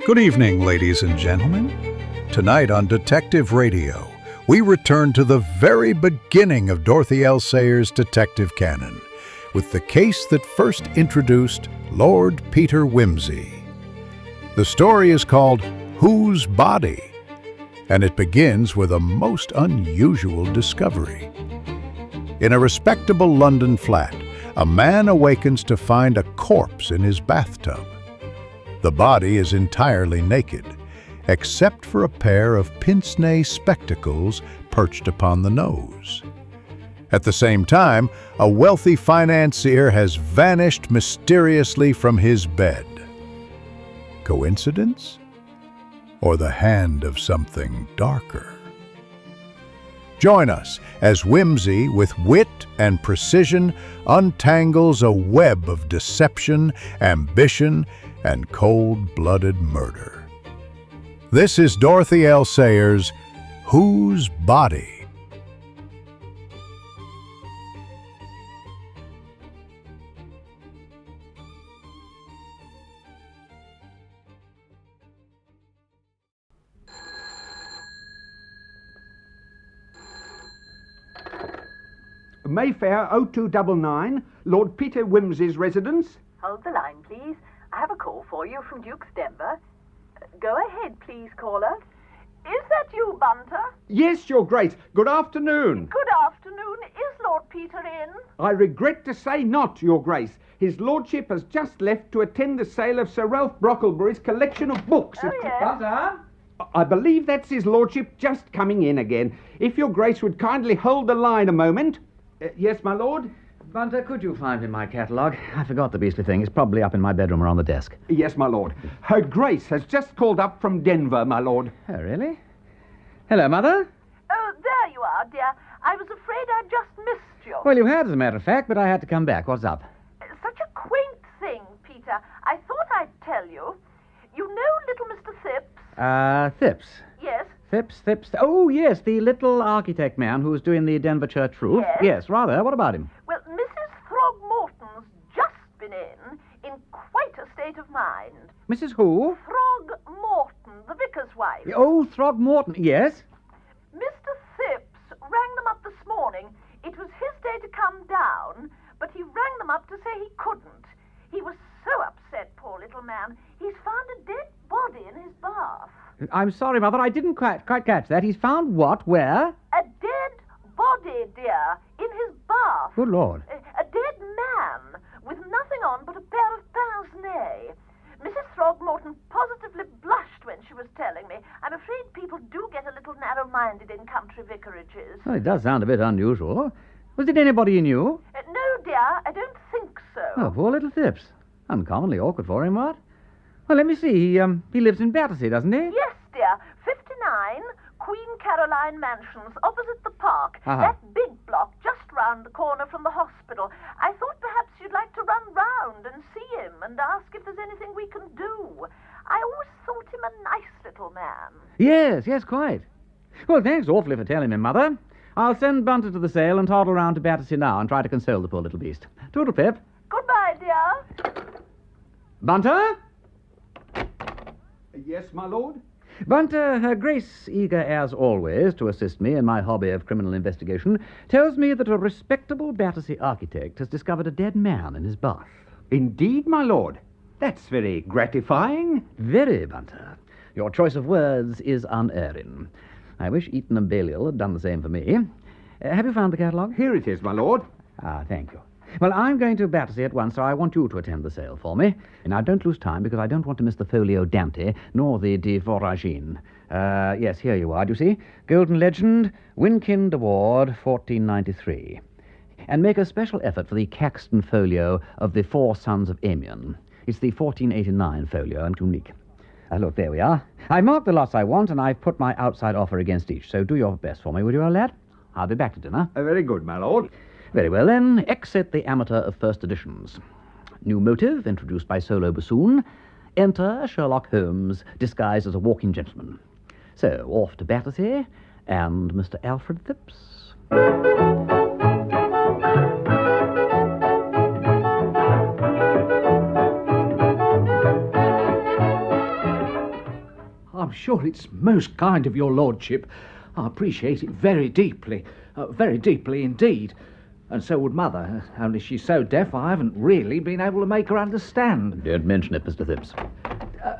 Good evening, ladies and gentlemen. Tonight on Detective Radio, we return to the very beginning of Dorothy L. Sayers' detective canon, with the case that first introduced Lord Peter Wimsey. The story is called Whose Body? And it begins with a most unusual discovery. In a respectable London flat, a man awakens to find a corpse in his bathtub. The body is entirely naked, except for a pair of pince-nez spectacles perched upon the nose. At the same time, a wealthy financier has vanished mysteriously from his bed. Coincidence? Or the hand of something darker? Join us as Wimsey, with wit and precision, untangles a web of deception, ambition, and cold-blooded murder. This is Dorothy L. Sayers' Whose Body? Mayfair 0299, Lord Peter Wimsey's residence. Hold the line, please. I have a call for you from Duke's Denver. Go ahead, please, caller. Is that you, Bunter? Yes, Your Grace. Good afternoon. Good afternoon. Is Lord Peter in? I regret to say not, Your Grace. His lordship has just left to attend the sale of Sir Ralph Brocklebury's collection of books. Oh, yes. Bunter? I believe that's his lordship just coming in again. If Your Grace would kindly hold the line a moment. Yes, my lord? Bunter, could you find me my catalogue? I forgot the beastly thing. It's probably up in my bedroom or on the desk. Yes, my lord. Her Grace has just called up from Denver, my lord. Oh, really? Hello, Mother. Oh, there you are, dear. I was afraid I'd just missed you. Well, you had, as a matter of fact, but I had to come back. What's up? Such a quaint thing, Peter. I thought I'd tell you. You know little Mr. Thipps? Thipps. Yes. Thipps. Oh, yes, the little architect man who's doing the Denver church roof. Yes. Rather. What about him? Well, Mrs. Throgmorton's just been in quite a state of mind. Mrs. who? Throgmorton, the vicar's wife. Oh, Throgmorton. Yes? Mr. Thipps rang them up this morning. It was his day to come down, but he rang them up to say he couldn't. He was so upset, poor little man. He's found a dead body in his bath. I'm sorry, Mother, I didn't quite catch that. He's found what? Where? A dead body, dear, in his bath. Good Lord. A dead man, with nothing on but a pair of pince-nez. Mrs. Throgmorton positively blushed when she was telling me. I'm afraid people do get a little narrow-minded in country vicarages. Well, it does sound a bit unusual. Was it anybody you knew? No, dear, I don't think so. Oh, poor little Thipps. Uncommonly awkward for him, what? Well, let me see. He lives in Battersea, doesn't he? Yes, dear. 59 Queen Caroline Mansions, opposite the park. Uh-huh. That big block just round the corner from the hospital. I thought perhaps you'd like to run round and see him and ask if there's anything we can do. I always thought him a nice little man. Yes, quite. Well, thanks awfully for telling me, Mother. I'll send Bunter to the sale and toddle round to Battersea now and try to console the poor little beast. Toodle pip. Goodbye, dear. Bunter? Yes, my lord? Bunter, Her Grace, eager as always to assist me in my hobby of criminal investigation, tells me that a respectable Battersea architect has discovered a dead man in his bath. Indeed, my lord. That's very gratifying. Very, Bunter. Your choice of words is unerring. I wish Eton and Balliol had done the same for me. Have you found the catalogue? Here it is, my lord. Ah, thank you. Well, I'm going to Battersea at once, so I want you to attend the sale for me. And now, don't lose time, because I don't want to miss the Folio Dante, nor the De Voragine. Yes, here you are, do you see? Golden Legend, Winkind Award, 1493. And make a special effort for the Caxton Folio of the Four Sons of Amiens. It's the 1489 folio and unique. Look, there we are. I've marked the lots I want, and I've put my outside offer against each, so do your best for me, would you, old lad? I'll be back to dinner. Very good, my lord. Very well, then. Exit the amateur of first editions. New motive, introduced by solo bassoon. Enter Sherlock Holmes, disguised as a walking gentleman. So, off to Battersea, and Mr. Alfred Thipps. I'm sure it's most kind of your lordship. I appreciate it very deeply indeed. And so would Mother, only she's so deaf I haven't really been able to make her understand. Don't mention it, Mr. Phipps.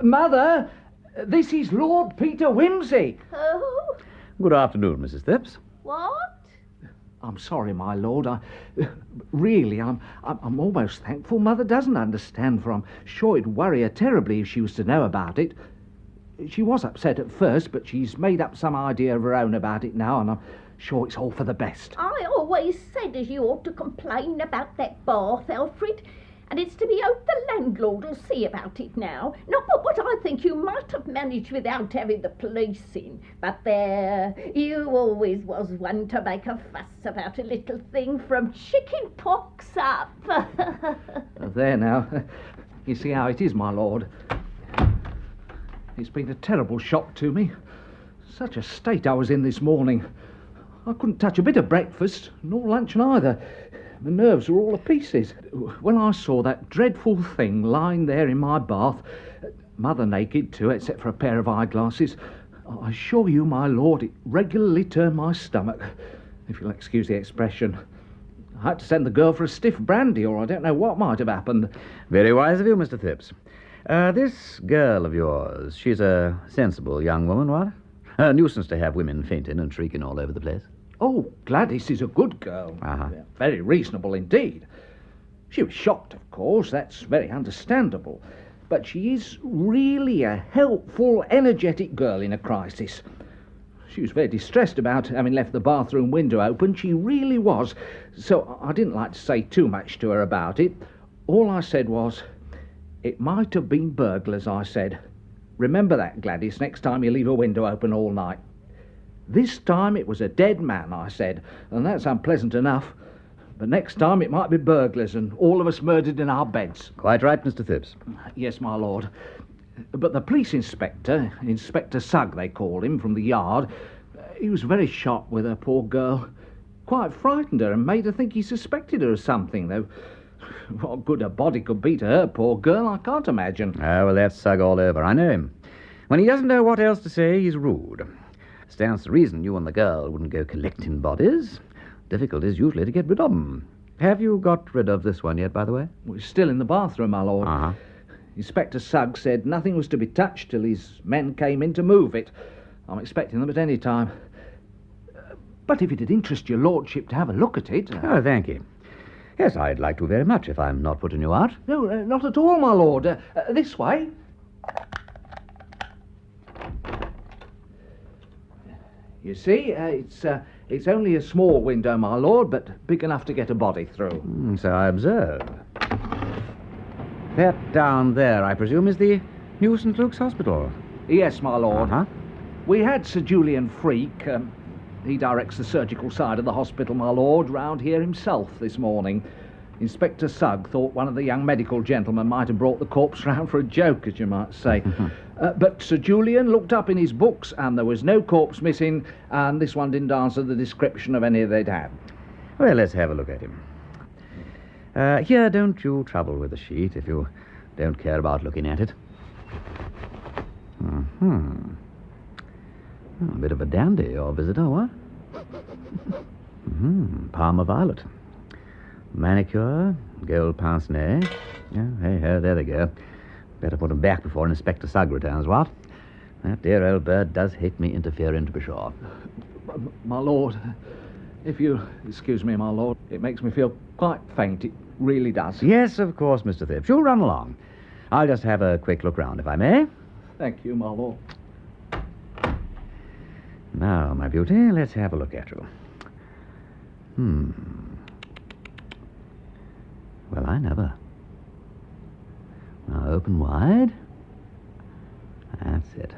Mother, this is Lord Peter Wimsey. Oh? Good afternoon, Mrs. Phipps. What? I'm sorry, my lord. I'm almost thankful Mother doesn't understand, for I'm sure it'd worry her terribly if she was to know about it. She was upset at first, but she's made up some idea of her own about it now, and I'm sure it's all for the best. I always said as you ought to complain about that bath, Alfred, and it's to be hoped the landlord will see about it now. Not but what I think you might have managed without having the police in. But there, you always was one to make a fuss about a little thing from chicken pox up. There now. You see how it is, my lord. It's been a terrible shock to me. Such a state I was in this morning. I couldn't touch a bit of breakfast, nor lunch neither. My nerves were all to pieces. When I saw that dreadful thing lying there in my bath, Mother naked too, except for a pair of eyeglasses, I assure you, my lord, it regularly turned my stomach, if you'll excuse the expression. I had to send the girl for a stiff brandy, or I don't know what might have happened. Very wise of you, Mr. Phipps. This girl of yours, she's a sensible young woman, what? A nuisance to have women fainting and shrieking all over the place. Oh, Gladys is a good girl. Uh-huh. Very reasonable indeed. She was shocked, of course, that's very understandable. But she is really a helpful, energetic girl in a crisis. She was very distressed about having left the bathroom window open. She really was. So I didn't like to say too much to her about it. All I said was, "It might have been burglars," I said. "Remember that, Gladys, next time you leave a window open all night." "This time it was a dead man," I said, "and that's unpleasant enough. But next time it might be burglars and all of us murdered in our beds." Quite right, Mr. Phipps. "Yes, my lord. But the police inspector, Inspector Sugg they called him, from the yard, he was very sharp with her, poor girl. Quite frightened her and made her think he suspected her of something, though what good a body could be to her, poor girl, I can't imagine." Well, that's Sugg all over. I know him. When he doesn't know what else to say, he's rude. Stands to reason you and the girl wouldn't go collecting bodies. Difficult is usually to get rid of them. Have you got rid of this one yet, by the way? We're still in the bathroom, my lord. Uh-huh. Inspector Sugg said nothing was to be touched till his men came in to move it. I'm expecting them at any time. But if it'd interest your lordship to have a look at it... Oh, thank you. Yes, I'd like to very much, if I'm not putting you out. No, not at all, my lord. This way. You see, it's only a small window, my lord, but big enough to get a body through. So I observe. That down there, I presume, is the New St. Luke's Hospital. Yes, my lord. Uh-huh. We had Sir Julian Freak. He directs the surgical side of the hospital, my lord, round here himself this morning. Inspector Sugg thought one of the young medical gentlemen might have brought the corpse round for a joke, as you might say. But Sir Julian looked up in his books, and there was no corpse missing, and this one didn't answer the description of any they'd had. Well, let's have a look at him. Here, don't you trouble with the sheet if you don't care about looking at it. Oh, a bit of a dandy, your visitor, what? Parma violet. Manicure, gold pince-nez. Yeah, hey, there they go. Better put them back before Inspector Sugg returns, what? That dear old bird does hate me interfering, to be sure. My lord, if you excuse me, my lord, it makes me feel quite faint. It really does. Yes, of course, Mr. Phipps. You'll run along. I'll just have a quick look round, if I may. Thank you, my lord. Now, my beauty, let's have a look at you. Well, I never. Now, open wide. That's it.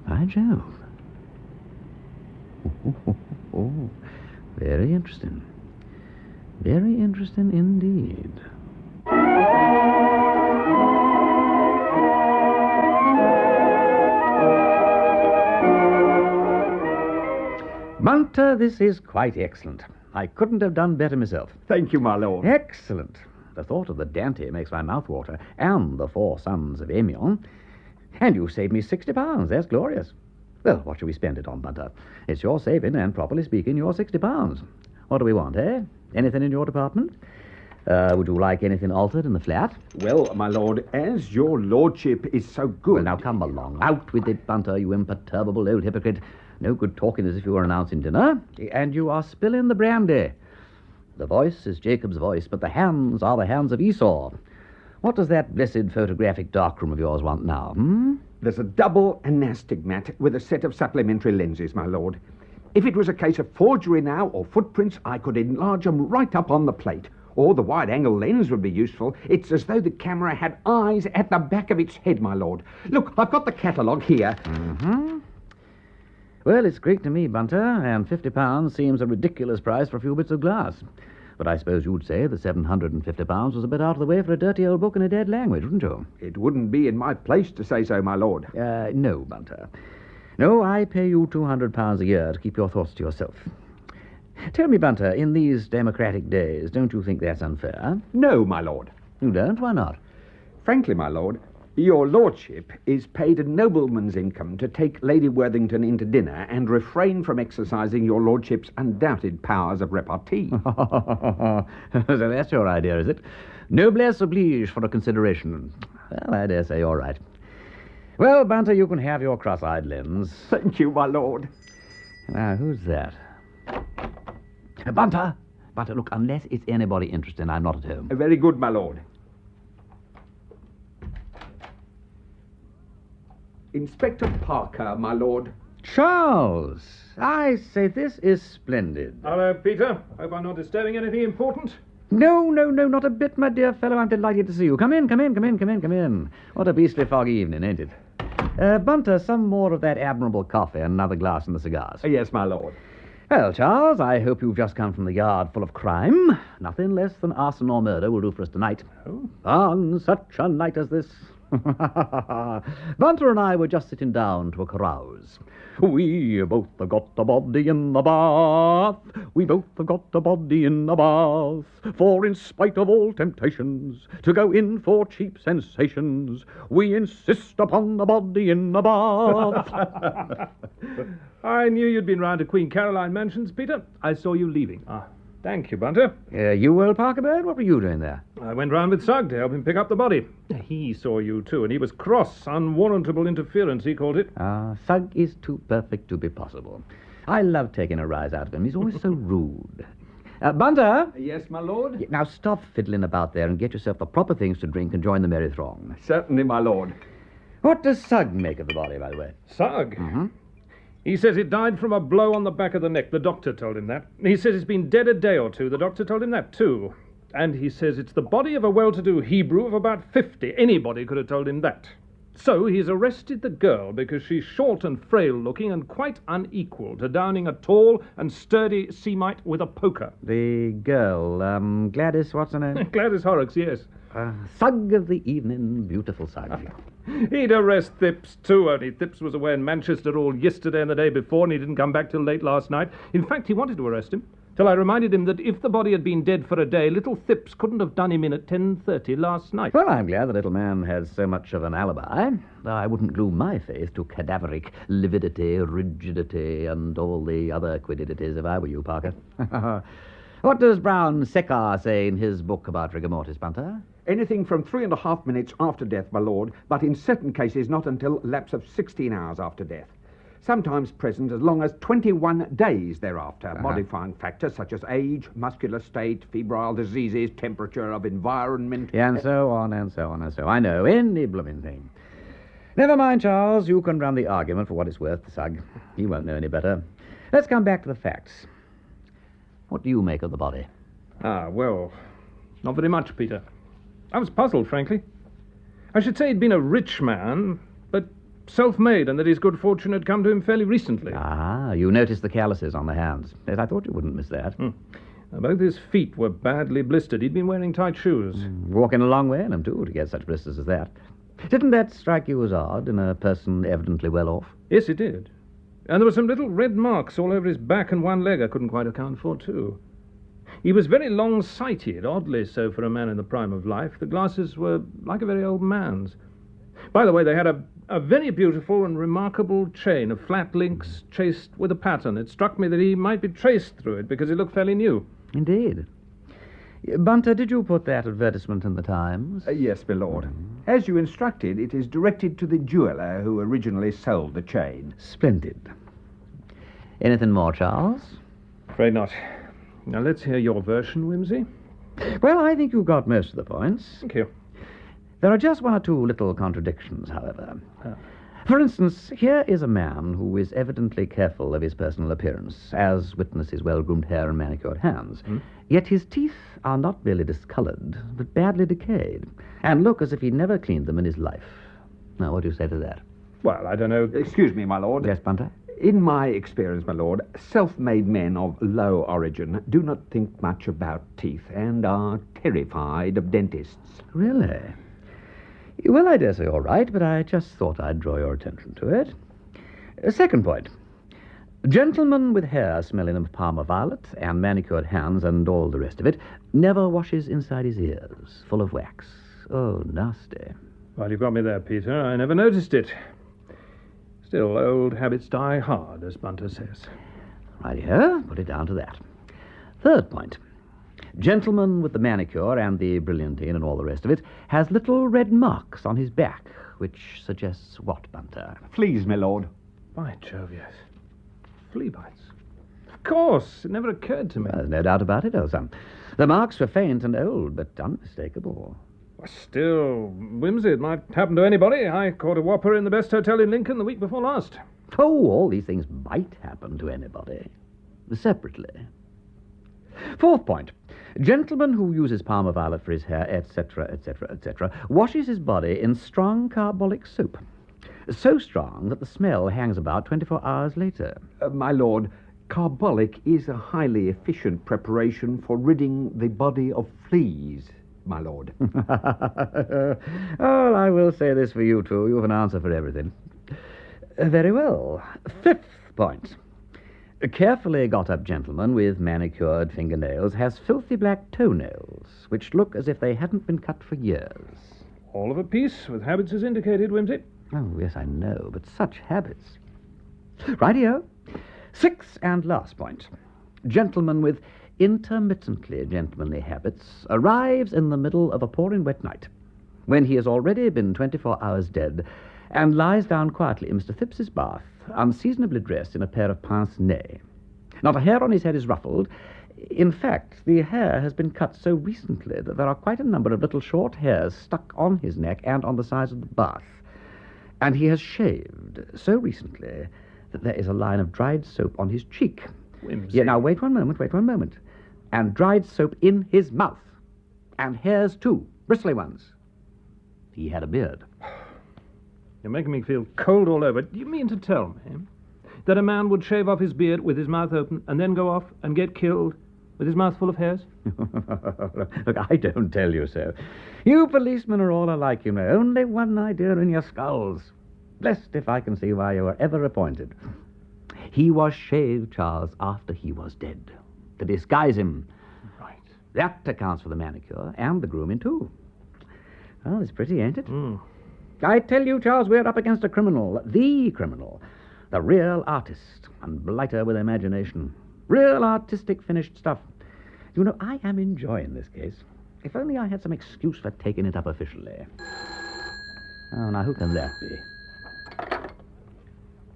By Jove. Oh, very interesting. Very interesting indeed. Munter, this is quite excellent. I couldn't have done better myself. Thank you, my lord. Excellent. The thought of the Dante makes my mouth water, and the four sons of Amiens. And you saved me £60. That's glorious. Well, what shall we spend it on, Bunter? It's your saving, and properly speaking, your £60. What do we want, eh? Anything in your department? Would you like anything altered in the flat? Well, my lord, as your lordship is so good... Well, now come along. Out with it, Bunter, you imperturbable old hypocrite. No good talking as if you were announcing dinner. And you are spilling the brandy. The voice is Jacob's voice, but the hands are the hands of Esau. What does that blessed photographic darkroom of yours want now, There's a double anastigmat with a set of supplementary lenses, my lord. If it was a case of forgery now, or footprints, I could enlarge them right up on the plate. Or the wide-angle lens would be useful. It's as though the camera had eyes at the back of its head, my lord. Look, I've got the catalogue here. Well, it's Greek to me, Bunter, and £50 seems a ridiculous price for a few bits of glass. But I suppose you'd say that £750 was a bit out of the way for a dirty old book in a dead language, wouldn't you? It wouldn't be in my place to say so, my lord. No, Bunter. No, I pay you £200 a year to keep your thoughts to yourself. Tell me, Bunter, in these democratic days, don't you think that's unfair? No, my lord. You don't? Why not? Frankly, my lord, your lordship is paid a nobleman's income to take Lady Worthington into dinner and refrain from exercising your lordship's undoubted powers of repartee. So that's your idea, is it? Noblesse oblige for a consideration. Well, I dare say you're right. Well, Bunter, you can have your cross-eyed lens. Thank you, my lord. Now, who's that? Bunter! Bunter, look, unless it's anybody interesting, I'm not at home. Very good, my lord. Inspector Parker, my lord. Charles! I say, this is splendid. Hello, Peter. Hope I'm not disturbing anything important. No, not a bit, my dear fellow. I'm delighted to see you. Come in. What a beastly foggy evening, ain't it? Bunter, some more of that admirable coffee and another glass and the cigars. Yes, my lord. Well, Charles, I hope you've just come from the yard full of crime. Nothing less than arson or murder will do for us tonight. Oh? On such a night as this. Bunter and I were just sitting down to a carouse. We both have got a body in the bath. We both have got a body in the bath. For in spite of all temptations to go in for cheap sensations, we insist upon the body in the bath. I knew you'd been round to Queen Caroline Mansions, Peter. I saw you leaving. Thank you, Bunter. You well, Parker Bird? What were you doing there? I went round with Sugg to help him pick up the body. He saw you, too, and he was cross. Unwarrantable interference, he called it. Sugg is too perfect to be possible. I love taking a rise out of him. He's always so rude. Bunter? Yes, my lord? Now stop fiddling about there and get yourself the proper things to drink and join the merry throng. Certainly, my lord. What does Sugg make of the body, by the way? Sugg? He says it died from a blow on the back of the neck. The doctor told him that. He says it's been dead a day or two. The doctor told him that, too. And he says it's the body of a well-to-do Hebrew of about 50. Anybody could have told him that. So he's arrested the girl because she's short and frail-looking and quite unequal to downing a tall and sturdy Semite with a poker. The girl, Gladys, what's her name? Gladys Horrocks, yes. Sugg of the evening, beautiful Sugg. He'd arrest Thipps, too, only Thipps was away in Manchester all yesterday and the day before, and he didn't come back till late last night. In fact, he wanted to arrest him, till I reminded him that if the body had been dead for a day, little Thipps couldn't have done him in at 10:30 last night. Well, I'm glad the little man has so much of an alibi, though I wouldn't glue my faith to cadaveric lividity, rigidity, and all the other quiddities if I were you, Parker. What does Brown Secar say in his book about rigor mortis, Bunter? Anything from 3.5 minutes after death, my lord, but in certain cases not until a lapse of 16 hours after death. Sometimes present as long as 21 days thereafter, modifying factors such as age, muscular state, febrile diseases, temperature of environment... And so on, and so on, and so on. I know, any blooming thing. Never mind, Charles. You can run the argument for what it's worth to Sugg. He won't know any better. Let's come back to the facts. What do you make of the body? Well, not very much, Peter. I was puzzled, frankly. I should say he'd been a rich man, but self-made, and that his good fortune had come to him fairly recently. You noticed the calluses on the hands. Yes, I thought you wouldn't miss that. Both his feet were badly blistered. He'd been wearing tight shoes. Walking a long way in them, too, to get such blisters as that. Didn't that strike you as odd in a person evidently well off? Yes, it did. And there were some little red marks all over his back and one leg I couldn't quite account for, too. He was very long-sighted, oddly so for a man in the prime of life. The glasses were like a very old man's. By the way, they had a A very beautiful and remarkable chain of flat links chased with a pattern. It struck me that he might be traced through it because it looked fairly new. Indeed. Bunter, did you put that advertisement in the Times? Yes, my lord. As you instructed, it is directed to the jeweller who originally sold the chain. Splendid. Anything more, Charles? Afraid not. Now let's hear your version, Wimsey. Well, I think you've got most of the points. Thank you. There are just one or two little contradictions, however. For instance, here is a man who is evidently careful of his personal appearance, as witness his well-groomed hair and manicured hands. Yet his teeth are not merely discoloured, but badly decayed, and look as if he'd never cleaned them in his life. Now, what do you say to that? Well, I don't know. Excuse me, my lord. Yes, Bunter? In my experience, my lord, self-made men of low origin do not think much about teeth and are terrified of dentists. Really? Well, I dare say you're right, but I just thought I'd draw your attention to it. Second point. Gentleman with hair smelling of Parma violet and manicured hands and all the rest of it never washes inside his ears, full of wax. Oh, nasty. Well, you've got me there, Peter. I never noticed it. Still, old habits die hard, as Bunter says. Right here, put it down to that. Third point. Gentleman with the manicure and the brilliantine and all the rest of it has little red marks on his back, which suggests what, Bunter? Fleas, my lord. By Jove, yes. Flea bites. Of course, it never occurred to me. There's no doubt about it, old son. The marks were faint and old, but unmistakable. Still, Wimsey, it might happen to anybody. I caught a whopper in the best hotel in Lincoln the week before last. Oh, all these things might happen to anybody. Separately. Fourth point. Gentleman who uses Parma violet for his hair, etc., etc., etc., washes his body in strong carbolic soap. So strong that the smell hangs about 24 hours later. My lord, carbolic is a highly efficient preparation for ridding the body of fleas, my lord. Oh, I will say this for you two. You have an answer for everything. Very well. Fifth point. A carefully got-up gentleman with manicured fingernails has filthy black toenails, which look as if they hadn't been cut for years. All of a piece, with habits as indicated, Wimsey. Oh, yes, I know, but such habits. Rightio. Sixth and last point. Gentleman with intermittently gentlemanly habits arrives in the middle of a pouring wet night, when he has already been 24 hours dead, and lies down quietly in Mr. Phipps's bath, unseasonably dressed in a pair of pince-nez. Not a hair on his head is ruffled. In fact, the hair has been cut so recently that there are quite a number of little short hairs stuck on his neck and on the sides of the bath. And he has shaved so recently that there is a line of dried soap on his cheek. Wimsey. Yeah, now, wait one moment. And dried soap in his mouth. And hairs, too, bristly ones. He had a beard. You're making me feel cold all over. Do you mean to tell me that a man would shave off his beard with his mouth open and then go off and get killed with his mouth full of hairs? Look, I don't tell you so. You policemen are all alike, you know. Only one idea in your skulls. Blessed if I can see why you were ever appointed. He was shaved, Charles, after he was dead, to disguise him. Right. That accounts for the manicure and the grooming, too. Well, it's pretty, ain't it? I tell you, Charles, we're up against a criminal, the real artist, and blighter with imagination. Real artistic finished stuff. You know, I am enjoying this case. If only I had some excuse for taking it up officially. Oh, now, who can that be?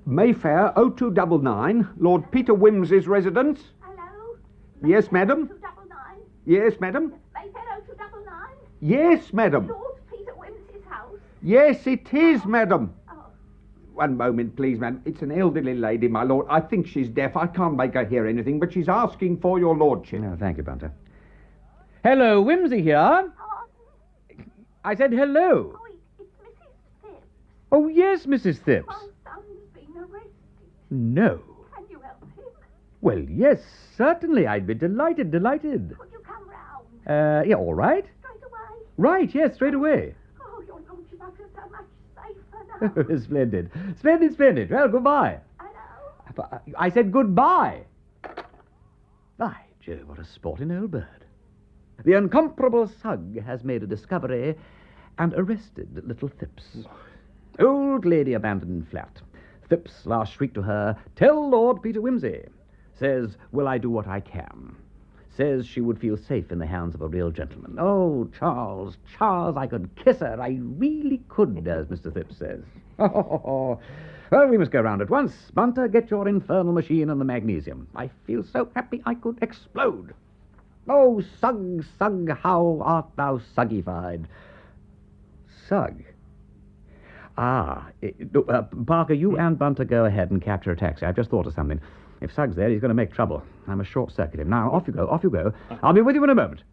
Mayfair 0299, Lord Peter Wimsey's residence. Hello? Yes, madam. 0299? Yes, madam. Mayfair 0299? Yes, madam. Lord Peter Wimsey's house? Yes, it is, madam. Oh, One moment, please, madam. It's an elderly lady, my lord. I think she's deaf. I can't make her hear anything, but she's asking for your lordship. No, thank you, Bunter. Hello, Wimsey here. pardon? I said hello. Oh, it's Mrs. Phipps. Oh, yes, Mrs. Phipps. My son's been arrested. No. Can you help him? Well, yes, certainly. I'd be delighted. Could you come round? Yeah, all right. Straight away? Right, yes, straight away. Oh, your lordship, I feel so much safer now. Splendid. Well, goodbye. Hello? I said goodbye. By Jove, what a sporting old bird. The incomparable Sugg has made a discovery and arrested little Phipps. Old lady abandoned in flat. Phipps last shriek to her, "Tell Lord Peter Wimsey." Says, "Will I do what I can?" Says she would feel safe in the hands of a real gentleman. Oh, Charles, I could kiss her. I really could, as Mr. Phipps says. Oh, well, we must go round at once. Bunter, get your infernal machine and the magnesium. I feel so happy I could explode. Oh, Sug, how art thou suggified? Sug? Parker, you and Bunter go ahead and capture a taxi. I've just thought of something. If Sug's there, he's going to make trouble. I must short-circuit him. Now, off you go. I'll be with you in a moment.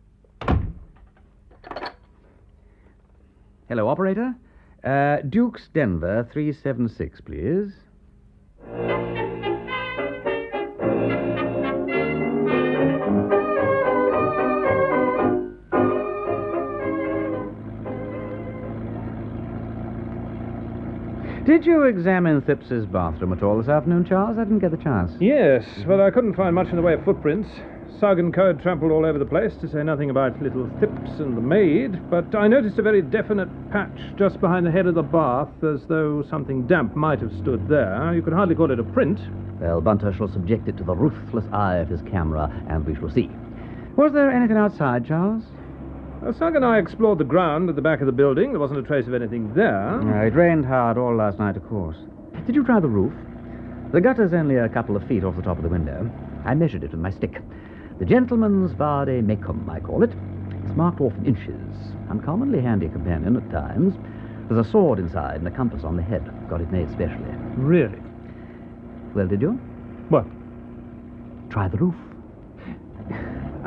Hello, operator. Duke's Denver, 376, please. Did you examine Phipps's bathroom at all this afternoon, Charles? I didn't get the chance. Yes, but I couldn't find much in the way of footprints. Sugg and Co. had trampled all over the place, to say nothing about little Phipps and the maid, but I noticed a very definite patch just behind the head of the bath, as though something damp might have stood there. You could hardly call it a print. Well, Bunter shall subject it to the ruthless eye of his camera, and we shall see. Was there anything outside, Charles? Sugg and I explored the ground at the back of the building. There wasn't a trace of anything there. It rained hard all last night, of course. Did you try the roof? The gutter's only a couple of feet off the top of the window. I measured it with my stick. The gentleman's vade mecum, I call it. It's marked off in inches. Uncommonly handy companion at times. There's a sword inside and a compass on the head. Got it made specially. Really? Well, did you? What? Try the roof.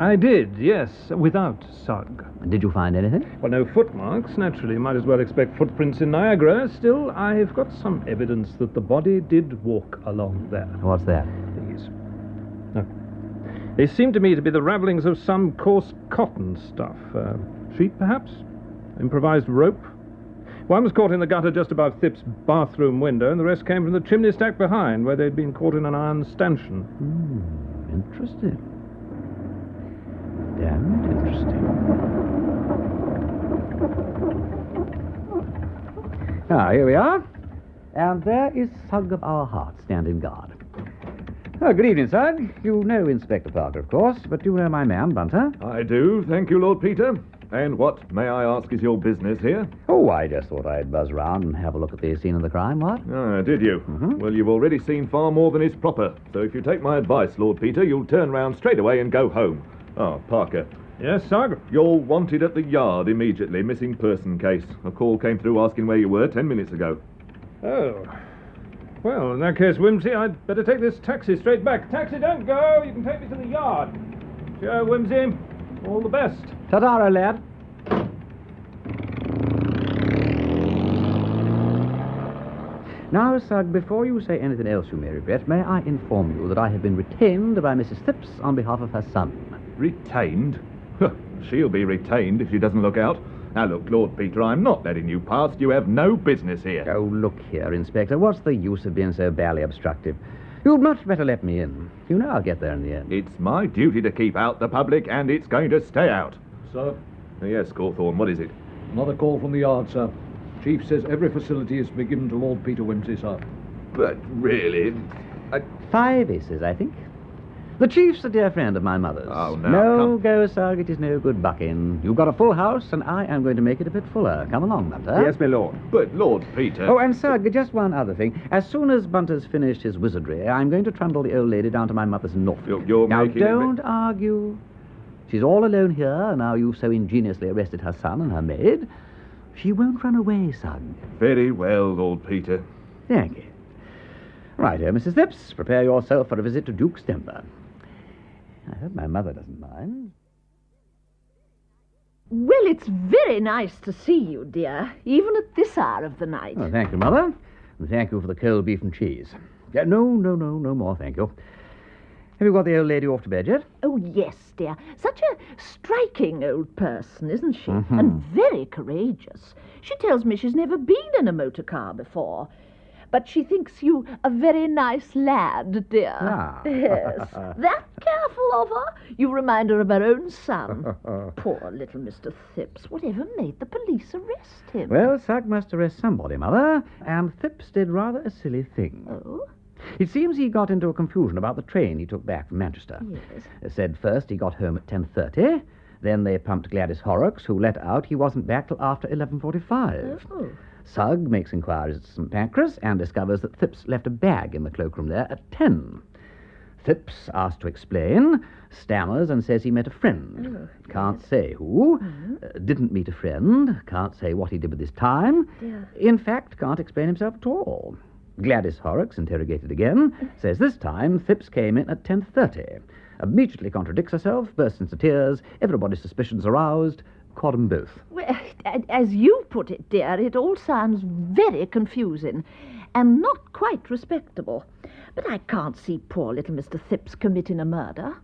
I did, yes, without Sugg. Did you find anything? Well, no footmarks, naturally. Might as well expect footprints in Niagara. Still, I've got some evidence that the body did walk along there. What's that? These. No. They seem to me to be the ravelings of some coarse cotton stuff. Sheet, perhaps? Improvised rope? One was caught in the gutter just above Phipps's bathroom window, and the rest came from the chimney stack behind, where they'd been caught in an iron stanchion. Interesting. Damned interesting. Here we are. And there is Sugg of our heart standing guard. Oh, good evening, Sugg. You know Inspector Parker, of course, but you know my man, Bunter. I do, thank you, Lord Peter. And what, may I ask, is your business here? Oh, I just thought I'd buzz round and have a look at the scene of the crime, what? Ah, did you? Mm-hmm. Well, you've already seen far more than is proper. So if you take my advice, Lord Peter, you'll turn round straight away and go home. Oh, Parker. Yes, Sugg? You're wanted at the yard immediately, missing person case. A call came through asking where you were 10 minutes ago. Oh. Well, in that case, Wimsey, I'd better take this taxi straight back. Taxi, don't go! You can take me to the yard. Sure, Wimsey. All the best. Ta-da, lad. Now, Sugg, before you say anything else you may regret, may I inform you that I have been retained by Mrs. Phipps on behalf of her son. Retained? She'll be retained if she doesn't look out. Now, look, Lord Peter, I'm not letting you past. You have no business here. Oh, look here, Inspector. What's the use of being so barely obstructive? You'd much better let me in. You know I'll get there in the end. It's my duty to keep out the public, and it's going to stay out. Sir, Yes, Cawthorne, what is it? another call from the yard, sir. Chief says every facility is to be given to Lord Peter Wimsey, sir. But really... 5 aces, I think. The chief's a dear friend of my mother's. Oh, now, No come- go, Sugg. It is no good bucking. You've got a full house, and I am going to make it a bit fuller. Come along, Bunter. Yes, my lord. But, Lord Peter... Oh, and Sugg, just one other thing. As soon as Bunter's finished his wizardry, I'm going to trundle the old lady down to my mother's in Norfolk. You're now, making it- don't argue. She's all alone here, now you've so ingeniously arrested her son and her maid. She won't run away, Sugg. Very well, Lord Peter. Thank you. Right, Mrs. Phipps, prepare yourself for a visit to Duke's Denver. I hope my mother doesn't mind. Well, it's very nice to see you, dear, even at this hour of the night. Oh, thank you, Mother. And thank you for the cold beef and cheese. No more, thank you. Have you got the old lady off to bed yet? Oh, yes, dear. Such a striking old person, isn't she? Mm-hmm. And very courageous. She tells me she's never been in a motor car before. but she thinks you a very nice lad, dear. Ah. Yes. That careful of her? You remind her of her own son. Poor little Mr. Thipps. Whatever made the police arrest him? Well, Sugg must arrest somebody, Mother, and Thipps did rather a silly thing. Oh? It seems he got into a confusion about the train he took back from Manchester. Yes. Said first he got home at 10:30, then they pumped Gladys Horrocks, who let out he wasn't back till after 11:45. Oh. Sugg makes inquiries at St. Pancras and discovers that Thipps left a bag in the cloakroom there at 10. Thipps, asked to explain, stammers and says he met a friend. Oh, Can't say who. Didn't meet a friend. Can't say what he did with his time. Dear. In fact, can't explain himself at all. Gladys Horrocks, interrogated again, says this time Thipps came in at 10:30. Immediately contradicts herself, bursts into tears, everybody's suspicions aroused, caught 'em both. Well, as you put it, dear, it all sounds very confusing and not quite respectable. But I can't see poor little Mr. Thipps committing a murder.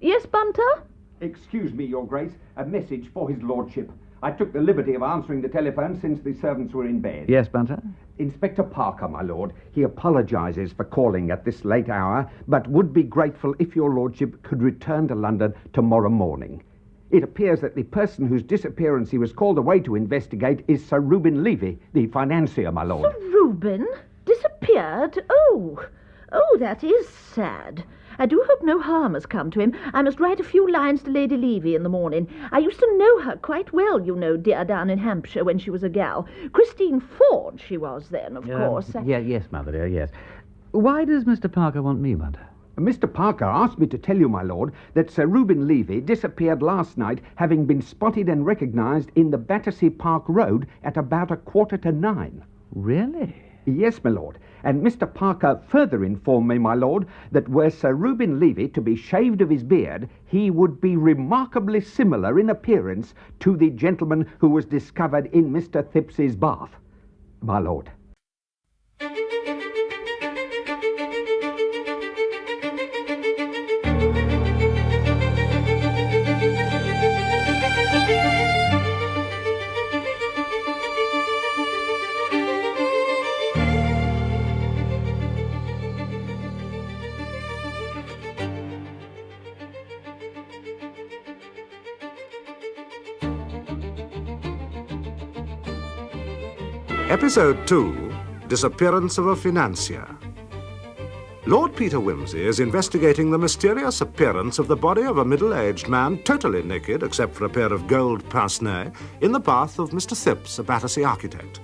Yes, Bunter? Excuse me, Your Grace. A message for his lordship. I took the liberty of answering the telephone since the servants were in bed. Yes, Bunter? Inspector Parker, my lord. He apologises for calling at this late hour, but would be grateful if your lordship could return to London tomorrow morning. It appears that the person whose disappearance he was called away to investigate is Sir Reuben Levy, the financier, my lord. Sir Reuben? Disappeared? Oh, that is sad. I do hope no harm has come to him. I must write a few lines to Lady Levy in the morning. I used to know her quite well, you know, dear, down in Hampshire when she was a gal. Christine Ford she was then, of course. Yes, Mother dear, yes. Why does Mr. Parker want me, Bunter? Mr. Parker asked me to tell you, my lord, that Sir Reuben Levy disappeared last night, having been spotted and recognised in the Battersea Park Road at about 9:15. Really? Yes, my lord. And Mr. Parker further informed me, my lord, that were Sir Reuben Levy to be shaved of his beard, he would be remarkably similar in appearance to the gentleman who was discovered in Mr. Thipps's bath. My lord. Episode 2, Disappearance of a Financier. Lord Peter Wimsey is investigating the mysterious appearance of the body of a middle-aged man, totally naked except for a pair of gold pince-nez, in the bath of Mr. Thipps, a Battersea architect.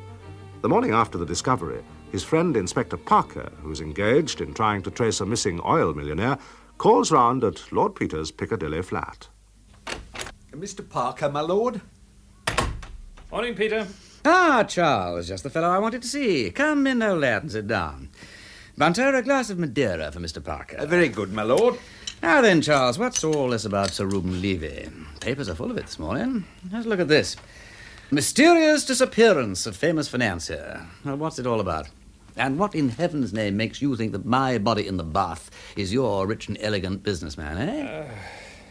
The morning after the discovery, his friend Inspector Parker, who's engaged in trying to trace a missing oil millionaire, calls round at Lord Peter's Piccadilly flat. Mr. Parker, my lord. Morning, Peter. Ah, Charles, just the fellow I wanted to see. Come in, old lad, and sit down. Bunter, a glass of Madeira for Mr. Parker. Very good, my lord. Now then, Charles, what's all this about Sir Reuben Levy? Papers are full of it this morning. Let's look at this. Mysterious disappearance of famous financier. Well, what's it all about? And what in heaven's name makes you think that my body in the bath is your rich and elegant businessman, eh?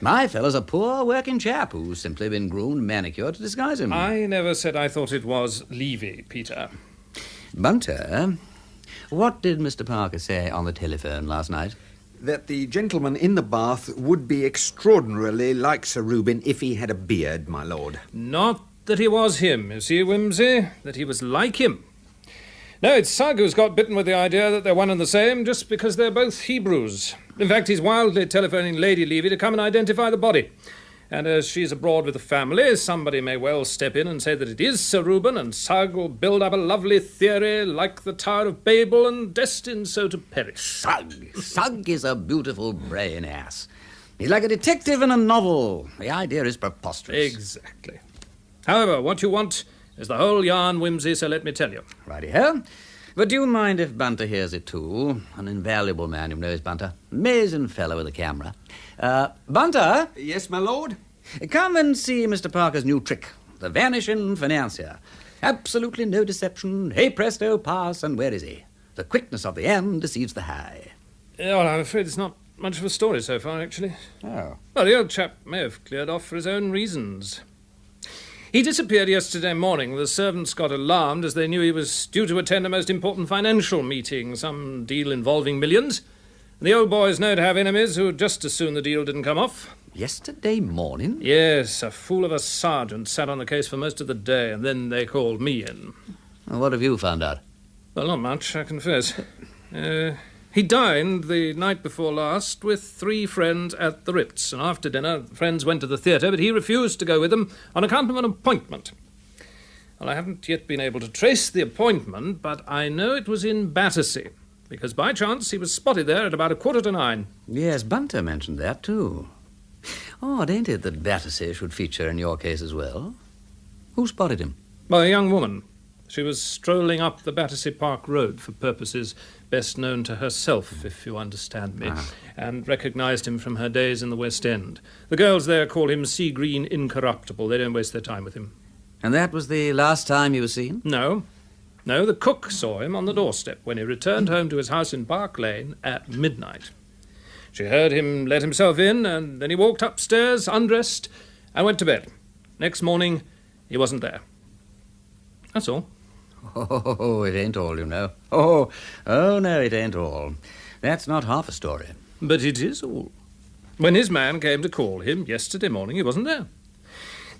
My fellow's a poor working chap who's simply been groomed and manicured to disguise him. I never said I thought it was Levy, Peter. Bunter, what did Mr. Parker say on the telephone last night? That the gentleman in the bath would be extraordinarily like Sir Reuben if he had a beard, my lord. Not that he was him, you see, Wimsey, that he was like him. No, it's Sugg who's got bitten with the idea that they're one and the same just because they're both Hebrews. In fact, he's wildly telephoning Lady Levy to come and identify the body. And as she's abroad with the family, somebody may well step in and say that it is Sir Reuben, and Sugg will build up a lovely theory like the Tower of Babel and destined so to perish. Sugg is a beautiful brain ass. He's like a detective in a novel. The idea is preposterous. Exactly. However, what you want is the whole yarn, Wimsey, so let me tell you. Righty-ho. But do you mind if Bunter hears it too? An invaluable man, you know, is Bunter. Amazing fellow with a camera. Bunter? Yes, my lord? Come and see Mr. Parker's new trick, the vanishing financier. Absolutely no deception. Hey, presto, pass, and where is he? The quickness of the end deceives the high. Well, I'm afraid it's not much of a story so far, actually. Oh. Well, the old chap may have cleared off for his own reasons. He disappeared yesterday morning. The servants got alarmed as they knew he was due to attend a most important financial meeting, some deal involving millions. The old boy's known to have enemies who'd just as soon the deal didn't come off. Yesterday morning? Yes, a fool of a sergeant sat on the case for most of the day, and then they called me in. Well, what have you found out? Well, not much, I confess. He dined the night before last with 3 friends at the Ritz, and after dinner, friends went to the theatre, but he refused to go with them on account of an appointment. Well, I haven't yet been able to trace the appointment, but I know it was in Battersea, because by chance he was spotted there at about 8:45. Yes, Bunter mentioned that, too. Odd, ain't it, that Battersea should feature in your case as well? Who spotted him? Well, a young woman. She was strolling up the Battersea Park Road for purposes best known to herself, if you understand me, and recognised him from her days in the West End. The girls there call him Sea Green Incorruptible. They don't waste their time with him. And that was the last time he was seen? No, the cook saw him on the doorstep when he returned home to his house in Park Lane at midnight. She heard him let himself in, and then he walked upstairs, undressed, and went to bed. Next morning, he wasn't there. That's all. Oh, it ain't all, you know. Oh, no, it ain't all. That's not half a story. But it is all. When his man came to call him yesterday morning, he wasn't there.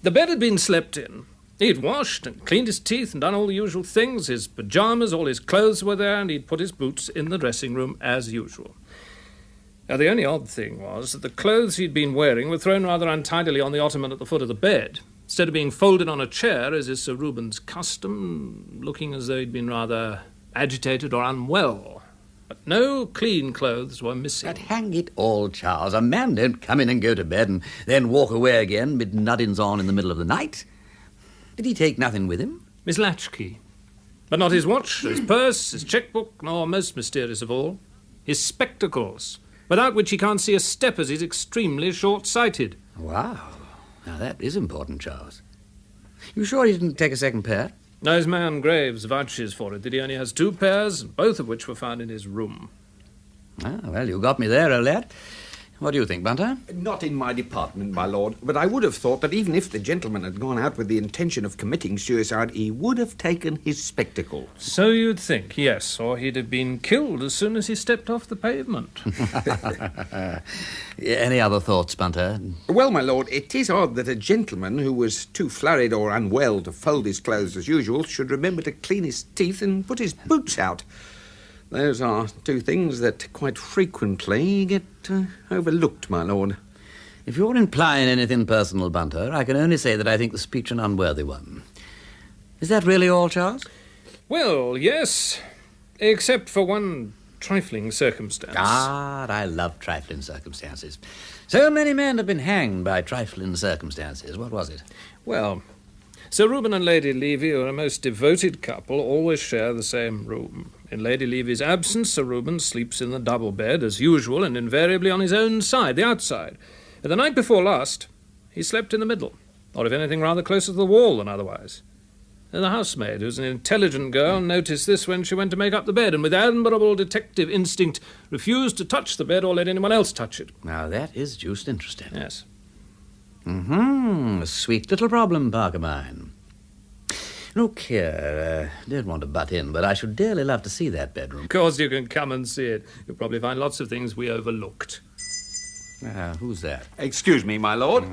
The bed had been slept in. He'd washed and cleaned his teeth and done all the usual things. His pyjamas, all his clothes were there, and he'd put his boots in the dressing room as usual. Now, the only odd thing was that the clothes he'd been wearing were thrown rather untidily on the ottoman at the foot of the bed, instead of being folded on a chair, as is Sir Reuben's custom, looking as though he'd been rather agitated or unwell. But no clean clothes were missing. But hang it all, Charles, a man don't come in and go to bed and then walk away again mid nuddins on in the middle of the night. Did he take nothing with him? His latchkey. But not his watch, his purse, his checkbook, nor, most mysterious of all, his spectacles, without which he can't see a step, as he's extremely short-sighted. Wow. Now, that is important, Charles. You sure he didn't take a second pair? No, his man Graves vouches for it that he only has 2 pairs, both of which were found in his room. Ah, well, you got me there, old lad. What do you think, Bunter? Not in my department, my lord, but I would have thought that even if the gentleman had gone out with the intention of committing suicide, he would have taken his spectacles. So you'd think, yes, or he'd have been killed as soon as he stepped off the pavement. Any other thoughts, Bunter? Well, my lord, it is odd that a gentleman who was too flurried or unwell to fold his clothes as usual should remember to clean his teeth and put his boots out. Those are 2 things that quite frequently get overlooked, my lord. If you're implying anything personal, Bunter, I can only say that I think the speech an unworthy one. Is that really all, Charles? Well, yes, except for one trifling circumstance. God, I love trifling circumstances. So many men have been hanged by trifling circumstances. What was it? Well, Sir Reuben and Lady Levy, who are a most devoted couple, always share the same room. In Lady Levy's absence, Sir Reuben sleeps in the double bed, as usual, and invariably on his own side, the outside. But the night before last, he slept in the middle, or if anything, rather closer to the wall than otherwise. And the housemaid, who's an intelligent girl, noticed this when she went to make up the bed, and with admirable detective instinct, refused to touch the bed or let anyone else touch it. Now, that is just interesting. Yes. A sweet little problem, Parker mine. Look here, don't want to butt in, but I should dearly love to see that bedroom. Of course you can come and see it. You'll probably find lots of things we overlooked. Who's that? Excuse me, my lord.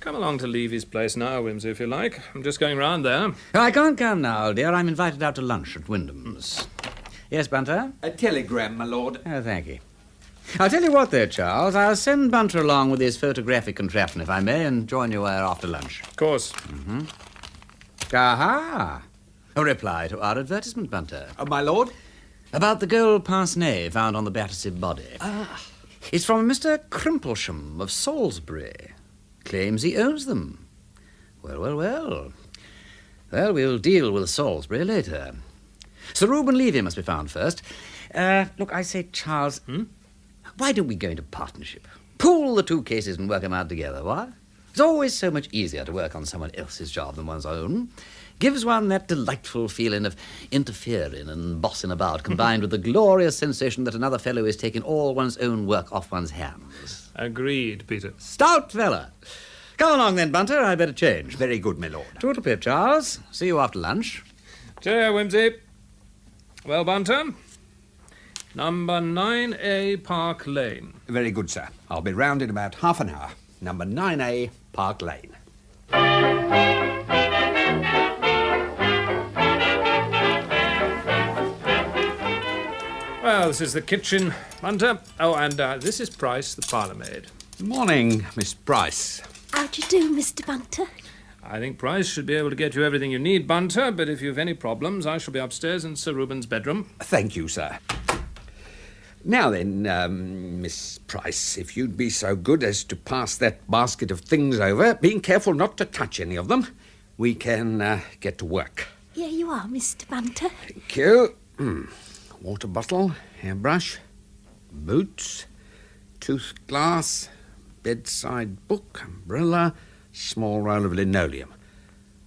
Come along to Levy's place now, Wimsey, if you like. I'm just going round there. Oh, I can't come now, dear. I'm invited out to lunch at Wyndham's. Yes, Bunter? A telegram, my lord. Oh, thank you. I'll tell you what, though, Charles. I'll send Bunter along with his photographic contraption, if I may, and join you after lunch. Of course. Aha! A reply to our advertisement, Bunter. My lord? About the gold pince-nez found on the Battersea body. It's from Mr. Crimplesham of Salisbury. Claims he owns them. Well, we'll deal with Salisbury later. Sir Reuben Levy must be found first. Look, I say, Charles, why don't we go into partnership? Pool the 2 cases and work them out together, what? It's always so much easier to work on someone else's job than one's own. Gives one that delightful feeling of interfering and bossing about, combined with the glorious sensation that another fellow is taking all one's own work off one's hands. Agreed, Peter. Stout fella. Come along then, Bunter. I better change. Very good, my lord. Toodle pip, Charles. See you after lunch. Cheerio, Wimsey. Well, Bunter, number 9A Park Lane. Very good, sir. I'll be round in about half an hour. Number 9A Park Lane. Well, this is the kitchen, Bunter. Oh, and this is Price, the parlour maid. Morning, Miss Price. How do you do, Mr. Bunter? I think Price should be able to get you everything you need, Bunter, but if you've any problems, I shall be upstairs in Sir Reuben's bedroom. Thank you, sir. Now then, Miss Price, if you'd be so good as to pass that basket of things over, being careful not to touch any of them, we can get to work. Here you are, Mr. Bunter. Thank you. Water bottle, hairbrush, boots, tooth glass, bedside book, umbrella, small roll of linoleum.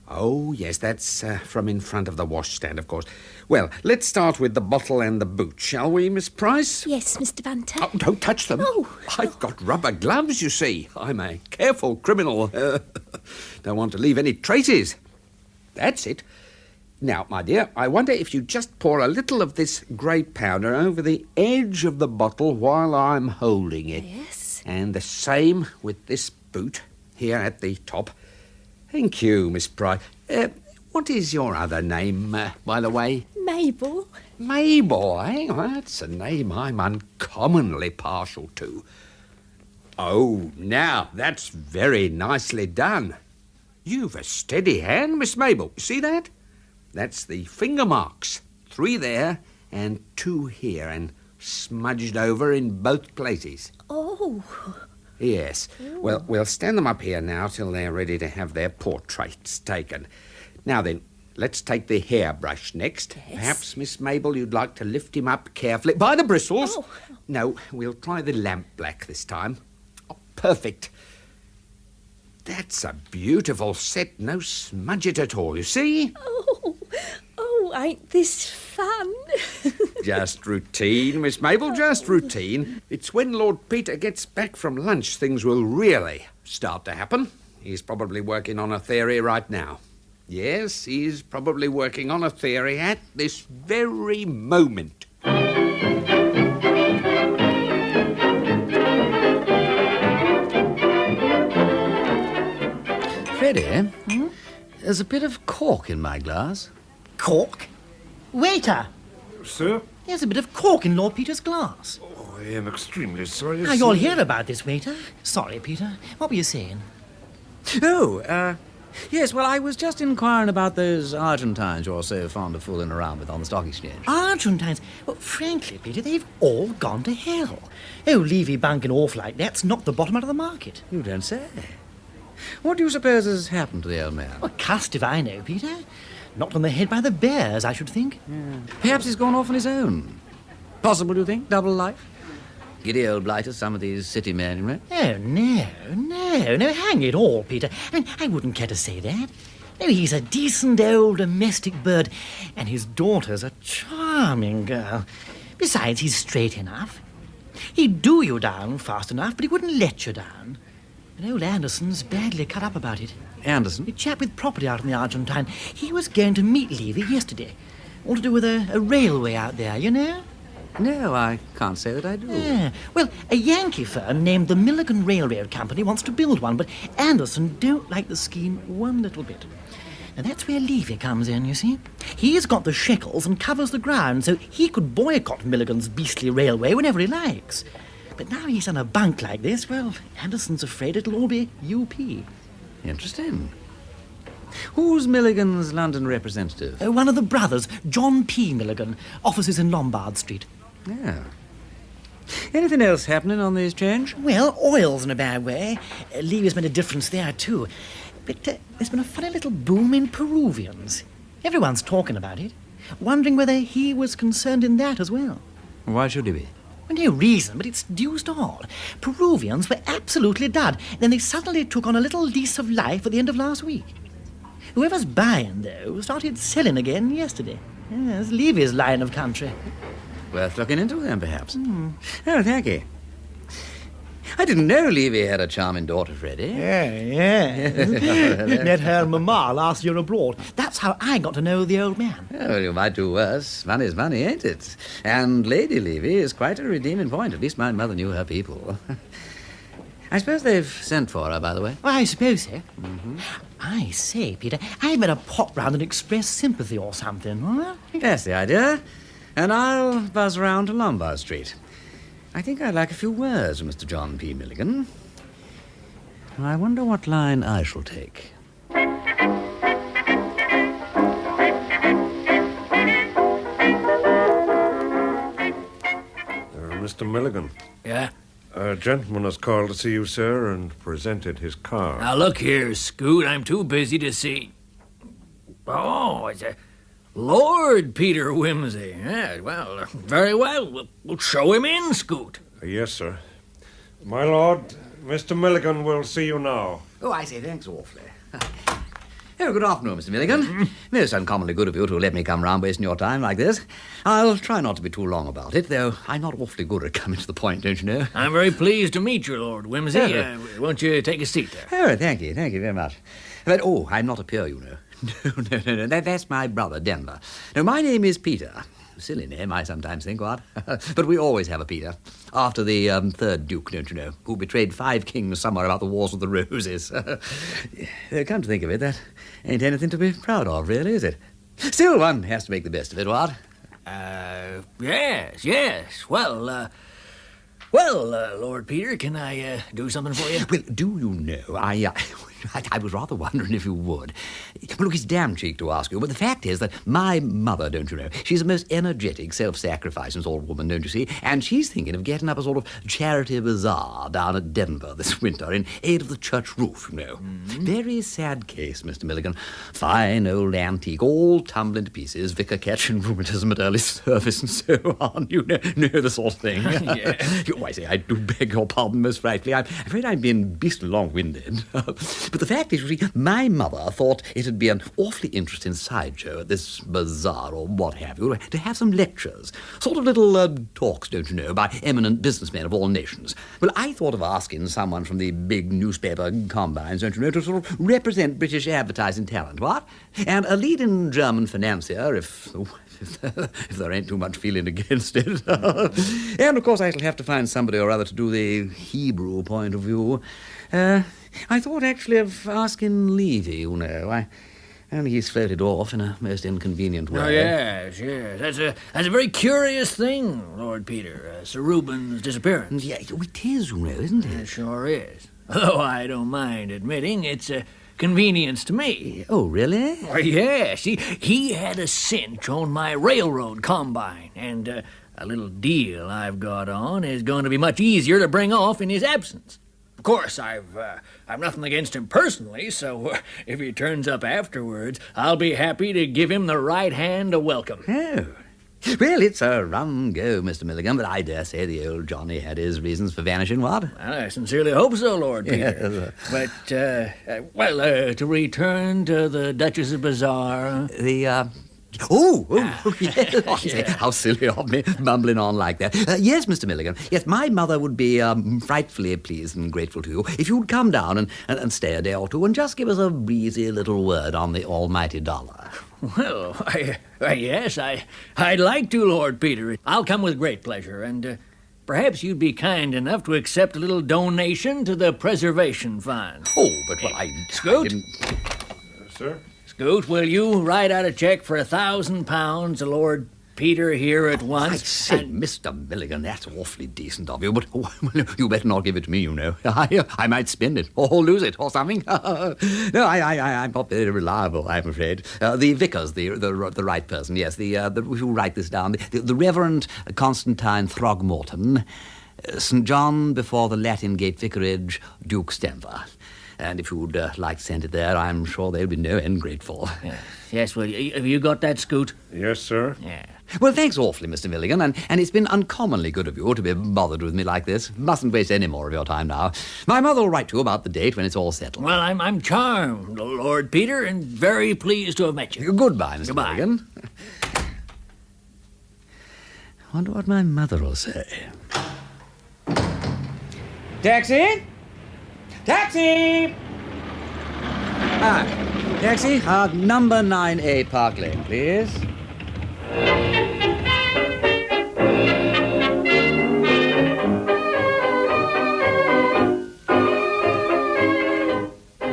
Oh, yes, that's from in front of the washstand, of course. Well, let's start with the bottle and the boot, shall we, Miss Price? Yes, Mr. Bunter. Oh, don't touch them. Oh. I've got rubber gloves, you see. I'm a careful criminal. Don't want to leave any traces. That's it. Now, my dear, I wonder if you just pour a little of this grey powder over the edge of the bottle while I'm holding it. Yes. And the same with this boot here at the top. Thank you, Miss Price. What is your other name, by the way? Mabel. Mabel, eh? Well, that's a name I'm uncommonly partial to. Oh, now, that's very nicely done. You've a steady hand, Miss Mabel. See that? That's the finger marks. 3 there and 2 here, and smudged over in both places. Oh. Yes. Well, we'll stand them up here now till they're ready to have their portraits taken. Now then, let's take the hairbrush next. Yes. Perhaps, Miss Mabel, you'd like to lift him up carefully. By the bristles. Oh. No, we'll try the lamp black this time. Oh, perfect. That's a beautiful set. No smudge it at all, you see? Oh, ain't this fun? Just routine, Miss Mabel, just routine. It's when Lord Peter gets back from lunch things will really start to happen. He's probably working on a theory right now. Yes, he's probably working on a theory at this very moment. Freddie, there's a bit of cork in my glass. Cork? Waiter! Sir? There's a bit of cork in Lord Peter's glass. Oh, I am extremely sorry. Now, you'll hear about this, waiter. Sorry, Peter. What were you saying? Oh, yes, well, I was just inquiring about those Argentines you're so fond of fooling around with on the stock exchange. Argentines? Well, frankly, Peter, they've all gone to hell. Oh, Levy bunking off like that's knocked the bottom out of the market. You don't say. What do you suppose has happened to the old man? Well, cast if I know, Peter. Knocked on the head by the bears, I should think. Yeah. Perhaps he's gone off on his own. Possible, do you think? Double life? Giddy old blighters, some of these city men, you know? Oh, no, hang it all, Peter. I mean, I wouldn't care to say that. No, he's a decent old domestic bird, and his daughter's a charming girl. Besides, he's straight enough. He'd do you down fast enough, but he wouldn't let you down. And old Anderson's badly cut up about it. Anderson? A chap with property out in the Argentine. He was going to meet Levy yesterday. All to do with a railway out there, you know? No, I can't say that I do. Yeah. Well, a Yankee firm named the Milligan Railroad Company wants to build one, but Anderson don't like the scheme one little bit. And that's where Levy comes in, you see. He's got the shekels and covers the ground, so he could boycott Milligan's beastly railway whenever he likes. But now he's on a bunk like this, well, Anderson's afraid it'll all be UP. Interesting. Who's Milligan's London representative? One of the brothers, John P. Milligan, offices in Lombard Street. Yeah. Anything else happening on the exchange? Well, oil's in a bad way. Levy's made a difference there, too. But there's been a funny little boom in Peruvians. Everyone's talking about it, wondering whether he was concerned in that as well. Why should he be? Well, no reason, but it's deuced odd. Peruvians were absolutely dud. Then they suddenly took on a little lease of life at the end of last week. Whoever's buying, though, started selling again yesterday. Yes, Levy's line of country. Worth looking into then, perhaps. Oh, thank you. I didn't know Levy had a charming daughter, Freddie. Yeah. Met her mamma last year abroad. That's how I got to know the old man. Well, you might do worse. Money's money, ain't it? And Lady Levy is quite a redeeming point. At least my mother knew her people. I suppose they've sent for her, by the way. Well, I suppose so. Mm-hmm. I say, Peter, I'd better pop round and express sympathy or something, huh? That's the idea. And I'll buzz round to Lombard Street. I think I'd like a few words with Mr. John P. Milligan. I wonder what line I shall take. Mr. Milligan. Yeah? A gentleman has called to see you, sir, and presented his card. Now, look here, Scoot. I'm too busy to see. Oh, it's a Lord Peter Wimsey. Yeah, well, very well. We'll show him in, Scoot. Yes, sir. My lord, Mr. Milligan will see you now. Oh, I say thanks awfully. Oh, good afternoon, Mr. Milligan. Most uncommonly good of you to let me come round wasting your time like this. I'll try not to be too long about it, though I'm not awfully good at coming to the point, don't you know? I'm very pleased to meet you, Lord Wimsey. Won't you take a seat there? Oh, thank you very much. But, I'm not a peer, you know. No. That's my brother, Denver. No, my name is Peter. Silly name, I sometimes think, what? But we always have a Peter. After the third Duke, don't you know, who betrayed 5 kings somewhere about the Wars of the Roses. Come to think of it, that ain't anything to be proud of, really, is it? Still, one has to make the best of it, what? Yes. Well, Lord Peter, can I do something for you? Well, do you know, I was rather wondering if you would. Well, look, it's damn cheek to ask you, but the fact is that my mother, don't you know, she's a most energetic, self-sacrificing sort of woman, don't you see? And she's thinking of getting up a sort of charity bazaar down at Denver this winter in aid of the church roof, you know. Mm-hmm. Very sad case, Mr. Milligan. Fine old antique, all tumbling to pieces, vicar catching rheumatism at early service and so on. You know the sort of thing. Yeah. Oh, I say, I do beg your pardon most frightfully. I'm afraid I'm being beastly long-winded. But the fact is, you see, my mother thought it'd be an awfully interesting sideshow at this bazaar or what have you, to have some lectures, sort of little talks, don't you know, by eminent businessmen of all nations. Well, I thought of asking someone from the big newspaper combines, don't you know, to sort of represent British advertising talent, what? And a leading German financier, if there ain't too much feeling against it. And, of course, I shall have to find somebody or other to do the Hebrew point of view. I thought, actually, of asking Levy, you know. Only he's floated off in a most inconvenient way. Oh, yes. That's a very curious thing, Lord Peter, Sir Reuben's disappearance. Yeah, it is, you know, isn't it? It sure is. Though I don't mind admitting it's a convenience to me. Oh, really? Why, yes. He had a cinch on my railroad combine, and a little deal I've got on is going to be much easier to bring off in his absence. Of course, I've nothing against him personally, so if he turns up afterwards, I'll be happy to give him the right hand of welcome. Oh. Well, it's a rum go, Mr. Milligan, but I dare say the old Johnny had his reasons for vanishing, what? Well, I sincerely hope so, Lord Peter. Yes. But, to return to the Duchess's Bazaar... Yes. Yeah. How silly of me, mumbling on like that. Yes, Mr. Milligan. Yes, my mother would be frightfully pleased and grateful to you if you'd come down and stay a day or two and just give us a breezy little word on the almighty dollar. Well, yes, I'd like to, Lord Peter. I'll come with great pleasure, and perhaps you'd be kind enough to accept a little donation to the preservation fund. Oh, but Scoot? Sir? Scoot, will you write out a check for £1,000 to Lord Peter here at once? I say, Mr. Milligan, that's awfully decent of you, but you better not give it to me, you know. I might spend it, or lose it, or something. No, I'm not very reliable, I'm afraid. The vicar's the right person, yes. If you write this down, the Reverend Constantine Throgmorton, St. John before the Latin Gate Vicarage, Duke Denver. And if you'd like to send it there, I'm sure they'll be no end grateful. Yes, well, have you got that, Scoot? Yes, sir. Yeah. Well, thanks awfully, Mr. Milligan, and it's been uncommonly good of you to be bothered with me like this. Mustn't waste any more of your time now. My mother will write to you about the date when it's all settled. Well, I'm charmed, Lord Peter, and very pleased to have met you. Goodbye, Mr. Goodbye. Milligan. I wonder what my mother will say. Taxi? Taxi! Taxi, number 9A Park Lane, please.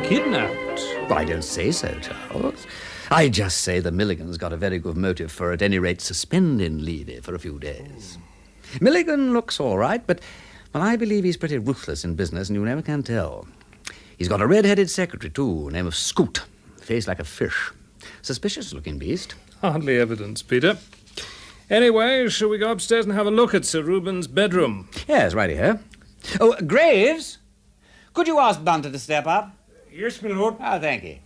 Kidnapped? Well, I don't say so, Charles. I just say the Milligan's got a very good motive for, at any rate, suspending Levy for a few days. Milligan looks all right, but I believe he's pretty ruthless in business, and you never can tell. He's got a red-headed secretary, too, name of Scoot. Face like a fish. Suspicious-looking beast. Hardly evidence, Peter. Anyway, shall we go upstairs and have a look at Sir Reuben's bedroom? Yes, righty here. Oh, Graves, could you ask Bunter to step up? Yes, my lord. Oh, thank you.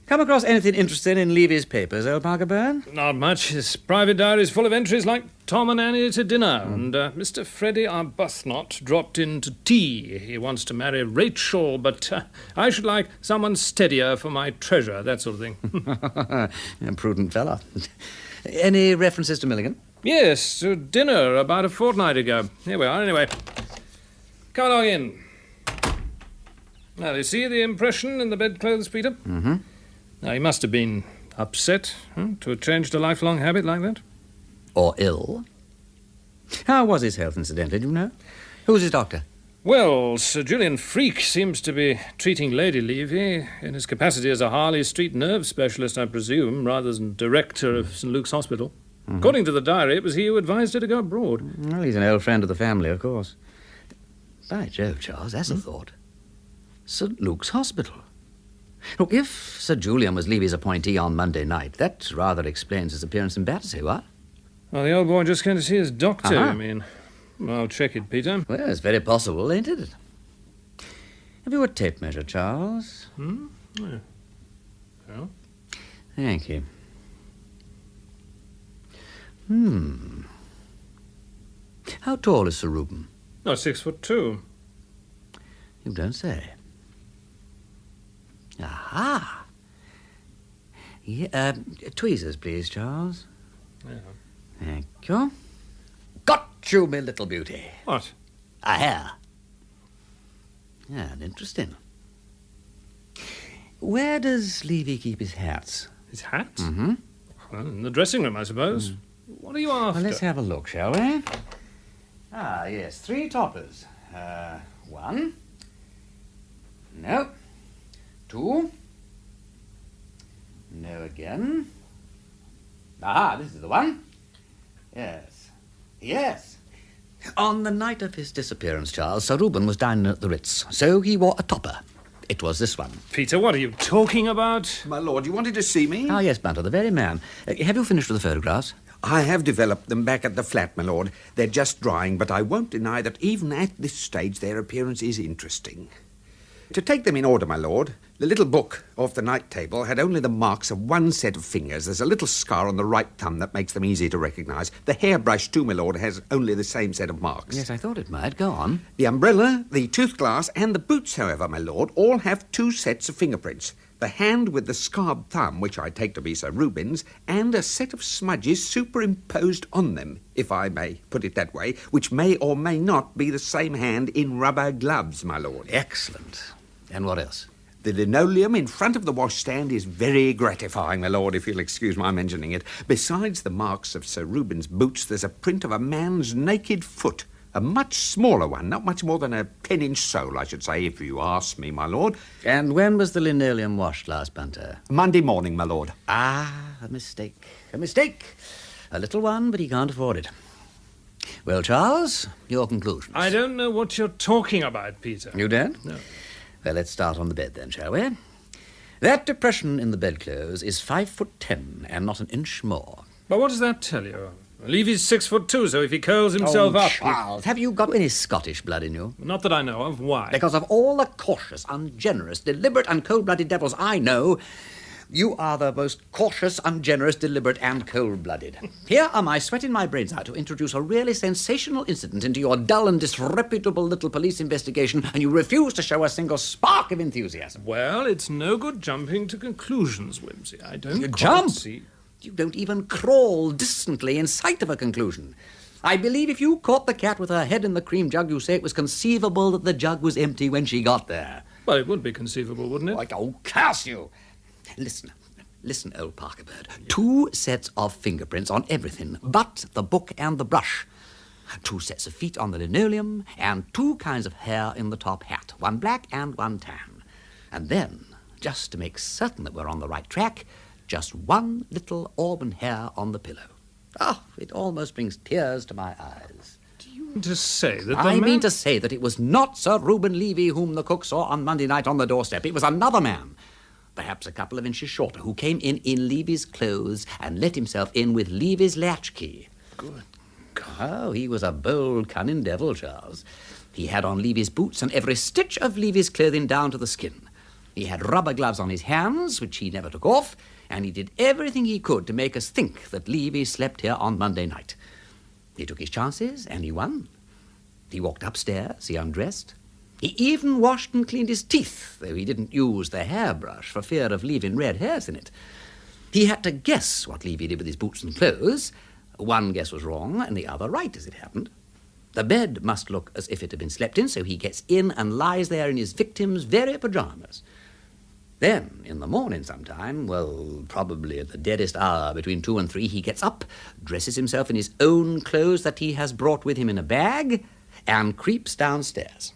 Come across anything interesting in Levy's papers, old Parker Byrne? Not much. His private diary is full of entries like Tom and Annie to dinner, and Mr. Freddie Arbuthnot dropped in to tea. He wants to marry Rachel, but I should like someone steadier for my treasure, that sort of thing. A prudent fella. Any references to Milligan? Yes, to dinner about a fortnight ago. Here we are, anyway. Come along in. Now, you see the impression in the bedclothes, Peter? Mm-hmm. Now, he must have been upset to have changed a lifelong habit like that. Or ill. How was his health, incidentally, do you know? Who's his doctor? Well, Sir Julian Freak seems to be treating Lady Levy in his capacity as a Harley Street nerve specialist, I presume, rather than director of St. Luke's Hospital. Mm-hmm. According to the diary, it was he who advised her to go abroad. Well, he's an old friend of the family, of course. By Jove, Charles, that's a thought. St. Luke's Hospital. Look, if Sir Julian was Levy's appointee on Monday night, that rather explains his appearance in Battersea, what? Well, the old boy just came to see his doctor, Uh-huh. I mean. Well, I'll check it, Peter. Well, it's very possible, ain't it? Have you a tape measure, Charles? Yeah. Well? Thank you. How tall is Sir Reuben? Oh, 6'2". You don't say. Aha! Yeah, tweezers, please, Charles. Yeah. Thank you. Got you, my little beauty. What? A hair. Yeah, interesting. Where does Levy keep his hats? His hat? Mm-hmm. Well, in the dressing room, I suppose. What are you after? Well, let's have a look, shall we? Ah, yes, 3 toppers. 1. No. 2. No again. Aha, this is the one. Yes. Yes. On the night of his disappearance, Charles, Sir Reuben was dining at the Ritz, so he wore a topper. It was this one. Peter, what are you talking about? My lord, you wanted to see me? Ah, yes, Bunter, the very man. Have you finished with the photographs? I have developed them back at the flat, my lord. They're just drying, but I won't deny that even at this stage their appearance is interesting. To take them in order, my lord, the little book off the night table had only the marks of one set of fingers. There's a little scar on the right thumb that makes them easy to recognise. The hairbrush, too, my lord, has only the same set of marks. Yes, I thought it might. Go on. The umbrella, the tooth glass, and the boots, however, my lord, all have 2 sets of fingerprints. The hand with the scarred thumb, which I take to be Sir Reuben's, and a set of smudges superimposed on them, if I may put it that way, which may or may not be the same hand in rubber gloves, my lord. Excellent. And what else? The linoleum in front of the washstand is very gratifying, my lord, if you'll excuse my mentioning it. Besides the marks of Sir Reuben's boots, there's a print of a man's naked foot. A much smaller one, not much more than a 10-inch sole, I should say, if you ask me, my lord. And when was the linoleum washed last, Bunter? Monday morning, my lord. Ah, a mistake. A mistake. A little one, but he can't afford it. Well, Charles, your conclusions. I don't know what you're talking about, Peter. You don't? No. Well, let's start on the bed then, shall we? That depression in the bedclothes is 5'10" and not an inch more. But what does that tell you? Levy's 6'2", so if he curls himself up... Charles, have you got any Scottish blood in you? Not that I know of. Why? Because of all the cautious, ungenerous, deliberate and cold-blooded devils I know, you are the most cautious, ungenerous, deliberate and cold-blooded. Here am I sweating my brains out to introduce a really sensational incident into your dull and disreputable little police investigation, and you refuse to show a single spark of enthusiasm. Well, it's no good jumping to conclusions, Wimsey. I don't Jump? see... You don't even crawl distantly in sight of a conclusion. I believe if you caught the cat with her head in the cream jug, you say it was conceivable that the jug was empty when she got there. Well, it would be conceivable, wouldn't it? Like, oh, curse you! Listen, old Parker Bird. 2 sets of fingerprints on everything but the book and the brush. 2 sets of feet on the linoleum, and 2 kinds of hair in the top hat, 1 black and 1 tan. And then, just to make certain that we're on the right track, just 1 little auburn hair on the pillow. Oh, it almost brings tears to my eyes. Do you mean to say that I mean to say that it was not Sir Reuben Levy whom the cook saw on Monday night on the doorstep. It was another man, perhaps a couple of inches shorter, who came in Levy's clothes and let himself in with Levy's latchkey. Good. Oh, he was a bold, cunning devil, Charles. He had on Levy's boots and every stitch of Levy's clothing down to the skin. He had rubber gloves on his hands, which he never took off, and he did everything he could to make us think that Levy slept here on Monday night. He took his chances, and he won. He walked upstairs, he undressed. He even washed and cleaned his teeth, though he didn't use the hairbrush for fear of leaving red hairs in it. He had to guess what Levy did with his boots and clothes. One guess was wrong, and the other right, as it happened. The bed must look as if it had been slept in, so he gets in and lies there in his victim's very pyjamas. Then, in the morning sometime, well, probably at the deadest hour between 2 and 3, he gets up, dresses himself in his own clothes that he has brought with him in a bag, and creeps downstairs.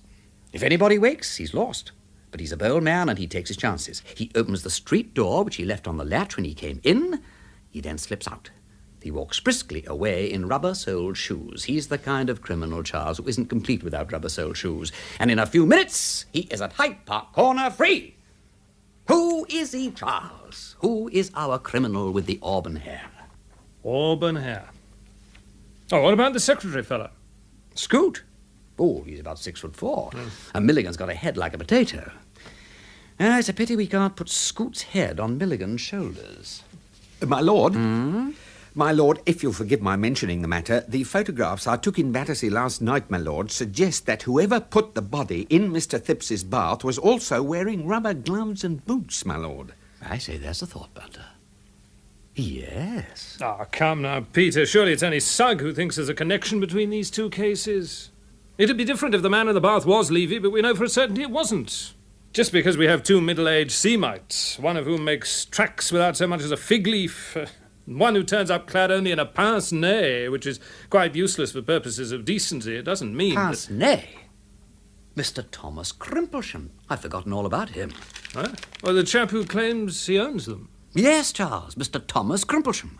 If anybody wakes, he's lost. But he's a bold man, and he takes his chances. He opens the street door, which he left on the latch when he came in. He then slips out. He walks briskly away in rubber-soled shoes. He's the kind of criminal, Charles, who isn't complete without rubber-soled shoes. And in a few minutes, he is at Hyde Park Corner free. Who is he, Charles? Who is our criminal with the auburn hair? Auburn hair. Oh, what about the secretary fellow? Scoot. Oh, he's about 6'4". And Milligan's got a head like a potato. It's a pity we can't put Scoot's head on Milligan's shoulders. My lord? My lord, if you'll forgive my mentioning the matter, the photographs I took in Battersea last night, my lord, suggest that whoever put the body in Mr. Thipps's bath was also wearing rubber gloves and boots, my lord. I say there's a thought, Bunter. Yes. Ah, come now, Peter. Surely it's only Sugg who thinks there's a connection between these 2 cases. It'd be different if the man in the bath was Levy, but we know for a certainty it wasn't. Just because we have 2 middle-aged Semites, one of whom makes tracks without so much as a fig leaf, one who turns up clad only in a pince-nez, which is quite useless for purposes of decency, it doesn't mean Pince-nez? Mr. Thomas Crimplesham. I've forgotten all about him. Huh? Well, the chap who claims he owns them. Yes, Charles, Mr. Thomas Crimplesham.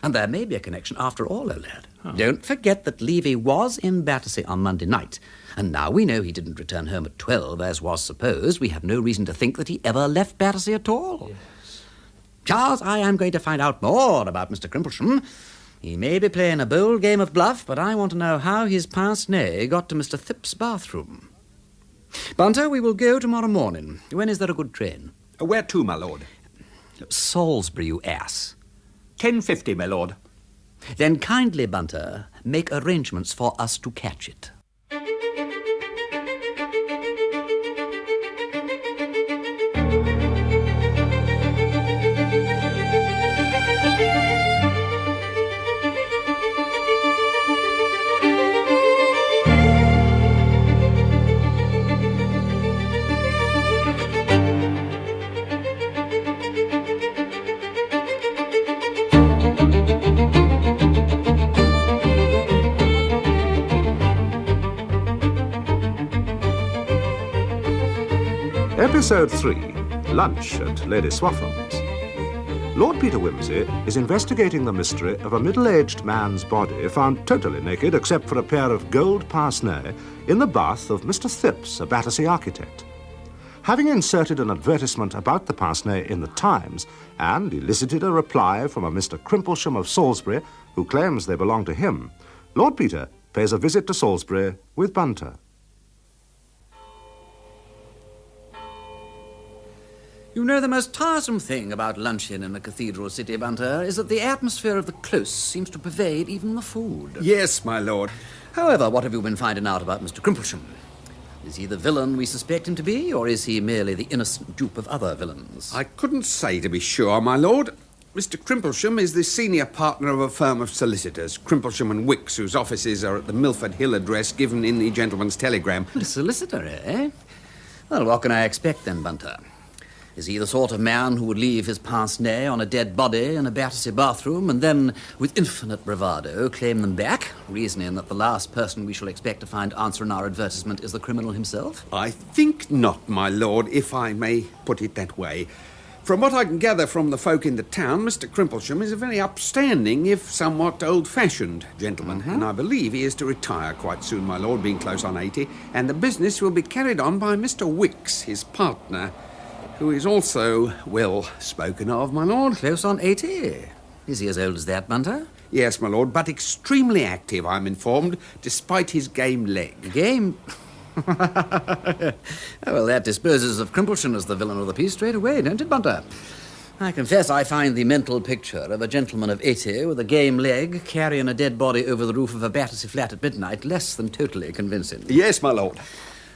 And there may be a connection after all, old lad. Oh. Don't forget that Levy was in Battersea on Monday night, and now we know he didn't return home at 12, as was supposed. We have no reason to think that he ever left Battersea at all. Yes. Charles, I am going to find out more about Mr. Crimplesham. He may be playing a bold game of bluff, but I want to know how his pince-nez got to Mr. Thipp's bathroom. Bunter, we will go tomorrow morning. When is there a good train? Where to, my lord? Salisbury, you ass. 10:50, my lord. Then kindly, Bunter, make arrangements for us to catch it. Episode 3, Lunch at Lady Swaffham's. Lord Peter Wimsey is investigating the mystery of a middle-aged man's body found totally naked except for a pair of gold pince-nez in the bath of Mr. Thipps, a Battersea architect. Having inserted an advertisement about the pince-nez in the Times and elicited a reply from a Mr. Crimplesham of Salisbury who claims they belong to him, Lord Peter pays a visit to Salisbury with Bunter. You know, the most tiresome thing about luncheon in a cathedral city, Bunter, is that the atmosphere of the close seems to pervade even the food. Yes, my lord. However, what have you been finding out about Mr. Crimplesham? Is he the villain we suspect him to be, or is he merely the innocent dupe of other villains? I couldn't say to be sure, my lord. Mr. Crimplesham is the senior partner of a firm of solicitors, Crimplesham and Wicks, whose offices are at the Milford Hill address given in the gentleman's telegram. A solicitor, eh? Well, what can I expect then, Bunter? Is he the sort of man who would leave his pince-nez on a dead body in a Battersea bathroom and then, with infinite bravado, claim them back, reasoning that the last person we shall expect to find answering our advertisement is the criminal himself? I think not, my lord, if I may put it that way. From what I can gather from the folk in the town, Mr. Crimplesham is a very upstanding, if somewhat old-fashioned gentleman, and I believe he is to retire quite soon, my lord, being close on 80, and the business will be carried on by Mr. Wicks, his partner, who is also well spoken of, my lord. Close on 80? Is he as old as that, Bunter? Yes, my lord, but extremely active, I'm informed, despite his game leg. Game? Well, that disposes of Crimplesham as the villain of the piece straight away, don't it, Bunter? I confess I find the mental picture of a gentleman of 80 with a game leg carrying a dead body over the roof of a Battersea flat at midnight less than totally convincing. Yes, my lord.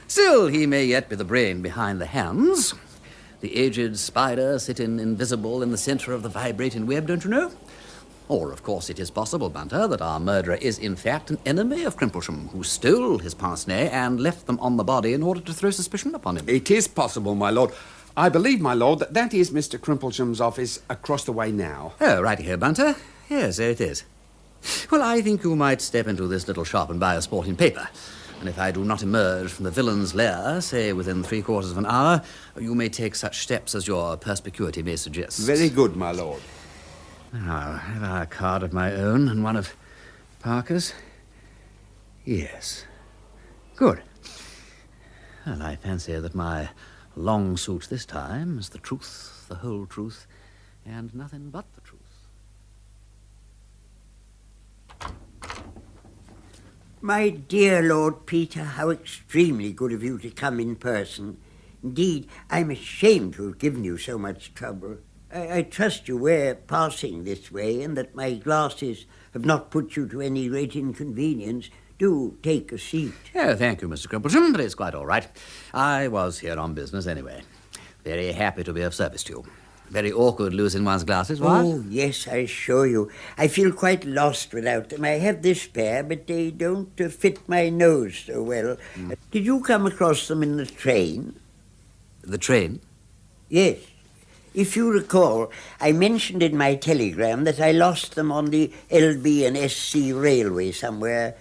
Still, he may yet be the brain behind the hands. The aged spider sitting invisible in the centre of the vibrating web, don't you know? Or, of course, it is possible, Bunter, that our murderer is, in fact, an enemy of Crimplesham, who stole his pince-nez and left them on the body in order to throw suspicion upon him. It is possible, my lord. I believe, my lord, that is Mr. Crimplesham's office across the way now. Oh, righty here, Bunter. Yes, there it is. Well, I think you might step into this little shop and buy a sporting paper. And if I do not emerge from the villain's lair, say within 3/4 of an hour, you may take such steps as your perspicuity may suggest. Very good, my lord. Now, have I a card of my own and one of Parker's? Yes. Good. Well, I fancy that my long suit this time is the truth, the whole truth, and nothing but the truth. My dear Lord Peter, how extremely good of you to come in person. Indeed, I'm ashamed to have given you so much trouble. I trust you were passing this way and that my glasses have not put you to any great inconvenience. Do take a seat. Oh, thank you, Mr. Crimplesham, but it's quite all right. I was here on business anyway. Very happy to be of service to you. Very awkward losing one's glasses, what? Oh, yes, I assure you. I feel quite lost without them. I have this pair, but they don't fit my nose so well. Did you come across them in the train? The train? Yes. If you recall, I mentioned in my telegram that I lost them on the LB and SC railway somewhere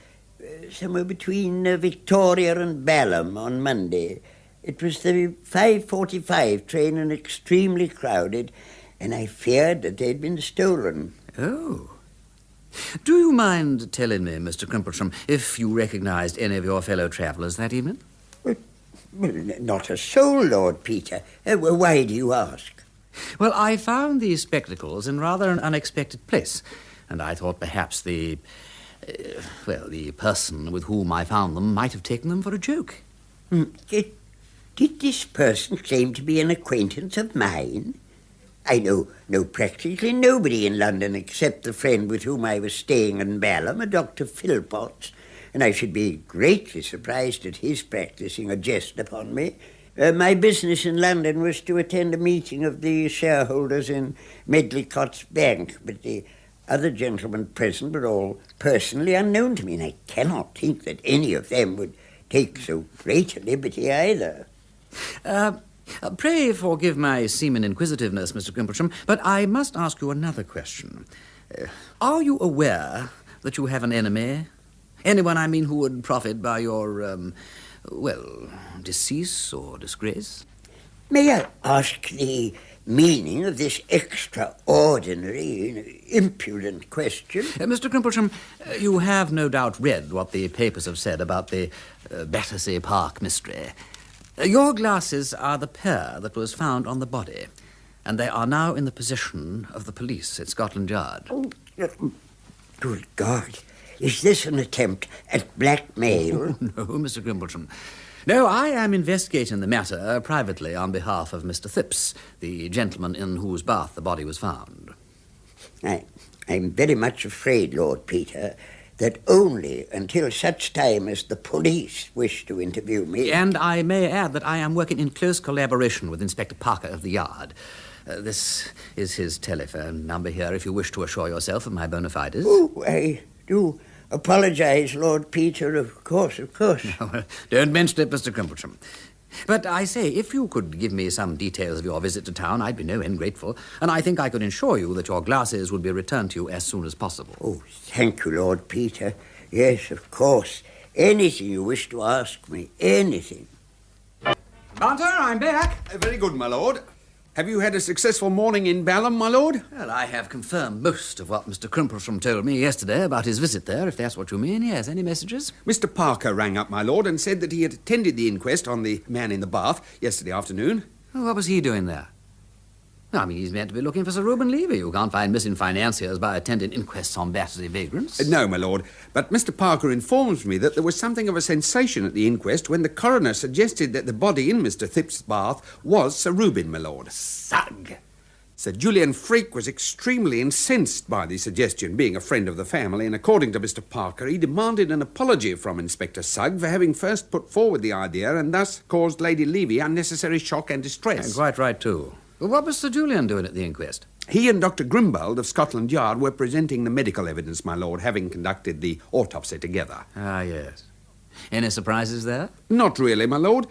between Victoria and Balham on Monday. It was the 5:45 train and extremely crowded, and I feared that they'd been stolen. Oh. Do you mind telling me, Mr. Crimplesham, if you recognized any of your fellow travellers that evening? Well, not a soul, Lord Peter. Why do you ask? Well, I found these spectacles in rather an unexpected place, and I thought perhaps the person with whom I found them might have taken them for a joke. Did this person claim to be an acquaintance of mine? I know practically nobody in London except the friend with whom I was staying in Balham, a Dr. Philpotts, and I should be greatly surprised at his practising a jest upon me. My business in London was to attend a meeting of the shareholders in Medlicott's Bank, but the other gentlemen present were all personally unknown to me, and I cannot think that any of them would take so great a liberty either. Pray forgive my seeming inquisitiveness, Mr. Crimplesham, but I must ask you another question. Are you aware that you have an enemy? Anyone, I mean, who would profit by your, decease or disgrace? May I ask the meaning of this extraordinary, impudent question? Mr. Crimplesham, you have no doubt read what the papers have said about the Battersea Park mystery. Your glasses are the pair that was found on the body, and they are now in the possession of the police at Scotland Yard. Oh, good God. Is this an attempt at blackmail? Oh, no, Mr. Crimplesham. No, I am investigating the matter privately on behalf of Mr. Phipps, the gentleman in whose bath the body was found. I'm very much afraid, Lord Peter, that only until such time as the police wish to interview me... And I may add that I am working in close collaboration with Inspector Parker of the Yard. This is his telephone number here if you wish to assure yourself of my bona fides. Oh, I do apologize, Lord Peter, of course. No, don't mention it, Mr. Crimplesham. But I say, if you could give me some details of your visit to town, I'd be no end grateful, and I think I could assure you that your glasses would be returned to you as soon as possible. Oh, thank you, Lord Peter. Yes, of course. Anything you wish to ask me, anything. Bunter, I'm back. Very good, my lord. Have you had a successful morning in Balham, my lord? Well, I have confirmed most of what Mr. Crimplesham told me yesterday about his visit there, if that's what you mean. Yes, any messages? Mr. Parker rang up, my lord, and said that he had attended the inquest on the man in the bath yesterday afternoon. Oh, what was he doing there? I mean, he's meant to be looking for Sir Reuben Levy. You can't find missing financiers by attending inquests on Battersea vagrants. No, my lord, but Mr. Parker informs me that there was something of a sensation at the inquest when the coroner suggested that the body in Mr. Thip's bath was Sir Reuben, my lord. Sugg! Sir Julian Freak was extremely incensed by the suggestion, being a friend of the family, and according to Mr. Parker, he demanded an apology from Inspector Sugg for having first put forward the idea and thus caused Lady Levy unnecessary shock and distress. And quite right, too. Well, what was Sir Julian doing at the inquest? He and Dr. Grimbold of Scotland Yard were presenting the medical evidence, my lord, having conducted the autopsy together. Ah, yes. Any surprises there? Not really, my lord.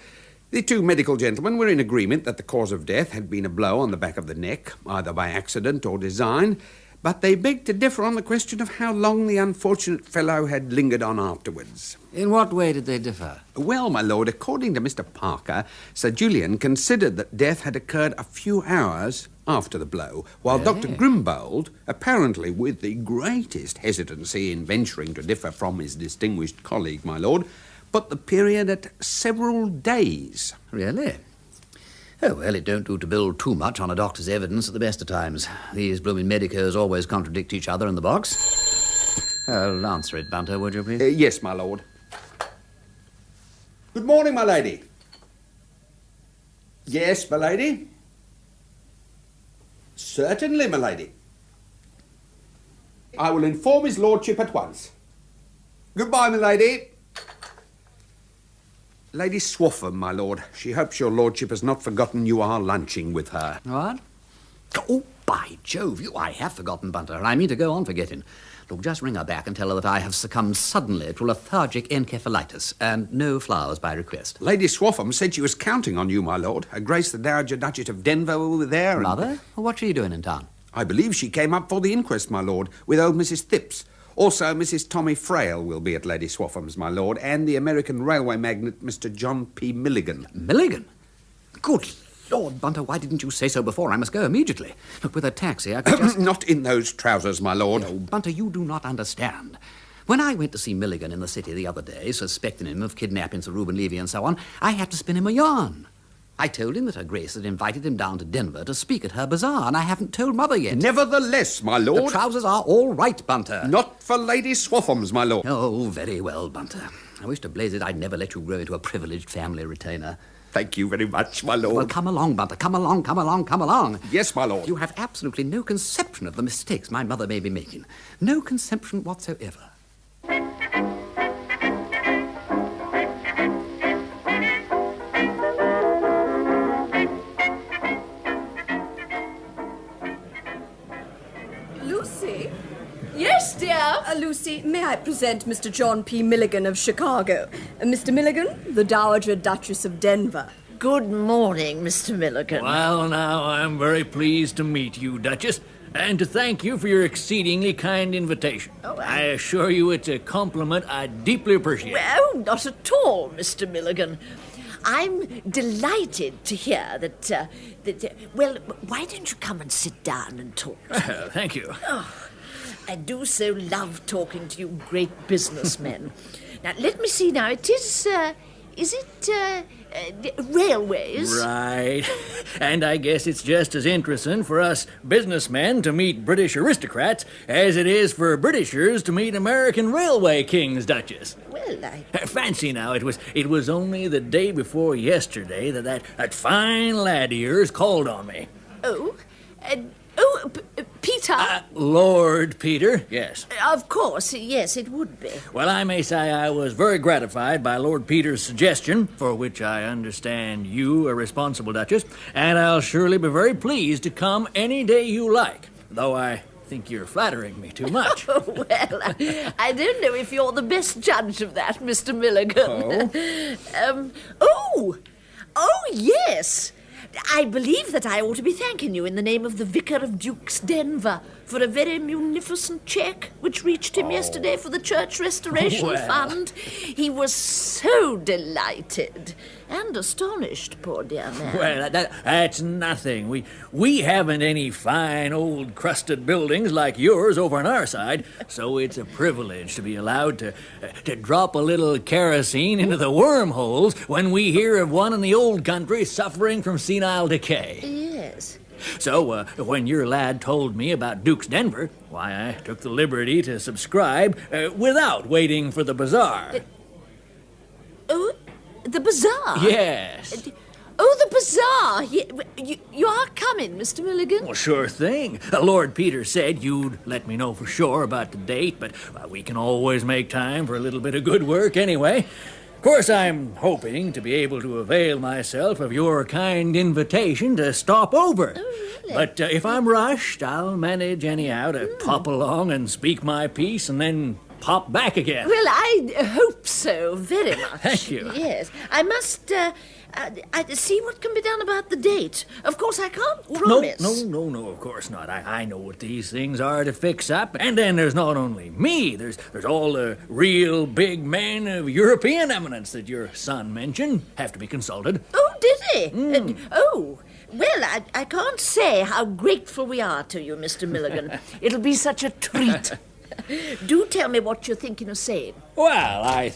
The two medical gentlemen were in agreement that the cause of death had been a blow on the back of the neck, either by accident or design, but they begged to differ on the question of how long the unfortunate fellow had lingered on afterwards. In what way did they differ? Well, my lord, according to Mr. Parker, Sir Julian considered that death had occurred a few hours after the blow, while Dr. Grimbold, apparently with the greatest hesitancy in venturing to differ from his distinguished colleague, my lord, put the period at several days. Really? Oh, well, it don't do to build too much on a doctor's evidence at the best of times. These blooming medicos always contradict each other in the box. Answer it, Bunter, would you, please? Yes, my lord. Good morning, my lady. Yes, my lady. Certainly, my lady. I will inform his lordship at once. Goodbye, my lady. Lady Swaffham, my lord. She hopes your lordship has not forgotten you are lunching with her. What? Oh, by Jove, I have forgotten, Bunter, and I mean to go on forgetting. Look, just ring her back and tell her that I have succumbed suddenly to lethargic encephalitis, and no flowers by request. Lady Swaffham said she was counting on you, my lord. Her Grace the Dowager Duchess of Denver will be there. Mother? Well, what's she doing in town? I believe she came up for the inquest, my lord, with old Mrs. Thipps. Also, Mrs. Tommy Frail will be at Lady Swaffham's, my lord, and the American railway magnate, Mr. John P. Milligan. Milligan? Good Lord, Bunter, why didn't you say so before? I must go immediately. Look, with a taxi, I could just... Not in those trousers, my lord. No, Bunter, you do not understand. When I went to see Milligan in the city the other day, suspecting him of kidnapping Sir Reuben Levy and so on, I had to spin him a yarn. I told him that Her Grace had invited him down to Denver to speak at her bazaar, and I haven't told Mother yet. Nevertheless, my lord... The trousers are all right, Bunter. Not for Lady Swaffham's, my lord. Oh, very well, Bunter. I wish to blaze it I'd never let you grow into a privileged family retainer. Thank you very much, my lord. Well, come along, Bunter. Come along, come along, come along. Yes, my lord. You have absolutely no conception of the mistakes my mother may be making. No conception whatsoever. Lucy? Yes, dear? Lucy, may I present Mr. John P. Milligan of Chicago? Mr. Milligan, the Dowager Duchess of Denver. Good morning, Mr. Milligan. Well, now, I'm very pleased to meet you, Duchess, and to thank you for your exceedingly kind invitation. I assure you it's a compliment I deeply appreciate. Well, not at all, Mr. Milligan. I'm delighted to hear that, well, why don't you come and sit down and talk? Thank you. Oh, I do so love talking to you great businessmen. Now, let me see now. It is it railways? Right. And I guess it's just as interesting for us businessmen to meet British aristocrats as it is for Britishers to meet American railway kings, Duchess. Well, Fancy now, it was only the day before yesterday that fine lad of yours called on me. Oh, Peter Peter? Lord Peter, yes. Of course, yes, it would be. Well, I may say I was very gratified by Lord Peter's suggestion, for which I understand you are responsible, Duchess, and I'll surely be very pleased to come any day you like, though I think you're flattering me too much. Oh, well, I don't know if you're the best judge of that, Mr. Milligan. Oh, yes. I believe that I ought to be thanking you in the name of the Vicar of Duke's Denver for a very munificent cheque which reached him yesterday for the Church Restoration Fund. He was so delighted and astonished, poor dear man. Well, that's nothing. We haven't any fine old crusted buildings like yours over on our side, so it's a privilege to be allowed to drop a little kerosene into the wormholes when we hear of one in the old country suffering from senile decay. Yes. So, when your lad told me about Duke's Denver, why, I took the liberty to subscribe without waiting for the bazaar. The bazaar? Yes. The bazaar! You are coming, Mr. Milligan? Well, sure thing. Lord Peter said you'd let me know for sure about the date, but we can always make time for a little bit of good work anyway. Of course, I'm hoping to be able to avail myself of your kind invitation to stop over. Oh, really? But if I'm rushed, I'll manage anyhow to pop along and speak my piece and then pop back again. Well, I hope so very much. Thank you. Yes. I must see what can be done about the date. Of course, I can't promise. No, of course not. I know what these things are to fix up. And then there's not only me, there's all the real big men of European eminence that your son mentioned have to be consulted. Oh, did he? Well, I can't say how grateful we are to you, Mr. Milligan. It'll be such a treat. Do tell me what you're thinking of saying. Well,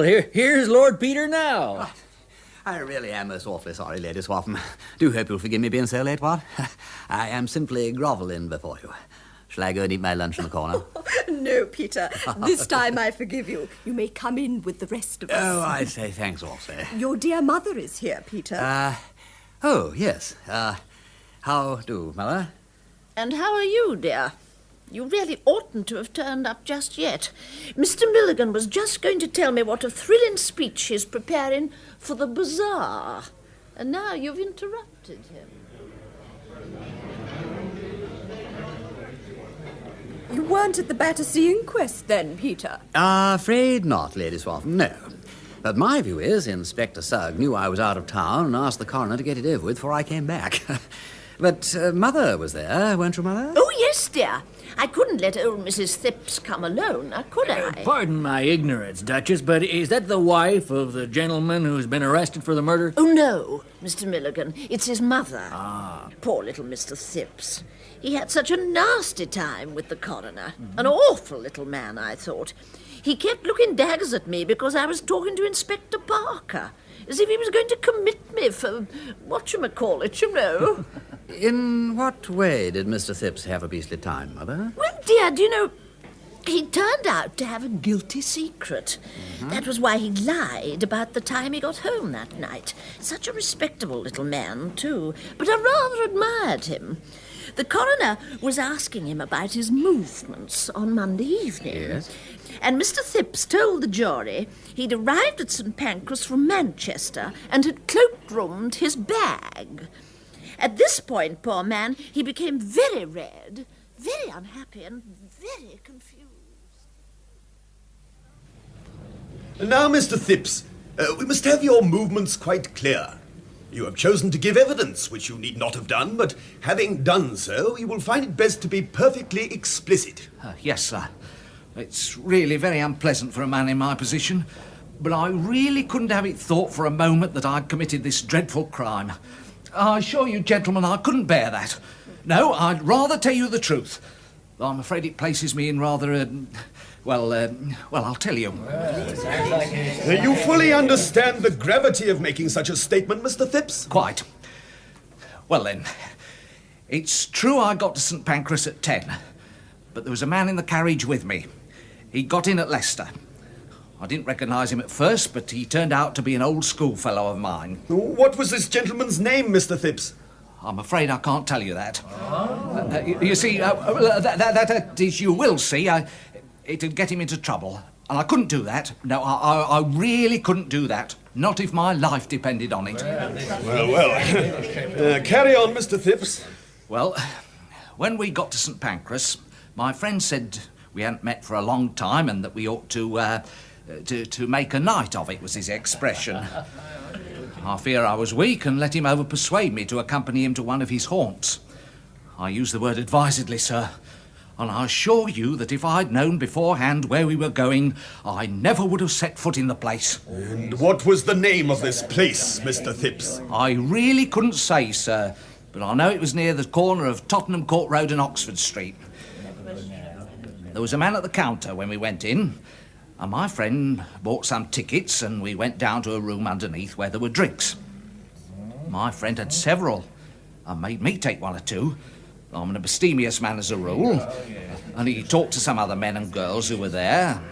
here's Lord Peter now. I really am most awfully sorry, Lady Swaffham. Do hope you'll forgive me being so late, what? I am simply grovelling before you. Shall I go and eat my lunch in the corner? No, Peter. This time I forgive you. You may come in with the rest of us. Oh, I say thanks, also. Your dear mother is here, Peter. Oh, yes. How do, Mother? And how are you, dear? You really oughtn't to have turned up just yet. Mr. Milligan was just going to tell me what a thrilling speech he's preparing for the bazaar. And now you've interrupted him. You weren't at the Battersea inquest then, Peter? Afraid not, Lady Swaffham, no. But my view is Inspector Sugg knew I was out of town and asked the coroner to get it over with before I came back. But Mother was there, weren't you, Mother? Oh, yes, dear. I couldn't let old Mrs. Thipps come alone, could I? Pardon my ignorance, Duchess, but is that the wife of the gentleman who's been arrested for the murder? Oh, no, Mr. Milligan. It's his mother. Ah. Poor little Mr. Thipps. He had such a nasty time with the coroner. An awful little man, I thought. He kept looking daggers at me because I was talking to Inspector Parker, as if he was going to commit me for whatchamacallit, you know. In what way did Mr. Thipps have a beastly time, Mother? Well, dear, do you know, he turned out to have a guilty secret. That was why he lied about the time he got home that night. Such a respectable little man, too, but I rather admired him. The coroner was asking him about his movements on Monday evening. Yes. And Mr. Thipps told the jury he'd arrived at St. Pancras from Manchester and had cloak-roomed his bag. At this point, poor man, he became very red, very unhappy, and very confused. Now, Mr. Thipps, we must have your movements quite clear. You have chosen to give evidence, which you need not have done, but having done so, you will find it best to be perfectly explicit. Yes, sir. It's really very unpleasant for a man in my position, but I really couldn't have it thought for a moment that I'd committed this dreadful crime. I assure you, gentlemen, I couldn't bear that. No, I'd rather tell you the truth. I'm afraid it places me in rather well, I'll tell you. You fully understand the gravity of making such a statement, Mr. Thipps? Quite. Well, then, it's true I got to St. Pancras at 10, but there was a man in the carriage with me. He got in at Leicester. I didn't recognise him at first, but he turned out to be an old schoolfellow of mine. What was this gentleman's name, Mr. Thipps? I'm afraid I can't tell you that. You see, that is, you will see, it'd get him into trouble. And I couldn't do that. No, I really couldn't do that. Not if my life depended on it. Well. Carry on, Mr. Thipps. Well, when we got to St Pancras, my friend said we hadn't met for a long time and that we ought to make a night of it, was his expression. I fear I was weak and let him over-persuade me to accompany him to one of his haunts. I use the word advisedly, sir, and I assure you that if I'd known beforehand where we were going, I never would have set foot in the place. And what was the name of this place, Mr. Thipps? I really couldn't say, sir, but I know it was near the corner of Tottenham Court Road and Oxford Street. There was a man at the counter when we went in, and my friend bought some tickets and we went down to a room underneath where there were drinks. My friend had several and made me take one or two. I'm an abstemious man as a rule. And he talked to some other men and girls who were there.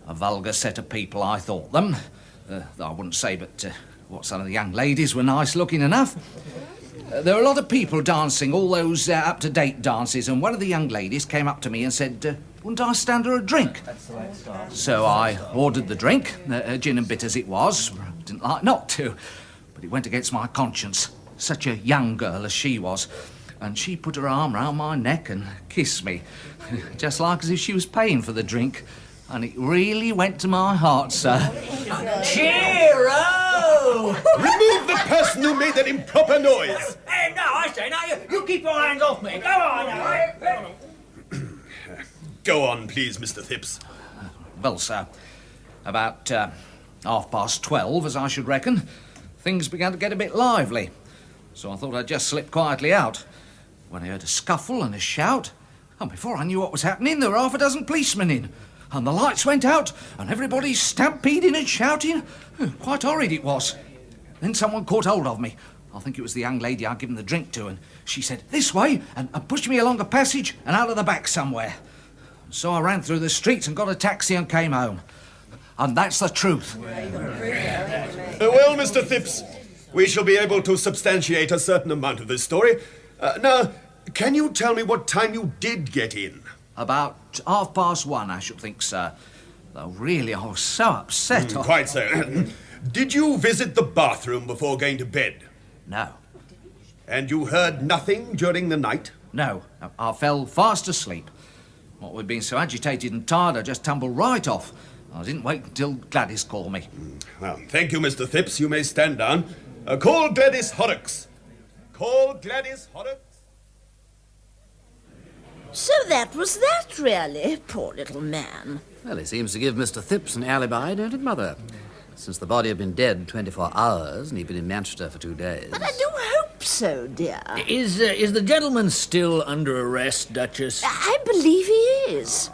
A vulgar set of people, I thought them. I wouldn't say, but what, some of the young ladies were nice looking enough. There were a lot of people dancing, all those up-to-date dances, and one of the young ladies came up to me and said, wouldn't I stand her a drink? So I ordered the drink, gin and bitters it was. Didn't like not to, but it went against my conscience. Such a young girl as she was. And she put her arm round my neck and kissed me, just like as if she was paying for the drink. And it really went to my heart, sir. Cheero! Remove the person who made that improper noise! Hey, no, I say, now you keep your hands off me. Go on now. Go on, please, Mr. Thipps. Well, sir, about 12:30, as I should reckon, things began to get a bit lively. So I thought I'd just slip quietly out, when I heard a scuffle and a shout, and before I knew what was happening, there were half a dozen policemen in, and the lights went out, and everybody stampeding and shouting. Quite horrid it was. Then someone caught hold of me. I think it was the young lady I'd given the drink to, and she said, "This way," and pushed me along a passage and out of the back somewhere. So I ran through the streets and got a taxi and came home. And that's the truth. Well, Mr. Thipps, we shall be able to substantiate a certain amount of this story. Now, can you tell me what time you did get in? About 1:30, I should think, sir. Though really, I was so upset. Quite so. Did you visit the bathroom before going to bed? No. And you heard nothing during the night? No. I fell fast asleep. What with being so agitated and tired, I just tumbled right off. I didn't wait until Gladys called me. Well, thank you, Mr. Thipps. You may stand down. Call Gladys Horrocks. Call Gladys Horrocks. So that was that, really, poor little man. Well, he seems to give Mr. Thipps an alibi, don't it, Mother? Since the body had been dead 24 hours and he'd been in Manchester for 2 days. But I do hope so, dear. Is the gentleman still under arrest, Duchess? I believe he is.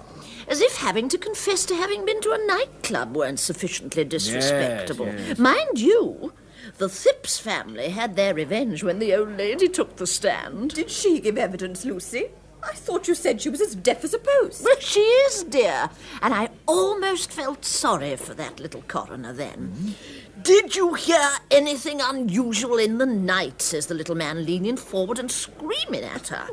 As if having to confess to having been to a nightclub weren't sufficiently disrespectable. Yes. Mind you, the Thipps family had their revenge when the old lady took the stand. Did she give evidence, Lucy? I thought you said she was as deaf as a post. Well, she is, dear. And I almost felt sorry for that little coroner then. Mm-hmm. Did you hear anything unusual in the night? Says the little man, leaning forward and screaming at her.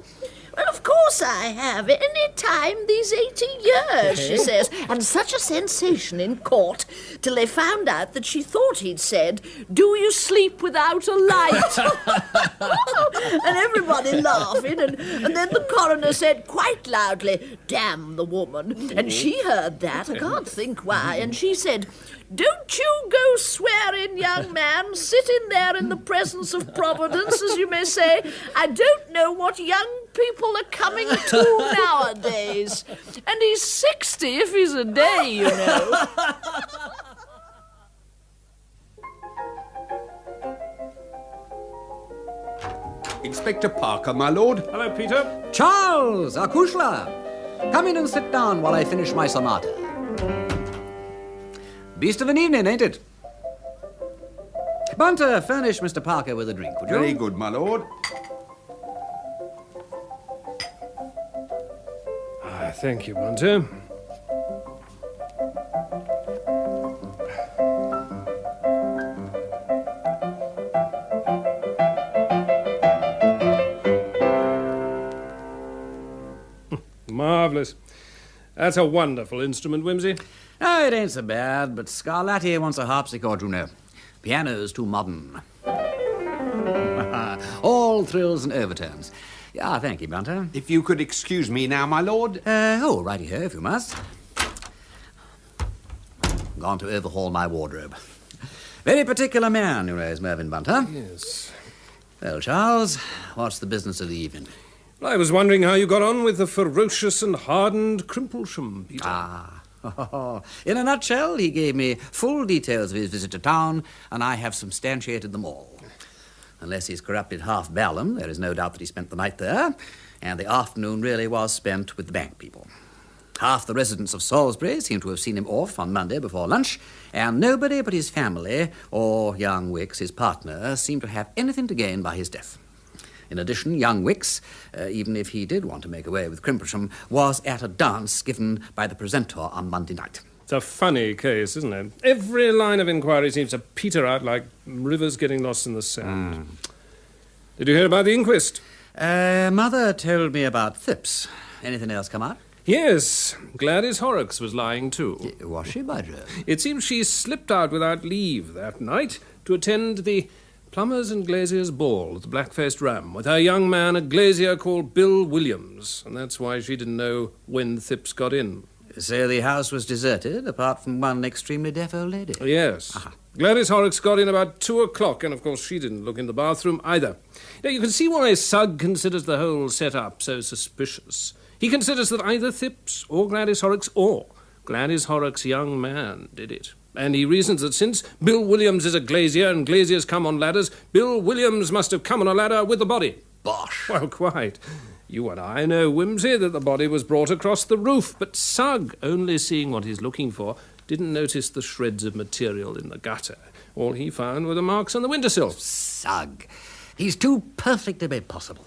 Well, of course I have. Any time these 80 years, she says. And such a sensation in court till they found out that she thought he'd said, "Do you sleep without a light?" And everybody laughing. And then the coroner said quite loudly, "Damn the woman." And she heard that. I can't think why. And she said, "Don't you go swearing, young man, sitting there in the presence of Providence, as you may say. I don't know what young people are coming to nowadays. And he's 60 if he's a day, you know." Inspector Parker, my lord. Hello, Peter. Charles, Akushla! Come in and sit down while I finish my sonata. Beast of an evening, ain't it? Bunter, furnish Mr. Parker with a drink, would you? Very good, my lord. Thank you, Bunter. marvellous. That's a wonderful instrument, Wimsey. Oh, it ain't so bad, but Scarlatti wants a harpsichord, you know. Piano's too modern. All thrills and overtones. Yeah, thank you, Bunter. If you could excuse me now, my lord. Righty-ho, if you must. Gone to overhaul my wardrobe. Very particular man, you know, is Mervyn Bunter. Yes. Well, Charles, what's the business of the evening? Well, I was wondering how you got on with the ferocious and hardened Crimplesham, Peter. In a nutshell, he gave me full details of his visit to town, and I have substantiated them all. Unless he's corrupted half Balham, there is no doubt that he spent the night there, and the afternoon really was spent with the bank people. Half the residents of Salisbury seem to have seen him off on Monday before lunch, and nobody but his family, or young Wicks, his partner, seemed to have anything to gain by his death. In addition, young Wicks, even if he did want to make away with Crimplesham, was at a dance given by the presenter on Monday night. It's a funny case, isn't it? Every line of inquiry seems to peter out like rivers getting lost in the sand. Did you hear about the inquest? Mother told me about Phipps. Anything else come out? Yes, Gladys Horrocks was lying too. Was she, by Jove? It seems she slipped out without leave that night to attend the Plumbers and Glaziers ball at the Black-Faced Ram with her young man, a glazier called Bill Williams, and that's why she didn't know when Phipps got in. So the house was deserted, apart from one extremely deaf old lady? Yes. Gladys Horrocks got in about 2 o'clock, and of course she didn't look in the bathroom either. Now, you can see why Sugg considers the whole set-up so suspicious. He considers that either Phipps or Gladys Horrocks or Gladys Horrocks' young man did it. And he reasons that since Bill Williams is a glazier and glaziers come on ladders, Bill Williams must have come on a ladder with the body. Bosh. Well, quite. You and I know, Wimsey, that the body was brought across the roof, but Sugg, only seeing what he's looking for, didn't notice the shreds of material in the gutter. All he found were the marks on the windowsill. Sugg. He's too perfect to be possible.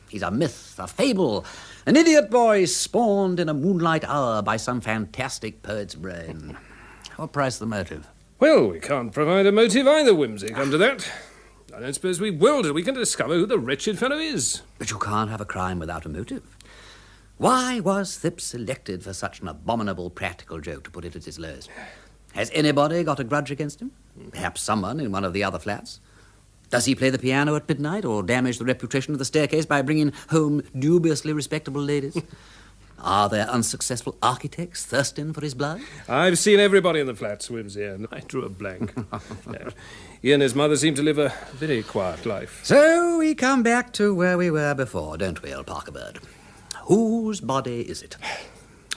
He's a myth, a fable, an idiot boy spawned in a moonlight hour by some fantastic poet's brain. What price the motive? Well, we can't provide a motive either, Wimsey, come to that. I don't suppose we will till we can discover who the wretched fellow is. But you can't have a crime without a motive. Why was Phipps selected for such an abominable practical joke, to put it at its lowest? Has anybody got a grudge against him? Perhaps someone in one of the other flats? Does he play the piano at midnight or damage the reputation of the staircase by bringing home dubiously respectable ladies? Are there unsuccessful architects thirsting for his blood? I've seen everybody in the flats, Wimsey, and I drew a blank. No. He and his mother seem to live a very quiet life. So we come back to where we were before, don't we, old Parker-bird? Whose body is it?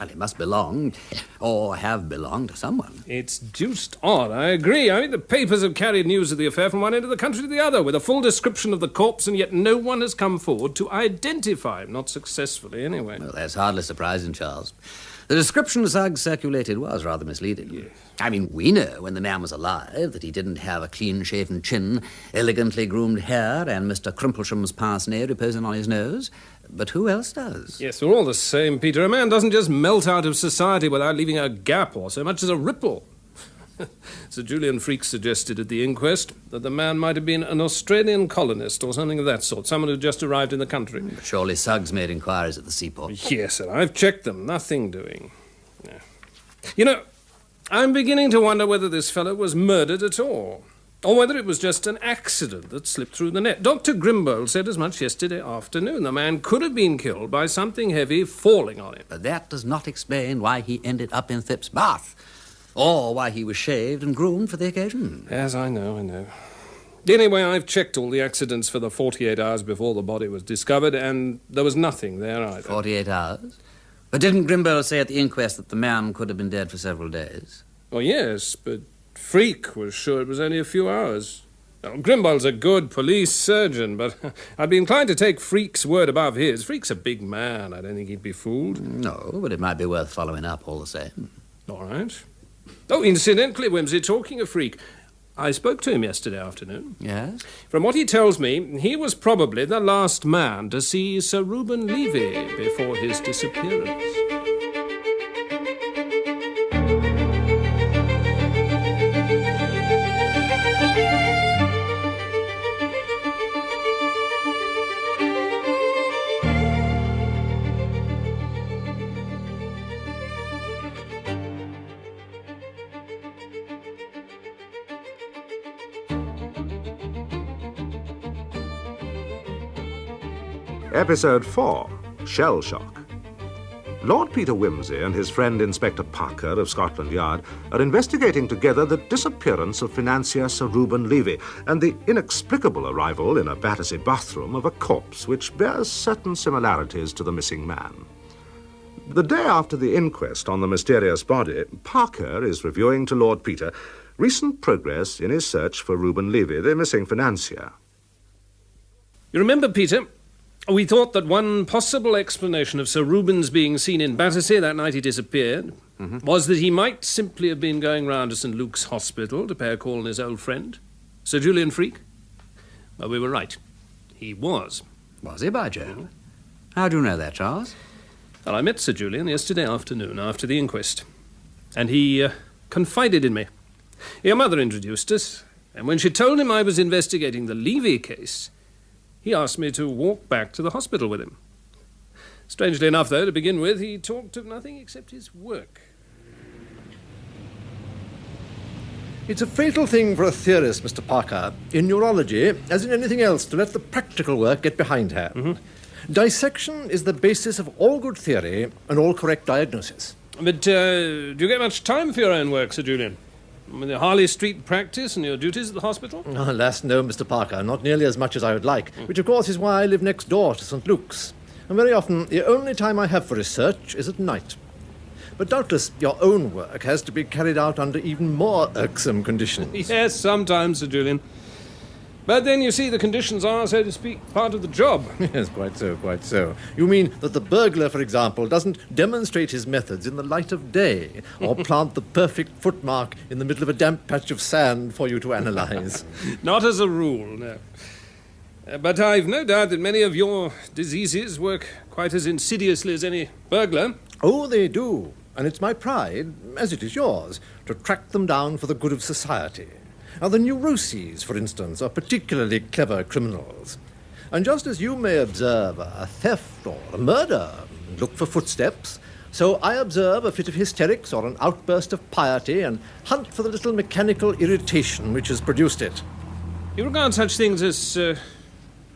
And it must belong, or have belonged, to someone. It's deuced odd, I agree. I mean, the papers have carried news of the affair from one end of the country to the other, with a full description of the corpse, and yet no one has come forward to identify him. Not successfully, anyway. Well, that's hardly surprising, Charles. The description Sugg circulated was rather misleading. Yes. I mean, we know when the man was alive that he didn't have a clean-shaven chin, elegantly groomed hair, and Mr. Crimplesham's pince-nez reposing on his nose. But who else does? Yes, we're all the same, Peter. A man doesn't just melt out of society without leaving a gap or so much as a ripple. Sir Julian Freaks suggested at the inquest that the man might have been an Australian colonist or something of that sort, someone who just arrived in the country. Surely Suggs made inquiries at the seaport. Yes, sir. I've checked them. Nothing doing. No. You know, I'm beginning to wonder whether this fellow was murdered at all, or whether it was just an accident that slipped through the net. Dr. Grimbold said as much yesterday afternoon. The man could have been killed by something heavy falling on him. But that does not explain why he ended up in Phipps' bath, or why he was shaved and groomed for the occasion. Yes, I know. Anyway, I've checked all the accidents for the 48 hours before the body was discovered, and there was nothing there either. 48 hours? But didn't Grimbold say at the inquest that the man could have been dead for several days? Oh, yes, but Freak was sure it was only a few hours. Now, Grimbold's a good police surgeon, but I'd be inclined to take Freak's word above his. Freak's a big man. I don't think he'd be fooled. No, but it might be worth following up all the same. All right. Oh, incidentally, Wimsey, talking of Freak, I spoke to him yesterday afternoon. Yes? From what he tells me, he was probably the last man to see Sir Reuben Levy before his disappearance. Episode 4, Shell Shock. Lord Peter Wimsey and his friend Inspector Parker of Scotland Yard are investigating together the disappearance of financier Sir Reuben Levy and the inexplicable arrival in a Battersea bathroom of a corpse which bears certain similarities to the missing man. The day after the inquest on the mysterious body, Parker is reviewing to Lord Peter recent progress in his search for Reuben Levy, the missing financier. You remember, Peter, we thought that one possible explanation of Sir Reuben's being seen in Battersea that night he disappeared was that he might simply have been going round to St. Luke's Hospital to pay a call on his old friend, Sir Julian Freak. Well, we were right. He was. Was he, by Jove? How do you know that, Charles? Well, I met Sir Julian yesterday afternoon after the inquest, and he confided in me. Your mother introduced us, and when she told him I was investigating the Levy case, he asked me to walk back to the hospital with him. Strangely enough, though, to begin with, he talked of nothing except his work. It's a fatal thing for a theorist, Mr. Parker, in neurology, as in anything else, to let the practical work get behindhand. Dissection is the basis of all good theory and all correct diagnosis. But do you get much time for your own work, Sir Julian? With your Harley Street practice and your duties at the hospital? Oh, alas, no, Mr. Parker, not nearly as much as I would like, which of course is why I live next door to St. Luke's. And very often, the only time I have for research is at night. But doubtless your own work has to be carried out under even more irksome conditions. Yes, sometimes, Sir Julian. But then, you see, the conditions are, so to speak, part of the job. Yes, quite so, quite so. You mean that the burglar, for example, doesn't demonstrate his methods in the light of day, or plant the perfect footmark in the middle of a damp patch of sand for you to analyse? Not as a rule, no. But I've no doubt that many of your diseases work quite as insidiously as any burglar. Oh, they do. And it's my pride, as it is yours, to track them down for the good of society. Now, the neuroses, for instance, are particularly clever criminals. And just as you may observe a theft or a murder and look for footsteps, so I observe a fit of hysterics or an outburst of piety and hunt for the little mechanical irritation which has produced it. You regard such things as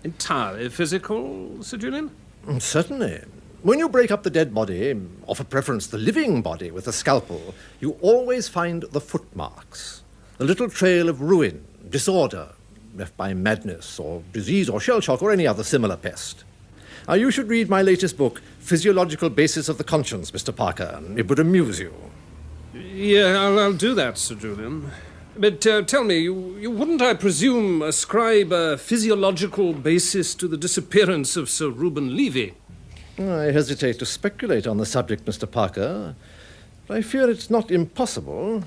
entirely physical, Sir Julian? Certainly. When you break up the dead body, or for preference the living body, with a scalpel, you always find the footmarks. A little trail of ruin, disorder, left by madness or disease or shell shock or any other similar pest. Now, you should read my latest book, Physiological Basis of the Conscience, Mr. Parker. It would amuse you. Yeah, I'll do that, Sir Julian. But tell me, you wouldn't, I presume, ascribe a physiological basis to the disappearance of Sir Reuben Levy? I hesitate to speculate on the subject, Mr. Parker. But I fear it's not impossible.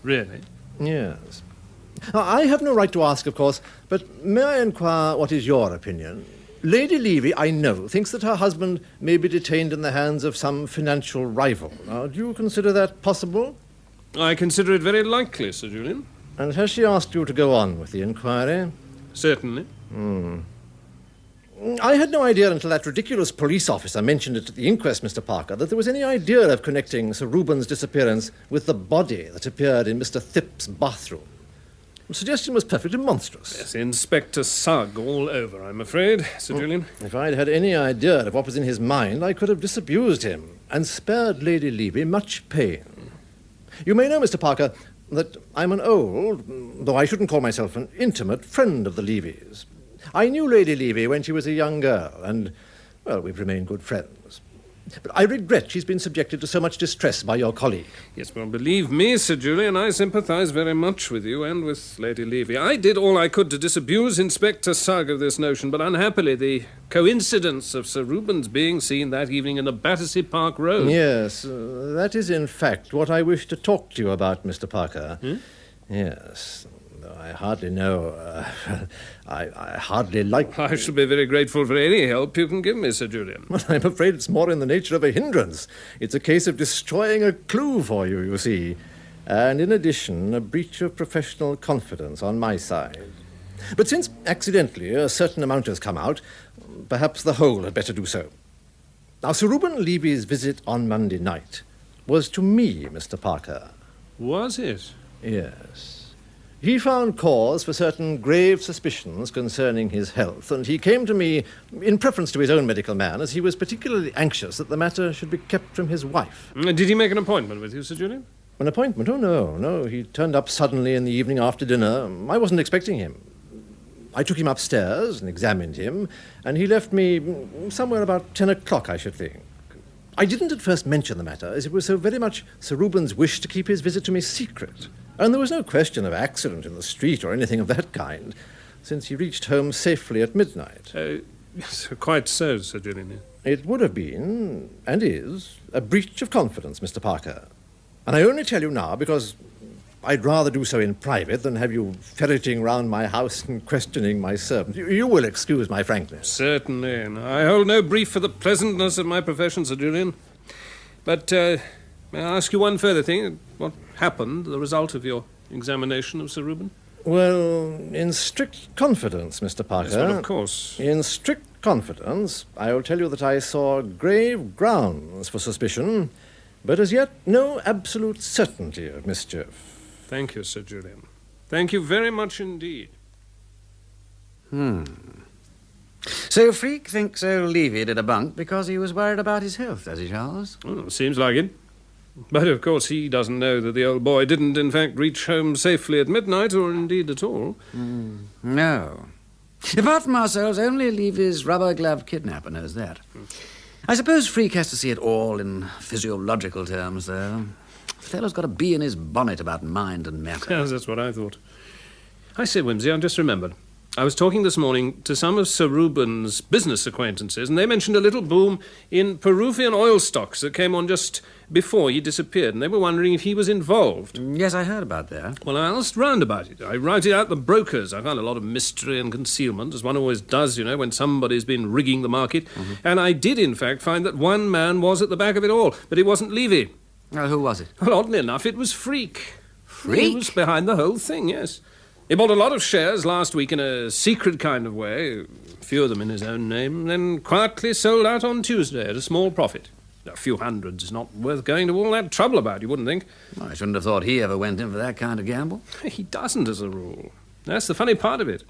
Really? Yes. Now, I have no right to ask, of course, but may I inquire what is your opinion? Lady Levy, I know, thinks that her husband may be detained in the hands of some financial rival. Now, do you consider that possible? I consider it very likely, Sir Julian. And has she asked you to go on with the inquiry? Certainly. I had no idea until that ridiculous police officer mentioned it at the inquest, Mr. Parker, that there was any idea of connecting Sir Reuben's disappearance with the body that appeared in Mr. Thipp's bathroom. The suggestion was perfectly monstrous. Yes, Inspector Sugg all over, I'm afraid, Sir Julian. If I'd had any idea of what was in his mind, I could have disabused him and spared Lady Levy much pain. You may know, Mr. Parker, that I'm an old, though I shouldn't call myself an intimate, friend of the Levys. I knew Lady Levy when she was a young girl, and, well, we've remained good friends. But I regret she's been subjected to so much distress by your colleague. Yes, well, believe me, Sir Julian, I sympathise very much with you and with Lady Levy. I did all I could to disabuse Inspector Sugg of this notion, but unhappily the coincidence of Sir Reuben's being seen that evening in the Battersea Park Road... Yes, that is in fact what I wish to talk to you about, Mr. Parker. Yes... I hardly know. I hardly like... I shall be very grateful for any help you can give me, Sir Julian. Well, I'm afraid it's more in the nature of a hindrance. It's a case of destroying a clue for you, you see. And in addition, a breach of professional confidence on my side. But since, accidentally, a certain amount has come out, perhaps the whole had better do so. Now, Sir Reuben Levy's visit on Monday night was to me, Mr. Parker. Was it? Yes. He found cause for certain grave suspicions concerning his health, and he came to me in preference to his own medical man, as he was particularly anxious that the matter should be kept from his wife. Did he make an appointment with you, Sir Julian? An appointment? Oh, no. He turned up suddenly in the evening after dinner. I wasn't expecting him. I took him upstairs and examined him, and he left me somewhere about 10 o'clock, I should think. I didn't at first mention the matter, as it was so very much Sir Reuben's wish to keep his visit to me secret. And there was no question of accident in the street or anything of that kind, since he reached home safely at midnight. Yes, quite so, Sir Julian. It would have been, and is, a breach of confidence, Mr. Parker. And I only tell you now because I'd rather do so in private than have you ferreting round my house and questioning my servant. You will excuse my frankness. Certainly. And I hold no brief for the pleasantness of my profession, Sir Julian. But may I ask you one further thing? What happened, the result of your examination of Sir Reuben? Well, in strict confidence, Mr. Parker. Yes, but of course. In strict confidence, I will tell you that I saw grave grounds for suspicion, but as yet no absolute certainty of mischief. Thank you, Sir Julian. Thank you very much indeed. So Freak thinks old Levy did a bunk because he was worried about his health, does he, Charles? Well, seems like it. But, of course, he doesn't know that the old boy didn't, in fact, reach home safely at midnight, or indeed at all. No. Apart from ourselves, only Levy's rubber-gloved kidnapper knows that. I suppose Freak has to see it all in physiological terms, though. The fellow's got a bee in his bonnet about mind and matter. Yes, that's what I thought. I say, Wimsey, I've just remembered. I was talking this morning to some of Sir Reuben's business acquaintances, and they mentioned a little boom in Peruvian oil stocks that came on just before he disappeared, and they were wondering if he was involved. Yes, I heard about that. Well, I asked round about it. I routed out the brokers. I found a lot of mystery and concealment, as one always does, you know, when somebody's been rigging the market. And I did, in fact, find that one man was at the back of it all, but it wasn't Levy. Who was it? Well, oddly enough, it was Freak. Freak? He was behind the whole thing, yes. He bought a lot of shares last week in a secret kind of way, a few of them in his own name, then quietly sold out on Tuesday at a small profit. A few hundreds is not worth going to all that trouble about, you wouldn't think. I shouldn't have thought he ever went in for that kind of gamble. He doesn't, as a rule. That's the funny part of it.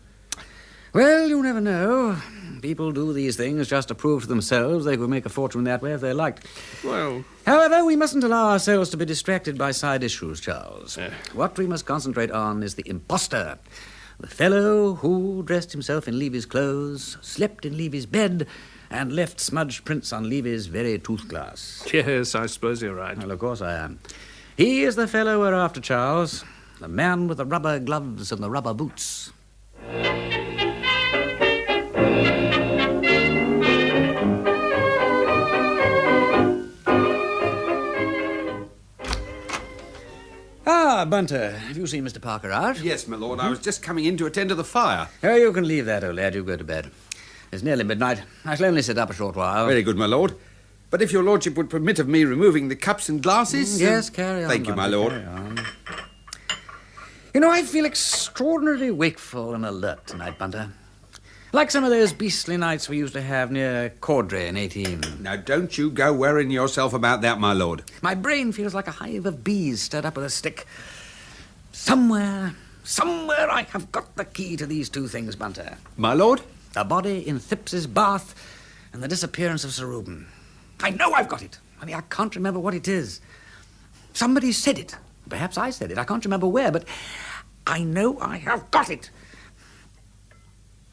Well, you never know. People do these things just to prove to themselves they could make a fortune that way if they liked. Well... However, we mustn't allow ourselves to be distracted by side issues, Charles. What we must concentrate on is the impostor. The fellow who dressed himself in Levy's clothes, slept in Levy's bed, and left smudged prints on Levy's very toothglass. Yes, I suppose you're right. Well, of course I am. He is the fellow we're after, Charles. The man with the rubber gloves and the rubber boots. Bunter, have you seen Mr. Parker out? Yes, my lord. I was just coming in to attend to the fire. Oh, you can leave that, old lad. You go to bed. It's nearly midnight. I shall only sit up a short while. Very good, my lord. But if your lordship would permit of me removing the cups and glasses... Yes, carry on. Thank you, my lord. Carry on. You know, I feel extraordinarily wakeful and alert tonight, Bunter. Like some of those beastly nights we used to have near Caudray in 18. Now, don't you go worrying yourself about that, my lord. My brain feels like a hive of bees stirred up with a stick. Somewhere I have got the key to these two things, Bunter. My lord? The body in Thipps's bath and the disappearance of Sir Reuben. I know I've got it. Only I can't remember what it is. Somebody said it. Perhaps I said it. I can't remember where, but I know I have got it.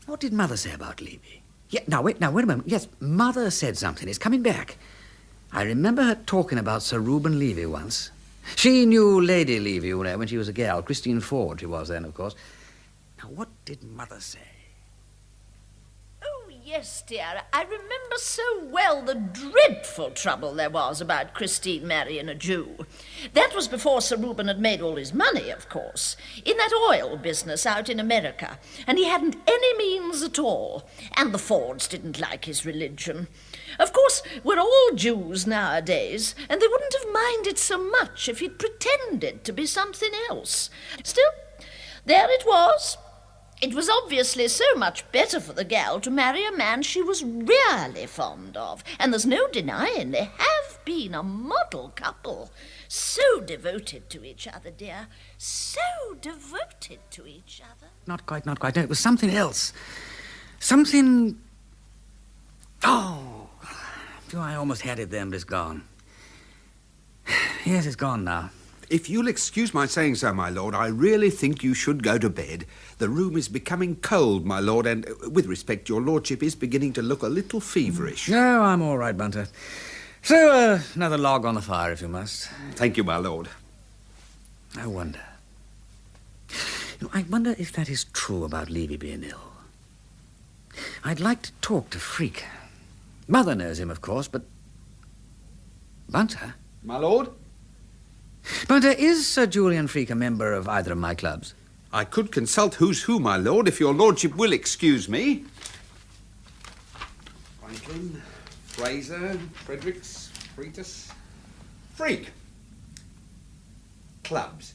What did Mother say about Levy? Yeah, wait a moment. Yes, Mother said something. It's coming back. I remember her talking about Sir Reuben Levy once. She knew Lady Levy, you know, when she was a girl. Christine Ford she was then, of course. Now, what did Mother say? Oh, yes, dear. I remember so well the dreadful trouble there was about Christine marrying a Jew. That was before Sir Reuben had made all his money, of course, in that oil business out in America, and he hadn't any means at all, and the Fords didn't like his religion. Of course, we're all Jews nowadays, and they wouldn't have minded so much if he'd pretended to be something else. Still, there it was. It was obviously so much better for the gal to marry a man she was really fond of, and there's no denying they have been a model couple. So devoted to each other, dear. So devoted to each other. Not quite. No, it was something else. Something... Oh, I almost had it then, but it's gone. Yes, it's gone now. If you'll excuse my saying so, my lord, I really think you should go to bed. The room is becoming cold, my lord, and with respect, your lordship is beginning to look a little feverish. No, I'm all right, Bunter. So, another log on the fire, if you must. Thank you, my lord. I wonder. I wonder if that is true about Levy being ill. I'd like to talk to Freak. Mother knows him, of course, but... Bunter? My lord? Bunter, is Sir Julian Freak a member of either of my clubs? I could consult who's who, my lord, if your lordship will excuse me. Franklin, Fraser, Fredericks, Fretus. Freak. Clubs.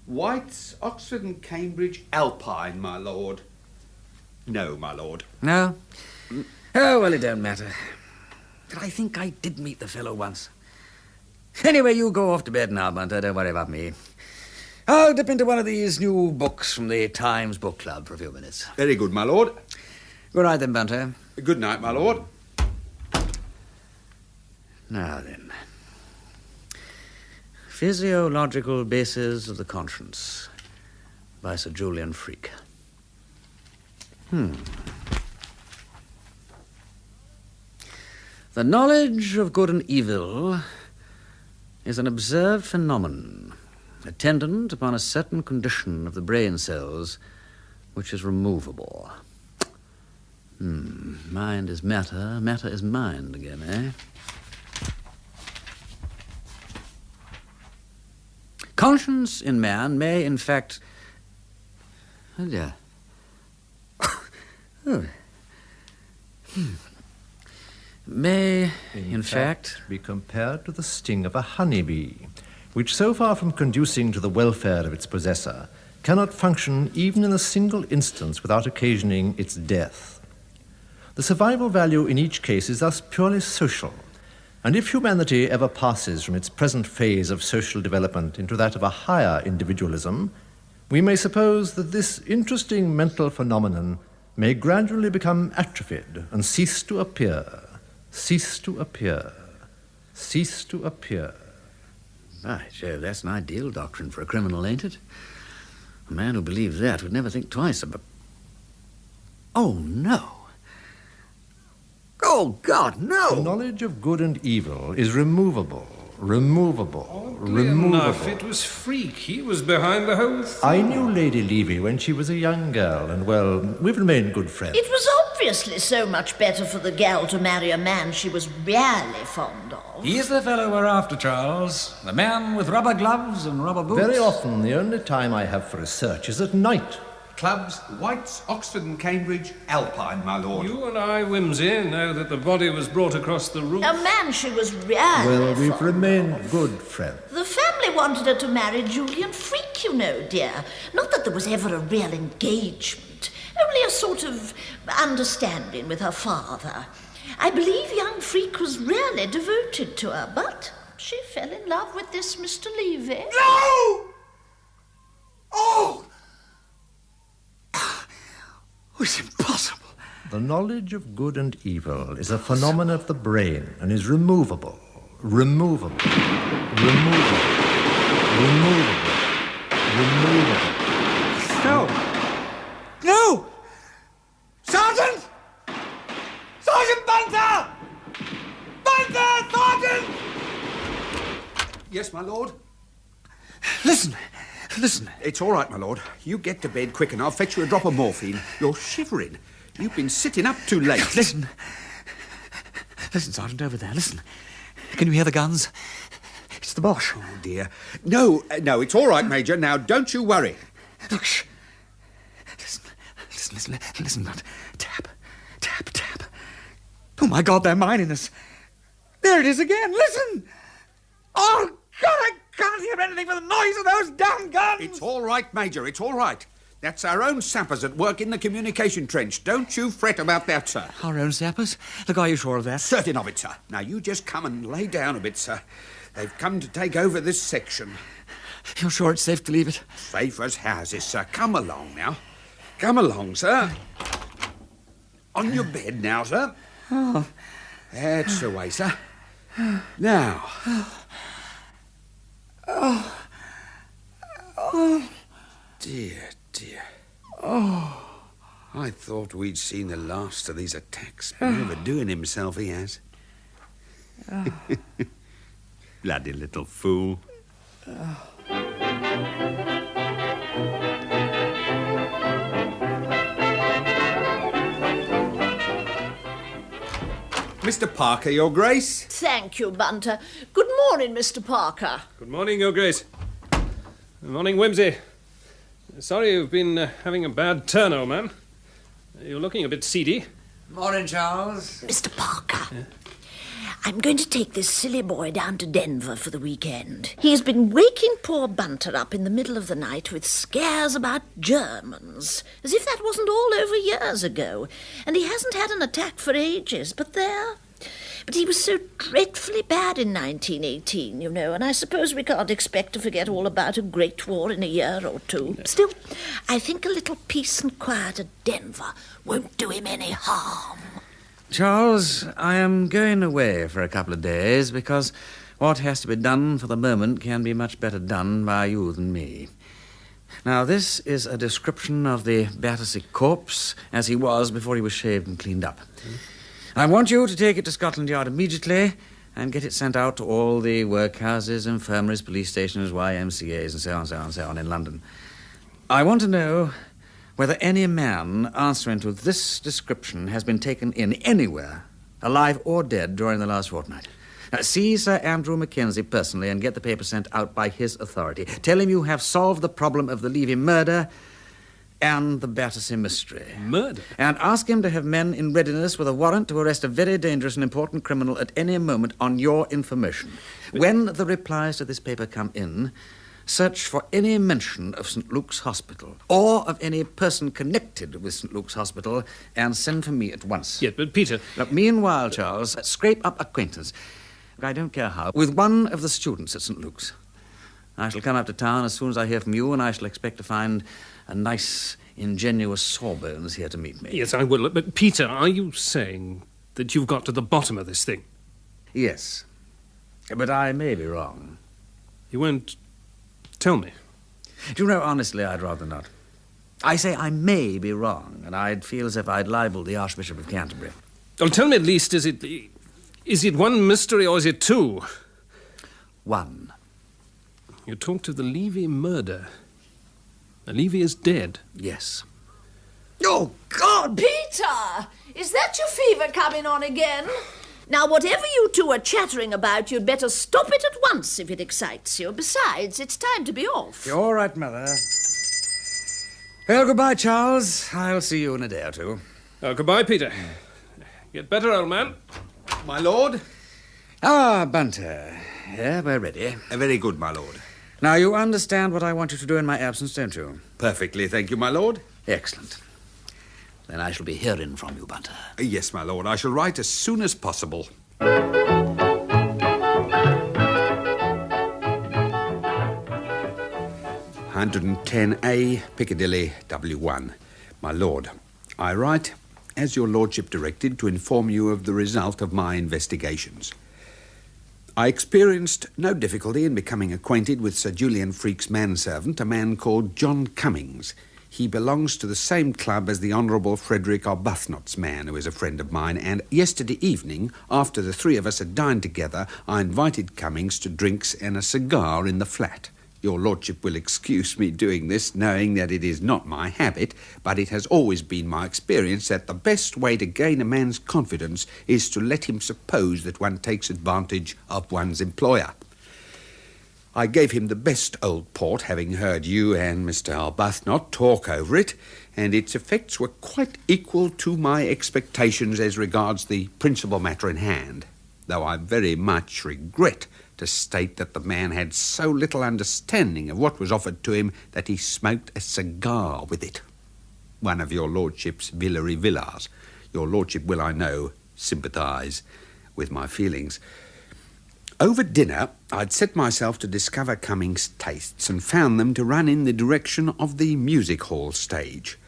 White's, Oxford and Cambridge, Alpine, my lord. No, my lord. No? Oh, well, it don't matter. But I think I did meet the fellow once. Anyway, you go off to bed now, Bunter. Don't worry about me. I'll dip into one of these new books from the Times Book Club for a few minutes. Very good, my lord. Good night, then, Bunter. Good night, my lord. Now, then. Physiological Bases of the Conscience by Sir Julian Freak. The knowledge of good and evil is an observed phenomenon attendant upon a certain condition of the brain cells which is removable. Mind is matter, matter is mind again, eh? Conscience in man may, in fact... Oh, dear. May, in fact, be compared to the sting of a honeybee, which so far from conducing to the welfare of its possessor, cannot function even in a single instance without occasioning its death. The survival value in each case is thus purely social, and if humanity ever passes from its present phase of social development into that of a higher individualism, we may suppose that this interesting mental phenomenon may gradually become atrophied and cease to appear. Cease to appear. Cease to appear. By Jove, that's an ideal doctrine for a criminal, ain't it? A man who believes that would never think twice about... Oh, no. Oh, God, no! The knowledge of good and evil is removable. Removable. Oddly enough, it was Freak. He was behind the whole thing. I knew Lady Levy when she was a young girl, and, well, we've remained good friends. It was obviously so much better for the gal to marry a man she was really fond of. He's the fellow we're after, Charles. The man with rubber gloves and rubber boots. Very often, the only time I have for research is at night. Clubs, White's, Oxford and Cambridge, Alpine, my lord. You and I, Wimsey, know that the body was brought across the roof. A man she was really Well, we've fond remained of. good friends. The family wanted her to marry Julian Freak, you know, dear. Not that there was ever a real engagement. Only a sort of understanding with her father. I believe young Freak was really devoted to her, but she fell in love with this Mr. Levy. No! Oh! It's impossible. The knowledge of good and evil is a phenomenon of the brain and is removable. Removable. Removable. Removable. Removable. No! No! Sergeant! Sergeant Bunter! Bunter! Sergeant! Yes, my lord? Listen. It's all right, my lord. You get to bed quick and I'll fetch you a drop of morphine. You're shivering. You've been sitting up too late. Listen, Sergeant, over there, listen. Can you hear the guns? It's the Boche. Oh, dear. No, it's all right, Major. Now, don't you worry. Look, shh. Listen, Bud. Tap. Oh, my God, they're mining us. There it is again. Listen. Oh, God, I can't hear anything for the noise of those damn guns. It's all right, Major. It's all right. That's our own sappers at work in the communication trench. Don't you fret about that, sir. Our own sappers? Look, are you sure of that? Certain of it, sir. Now, you just come and lay down a bit, sir. They've come to take over this section. You're sure it's safe to leave it? Safe as houses, sir. Come along now. Come along, sir. On your bed now, sir. Oh. That's the way, sir. Now. Oh. Oh. Dear, dear. Oh. I thought we'd seen the last of these attacks. Overdoing himself, he has. Oh. Bloody little fool. Oh. Mr. Parker, Your Grace. Thank you, Bunter. Good morning, Mr. Parker. Good morning, Your Grace. Good morning, Wimsey. Sorry you've been having a bad turn, old man. You're looking a bit seedy. Morning, Charles. Mr. Parker. I'm going to take this silly boy down to Denver for the weekend. He's been waking poor Bunter up in the middle of the night with scares about Germans, as if that wasn't all over years ago. And he hasn't had an attack for ages, but he was so dreadfully bad in 1918, you know, and I suppose we can't expect to forget all about a great war in a year or two. No. Still, I think a little peace and quiet at Denver won't do him any harm. Charles, I am going away for a couple of days because what has to be done for the moment can be much better done by you than me. Now, this is a description of the Battersea corpse as he was before he was shaved and cleaned up. I want you to take it to Scotland Yard immediately and get it sent out to all the workhouses, infirmaries, police stations, YMCAs, and so on in London. I want to know whether any man answering to this description has been taken in anywhere, alive or dead, during the last fortnight. Now, see Sir Andrew Mackenzie personally and get the paper sent out by his authority. Tell him you have solved the problem of the Levy murder and the Battersea mystery. Murder? And ask him to have men in readiness with a warrant to arrest a very dangerous and important criminal at any moment on your information. When the replies to this paper come in, search for any mention of St. Luke's Hospital or of any person connected with St. Luke's Hospital and send for me at once. Yes, but Peter... Now, meanwhile, Charles, scrape up acquaintance, I don't care how, with one of the students at St. Luke's. I shall come up to town as soon as I hear from you, and I shall expect to find a nice, ingenious sawbones here to meet me. Yes, I will. But, Peter, are you saying that you've got to the bottom of this thing? Yes. But I may be wrong. You won't tell me? Do you know, honestly, I'd rather not. I say I may be wrong, and I'd feel as if I'd libelled the Archbishop of Canterbury. Well, tell me at least, is it one mystery or is it two? One. You talked of the Levy murder. The Levy is dead. Yes. Oh, God! Peter! Is that your fever coming on again? Now, whatever you two are chattering about, you'd better stop it at once if it excites you. Besides, it's time to be off. You're all right, Mother. Well, goodbye, Charles. I'll see you in a day or two. Oh, goodbye, Peter. Get better, old man. My lord? Ah, Bunter. Yeah, we're ready. Very good, my lord. Now, you understand what I want you to do in my absence, don't you? Perfectly, thank you, my lord. Excellent. Then I shall be hearing from you, Bunter. Yes, my lord. I shall write as soon as possible. 110A, Piccadilly, W1. My lord, I write, as your lordship directed, to inform you of the result of my investigations. I experienced no difficulty in becoming acquainted with Sir Julian Freke's manservant, a man called John Cummings. He belongs to the same club as the Honourable Frederick Arbuthnot's man, who is a friend of mine, and yesterday evening, after the three of us had dined together, I invited Cummings to drinks and a cigar in the flat. Your lordship will excuse me doing this, knowing that it is not my habit, but it has always been my experience that the best way to gain a man's confidence is to let him suppose that one takes advantage of one's employer. I gave him the best old port, having heard you and Mr. Arbuthnot talk over it, and its effects were quite equal to my expectations as regards the principal matter in hand, though I very much regret to state that the man had so little understanding of what was offered to him that he smoked a cigar with it. One of your lordship's Villary villas. Your lordship will, I know, sympathise with my feelings. Over dinner, I'd set myself to discover Cummings' tastes and found them to run in the direction of the music hall stage.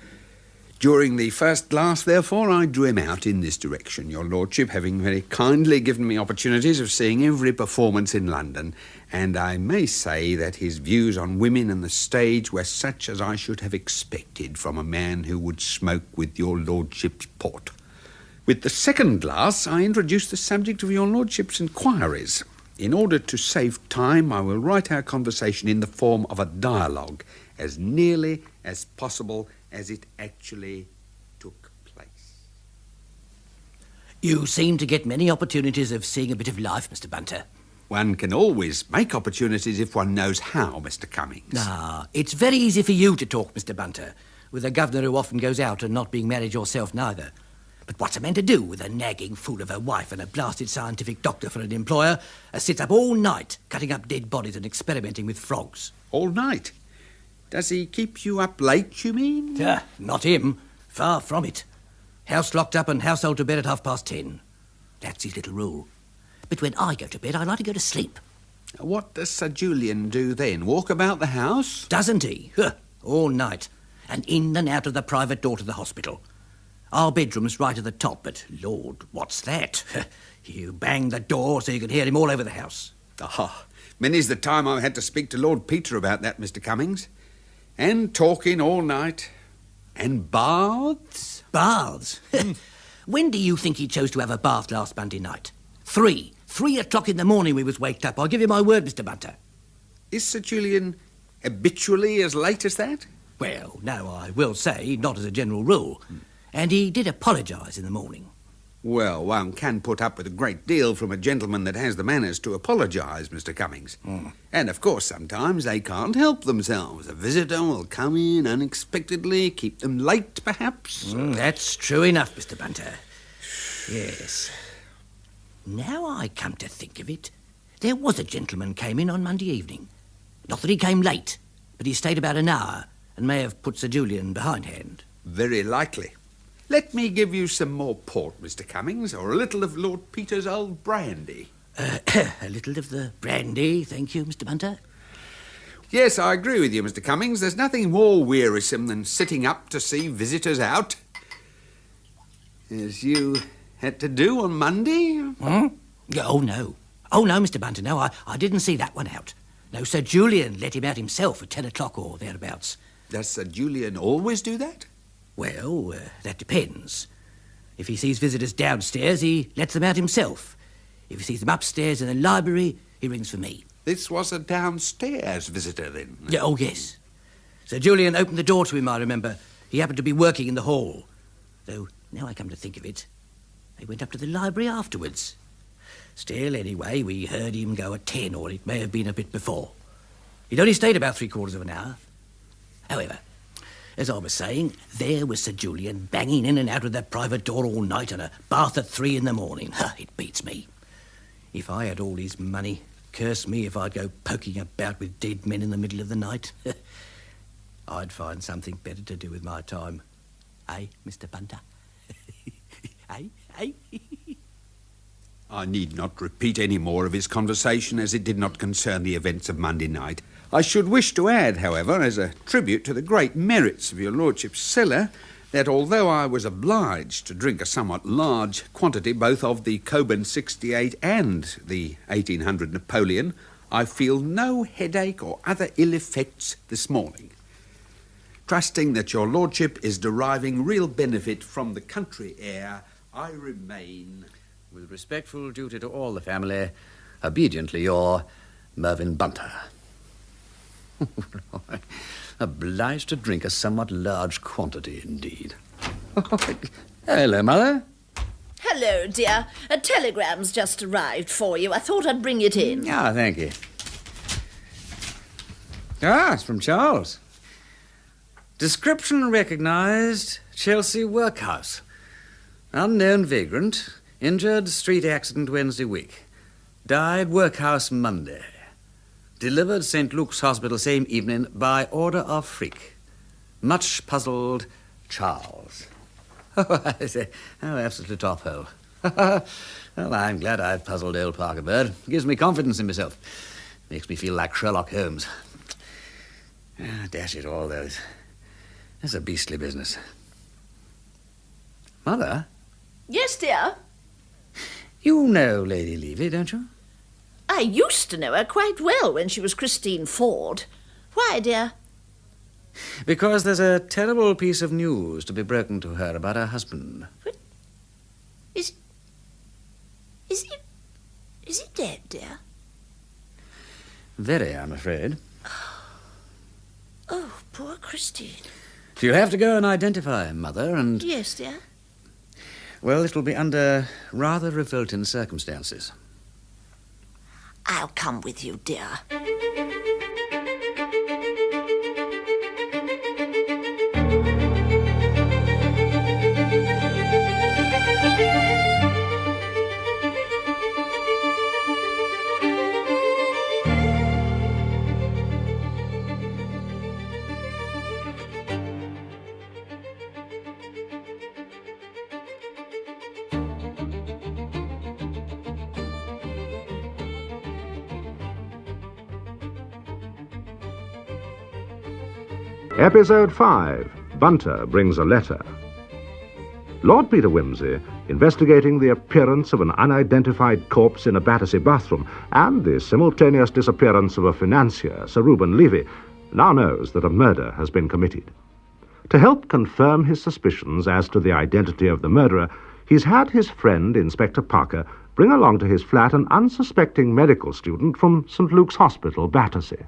During the first glass, therefore, I drew him out in this direction, your lordship having very kindly given me opportunities of seeing every performance in London, and I may say that his views on women and the stage were such as I should have expected from a man who would smoke with your lordship's port. With the second glass, I introduced the subject of your lordship's inquiries. In order to save time, I will write our conversation in the form of a dialogue, as nearly as possible as it actually took place. You seem to get many opportunities of seeing a bit of life, Mr. Bunter. One can always make opportunities if one knows how, Mr. Cummings. Ah, it's very easy for you to talk, Mr. Bunter, with a governor who often goes out and not being married yourself neither. But what's a man to do with a nagging fool of a wife and a blasted scientific doctor for an employer who sits up all night cutting up dead bodies and experimenting with frogs? All night? Does he keep you up late, you mean? Not him. Far from it. House locked up and household to bed at 10:30. That's his little rule. But when I go to bed, I like to go to sleep. What does Sir Julian do then? Walk about the house? Doesn't he? All night. And in and out of the private door to the hospital. Our bedroom's right at the top, but, Lord, what's that? You bang the door so you can hear him all over the house. Many's the time I've had to speak to Lord Peter about that, Mr. Cummings. And talking all night. And baths? Baths? When do you think he chose to have a bath last Monday night? 3 o'clock in the morning we was waked up. I'll give you my word, Mr. Bunter. Is Sir Julian habitually as late as that? Well, no, I will say, not as a general rule. And he did apologise in the morning. Well, one can put up with a great deal from a gentleman that has the manners to apologise, Mr. Cummings. And, of course, sometimes they can't help themselves. A visitor will come in unexpectedly, keep them late, perhaps. That's true enough, Mr. Bunter. Yes. Now I come to think of it, there was a gentleman came in on Monday evening. Not that he came late, but he stayed about an hour and may have put Sir Julian behindhand. Very likely. Let me give you some more port, Mr. Cummings, or a little of Lord Peter's old brandy. A little of the brandy, thank you, Mr. Bunter. Yes, I agree with you, Mr. Cummings. There's nothing more wearisome than sitting up to see visitors out. As you had to do on Monday? Oh, no, Mr. Bunter, no, I didn't see that one out. No, Sir Julian let him out himself at 10 o'clock or thereabouts. Does Sir Julian always do that? Well, that depends. If he sees visitors downstairs, he lets them out himself. If he sees them upstairs in the library, he rings for me. This was a downstairs visitor, then? Oh, yes. Sir Julian opened the door to him, I remember. He happened to be working in the hall. Though, now I come to think of it, they went up to the library afterwards. Still, anyway, we heard him go at 10, or it may have been a bit before. He'd only stayed about 3/4 of an hour. However, as I was saying, there was Sir Julian banging in and out of that private door all night and a bath at 3 in the morning. It beats me. If I had all his money, curse me if I'd go poking about with dead men in the middle of the night. I'd find something better to do with my time. Eh, Mr. Bunter? Eh? I need not repeat any more of his conversation, as it did not concern the events of Monday night. I should wish to add, however, as a tribute to the great merits of your lordship's cellar, that although I was obliged to drink a somewhat large quantity both of the Coburn 68 and the 1800 Napoleon, I feel no headache or other ill effects this morning. Trusting that your lordship is deriving real benefit from the country air, I remain, with respectful duty to all the family, obediently your Mervyn Bunter. Obliged to drink a somewhat large quantity indeed. Hello, Mother. Hello, dear. A telegram's just arrived for you. I thought I'd bring it in. Thank you. It's from Charles. Description recognised, Chelsea workhouse. Unknown vagrant, injured, street accident Wednesday week. Died workhouse Monday. Delivered St. Luke's Hospital same evening by order of Freak. Much puzzled Charles. Oh, I say, how absolutely top hole. Well, I'm glad I've puzzled old Parker Bird. Gives me confidence in myself. Makes me feel like Sherlock Holmes. Dash it all, though. It's a beastly business. Mother? Yes, dear? You know Lady Levy, don't you? I used to know her quite well when she was Christine Ford. Why, dear? Because there's a terrible piece of news to be broken to her about her husband. What? Is he dead, dear? Very, I'm afraid. Oh, poor Christine. So you have to go and identify him, Mother, and... Yes, dear? Well, it'll be under rather revolting circumstances. I'll come with you, dear. Episode 5, Bunter Brings a Letter. Lord Peter Wimsey, investigating the appearance of an unidentified corpse in a Battersea bathroom and the simultaneous disappearance of a financier, Sir Reuben Levy, now knows that a murder has been committed. To help confirm his suspicions as to the identity of the murderer, he's had his friend, Inspector Parker, bring along to his flat an unsuspecting medical student from St. Luke's Hospital, Battersea.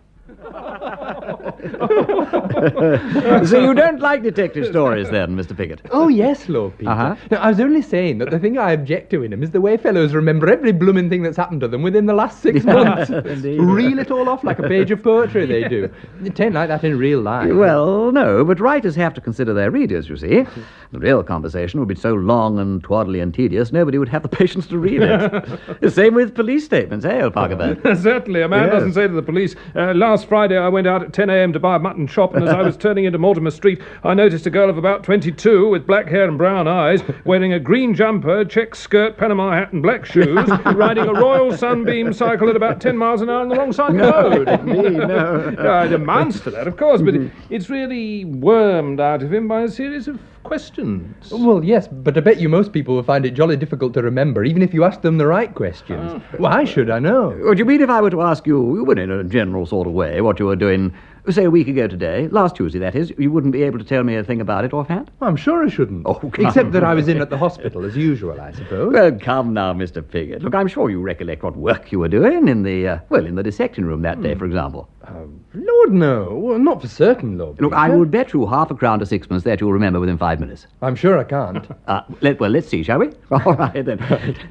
So you don't like detective stories, then, Mr. Pickett? Oh, yes, Lord Peter. Uh-huh. Now, I was only saying that the thing I object to in them is the way fellows remember every blooming thing that's happened to them within the last 6 months. Indeed. Reel it all off like a page of poetry, they do. It ain't like that in real life. Well, no, but writers have to consider their readers, you see. The real conversation would be so long and twaddly and tedious, nobody would have the patience to read it. The same with police statements, eh, old Parker Bird? Certainly. A man doesn't say to the police, last Friday I went out at 10 a.m. to buy a mutton chop, and as I was turning into Mortimer Street, I noticed a girl of about 22 with black hair and brown eyes, wearing a green jumper, check skirt, Panama hat and black shoes, riding a Royal Sunbeam cycle at about 10 miles an hour on the wrong side of the road. Indeed, no. It amounts to that, of course, but it's really wormed out of him by a series of questions. Well, yes, but I bet you most people will find it jolly difficult to remember, even if you ask them the right questions. Why should I know? What do you mean if I were to ask you, in a general sort of way, what you were doing, say, a week ago today, last Tuesday, that is, you wouldn't be able to tell me a thing about it offhand? I'm sure I shouldn't. Oh, come. Except that I was in at the hospital, as usual, I suppose. Well, come now, Mr. Piggott. Look, I'm sure you recollect what work you were doing in the, in the dissection room that day, for example. Lord, no. Well, not for certain, Lord Look, Peter. I would bet you half a crown to sixpence that you'll remember within 5 minutes. I'm sure I can't. Let's see, shall we? All right, then.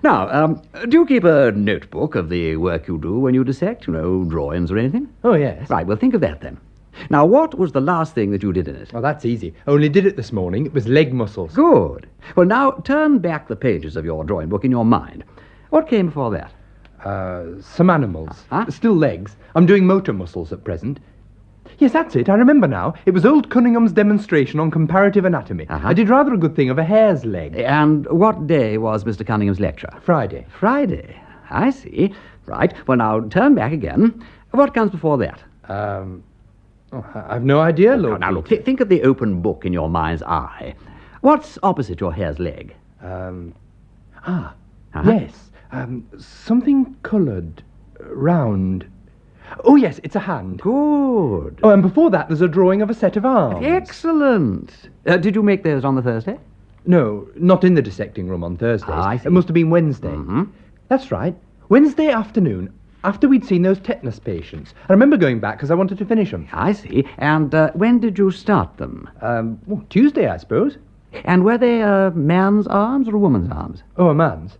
Now, do you keep a notebook of the work you do when you dissect? Drawings or anything? Oh, yes. Right, well, think of that, then. Now, what was the last thing that you did in it? Oh, that's easy. I only did it this morning. It was leg muscles. Good. Well, now, turn back the pages of your drawing book in your mind. What came before that? Some animals. Still legs. I'm doing motor muscles at present. Yes, that's it. I remember now. It was old Cunningham's demonstration on comparative anatomy. I did rather a good thing of a hare's leg. And what day was Mr. Cunningham's lecture? Friday. Friday. I see. Right. Well, now, turn back again. What comes before that? I've no idea, Lord. Now, look, think of the open book in your mind's eye. What's opposite your hare's leg? Yes. Something coloured. Round. Oh, yes, it's a hand. Good. Oh, and before that, there's a drawing of a set of arms. Excellent. Did you make those on the Thursday? No, not in the dissecting room on Thursdays. I see. It must have been Wednesday. Mm-hmm. That's right. Wednesday afternoon, after we'd seen those tetanus patients. I remember going back because I wanted to finish them. I see. And when did you start them? Tuesday, I suppose. And were they a man's arms or a woman's arms? Oh, a man's.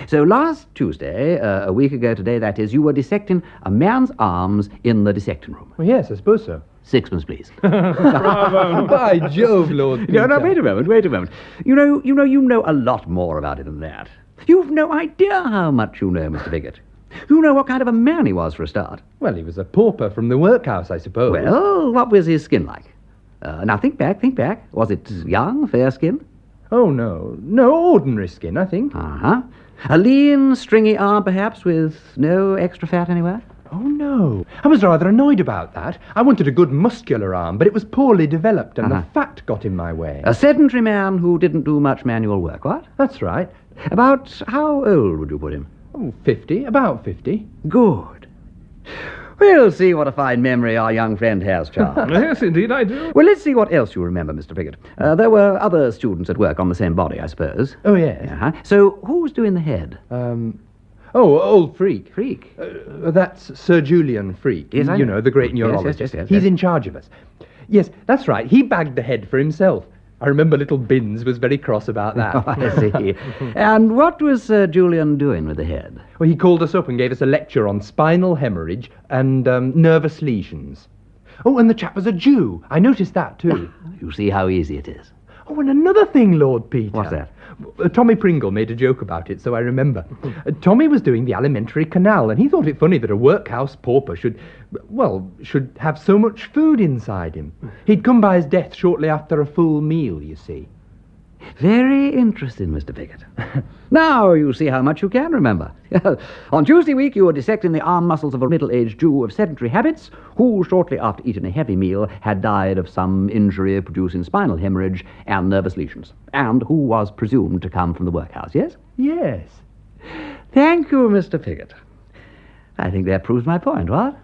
So last Tuesday, a week ago today, that is, you were dissecting a man's arms in the dissecting room. Well, yes, I suppose so. Sixpence, please. Bravo. By Jove, Lord Peter. No, wait a moment. You know a lot more about it than that. You've no idea how much you know, Mr. Piggott. You know what kind of a man he was for a start? Well, he was a pauper from the workhouse, I suppose. Well, what was his skin like? Now, think back. Was it young, fair skin? Oh, no. No, ordinary skin, I think. Uh-huh. A lean, stringy arm, perhaps, with no extra fat anywhere? Oh, no. I was rather annoyed about that. I wanted a good muscular arm, but it was poorly developed, and the fat got in my way. A sedentary man who didn't do much manual work, what? That's right. About how old would you put him? Oh, 50. About 50. Good. We'll see what a fine memory our young friend has, Charles. Yes, indeed I do. Well, let's see what else you remember, Mr. Piggott. There were other students at work on the same body, I suppose. Oh, yes. Uh-huh. So, who was doing the head? Old Freak. Freak? That's Sir Julian Freak. Yes, I you know. know, the great neurologist. Yes. He's in charge of us. Yes, that's right. He bagged the head for himself. I remember little Binns was very cross about that. Oh, I see. And what was Sir Julian doing with the head? Well, he called us up and gave us a lecture on spinal hemorrhage and nervous lesions. Oh, and the chap was a Jew. I noticed that, too. You see how easy it is. Oh, and another thing, Lord Peter. What's that? Tommy Pringle made a joke about it, so I remember. Tommy was doing the alimentary canal, and he thought it funny that a workhouse pauper should have so much food inside him. He'd come by his death shortly after a full meal, you see. Very interesting, Mr. Piggott. Now you see how much you can remember. On Tuesday week, you were dissecting the arm muscles of a middle-aged Jew of sedentary habits who, shortly after eating a heavy meal, had died of some injury producing spinal hemorrhage and nervous lesions, and who was presumed to come from the workhouse, yes? Yes. Thank you, Mr. Piggott. I think that proves my point, what?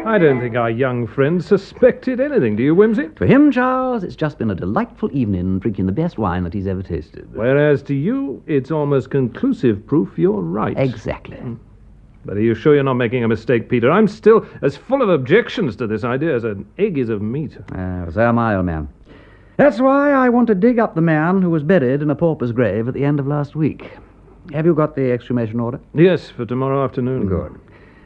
I don't think our young friend suspected anything, do you, Wimsey? For him, Charles, it's just been a delightful evening drinking the best wine that he's ever tasted. Whereas to you, it's almost conclusive proof you're right. Exactly. But are you sure you're not making a mistake, Peter? I'm still as full of objections to this idea as an egg is of meat. So am I, old man. That's why I want to dig up the man who was buried in a pauper's grave at the end of last week. Have you got the exhumation order? Yes, for tomorrow afternoon. Good.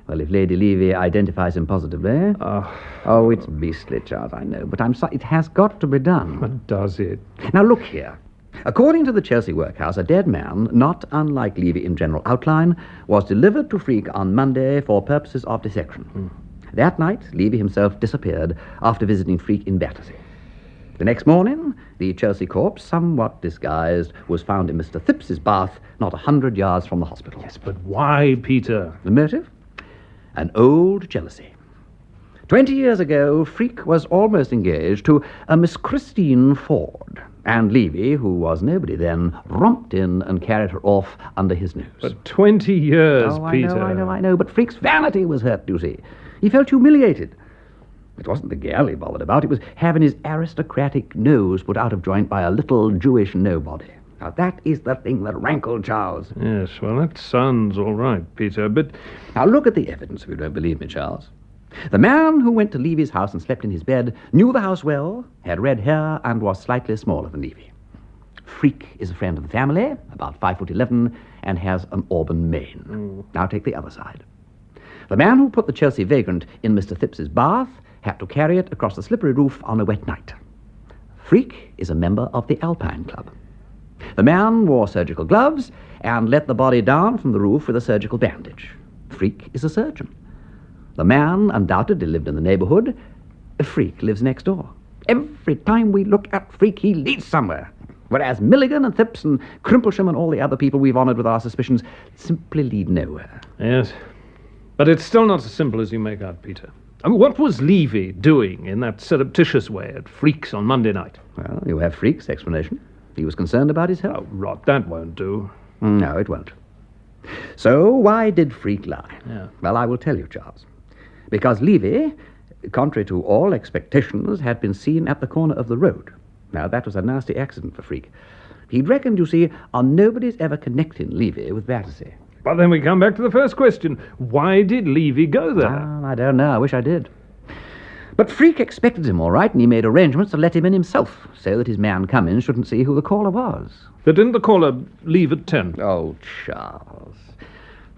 Well, if Lady Levy identifies him positively... Oh, it's beastly, Charles, I know, but I'm sorry, it has got to be done. But does it? Now, look here. According to the Chelsea workhouse, a dead man, not unlike Levy in general outline, was delivered to Freak on Monday for purposes of dissection. That night, Levy himself disappeared after visiting Freak in Battersea. The next morning, the Chelsea corpse, somewhat disguised, was found in Mr. Thipps's bath, not 100 yards from the hospital. Yes, but why, Peter? The motive? An old jealousy. 20 years ago, Freak was almost engaged to a Miss Christine Ford, and Levy, who was nobody then, romped in and carried her off under his nose. But 20 years, Peter. I know, but Freak's vanity was hurt, you see. He felt humiliated. It wasn't the girl he bothered about, it was having his aristocratic nose put out of joint by a little Jewish nobody. Now, that is the thing that rankled Charles. Yes, well, that sounds all right, Peter, but... Now, look at the evidence, if you don't believe me, Charles. The man who went to Levy's house and slept in his bed knew the house well, had red hair, and was slightly smaller than Levy. Freak is a friend of the family, about 5'11", and has an auburn mane. Now, take the other side. The man who put the Chelsea vagrant in Mr. Thipps's bath had to carry it across the slippery roof on a wet night. Freak is a member of the Alpine Club. The man wore surgical gloves and let the body down from the roof with a surgical bandage. Freak is a surgeon. The man undoubtedly lived in the neighborhood. Freak lives next door. Every time we look at Freak, he leads somewhere. Whereas Milligan and Thipps and Crimplesham and all the other people we've honored with our suspicions simply lead nowhere. Yes, but it's still not as simple as you make out, Peter. I mean, what was Levy doing in that surreptitious way at Freak's on Monday night? Well, you have Freak's explanation. He was concerned about his health. Oh, rot, that won't do. No, it won't. So, why did Freak lie? Yeah. Well, I will tell you, Charles. Because Levy, contrary to all expectations, had been seen at the corner of the road. Now, that was a nasty accident for Freak. He'd reckoned, you see, on nobody's ever connecting Levy with Battersea. But then we come back to the first question. Why did Levy go there? I don't know. I wish I did. But Freak expected him all right, and he made arrangements to let him in himself, so that his man Cummins shouldn't see who the caller was. But didn't the caller leave at 10? Oh, Charles.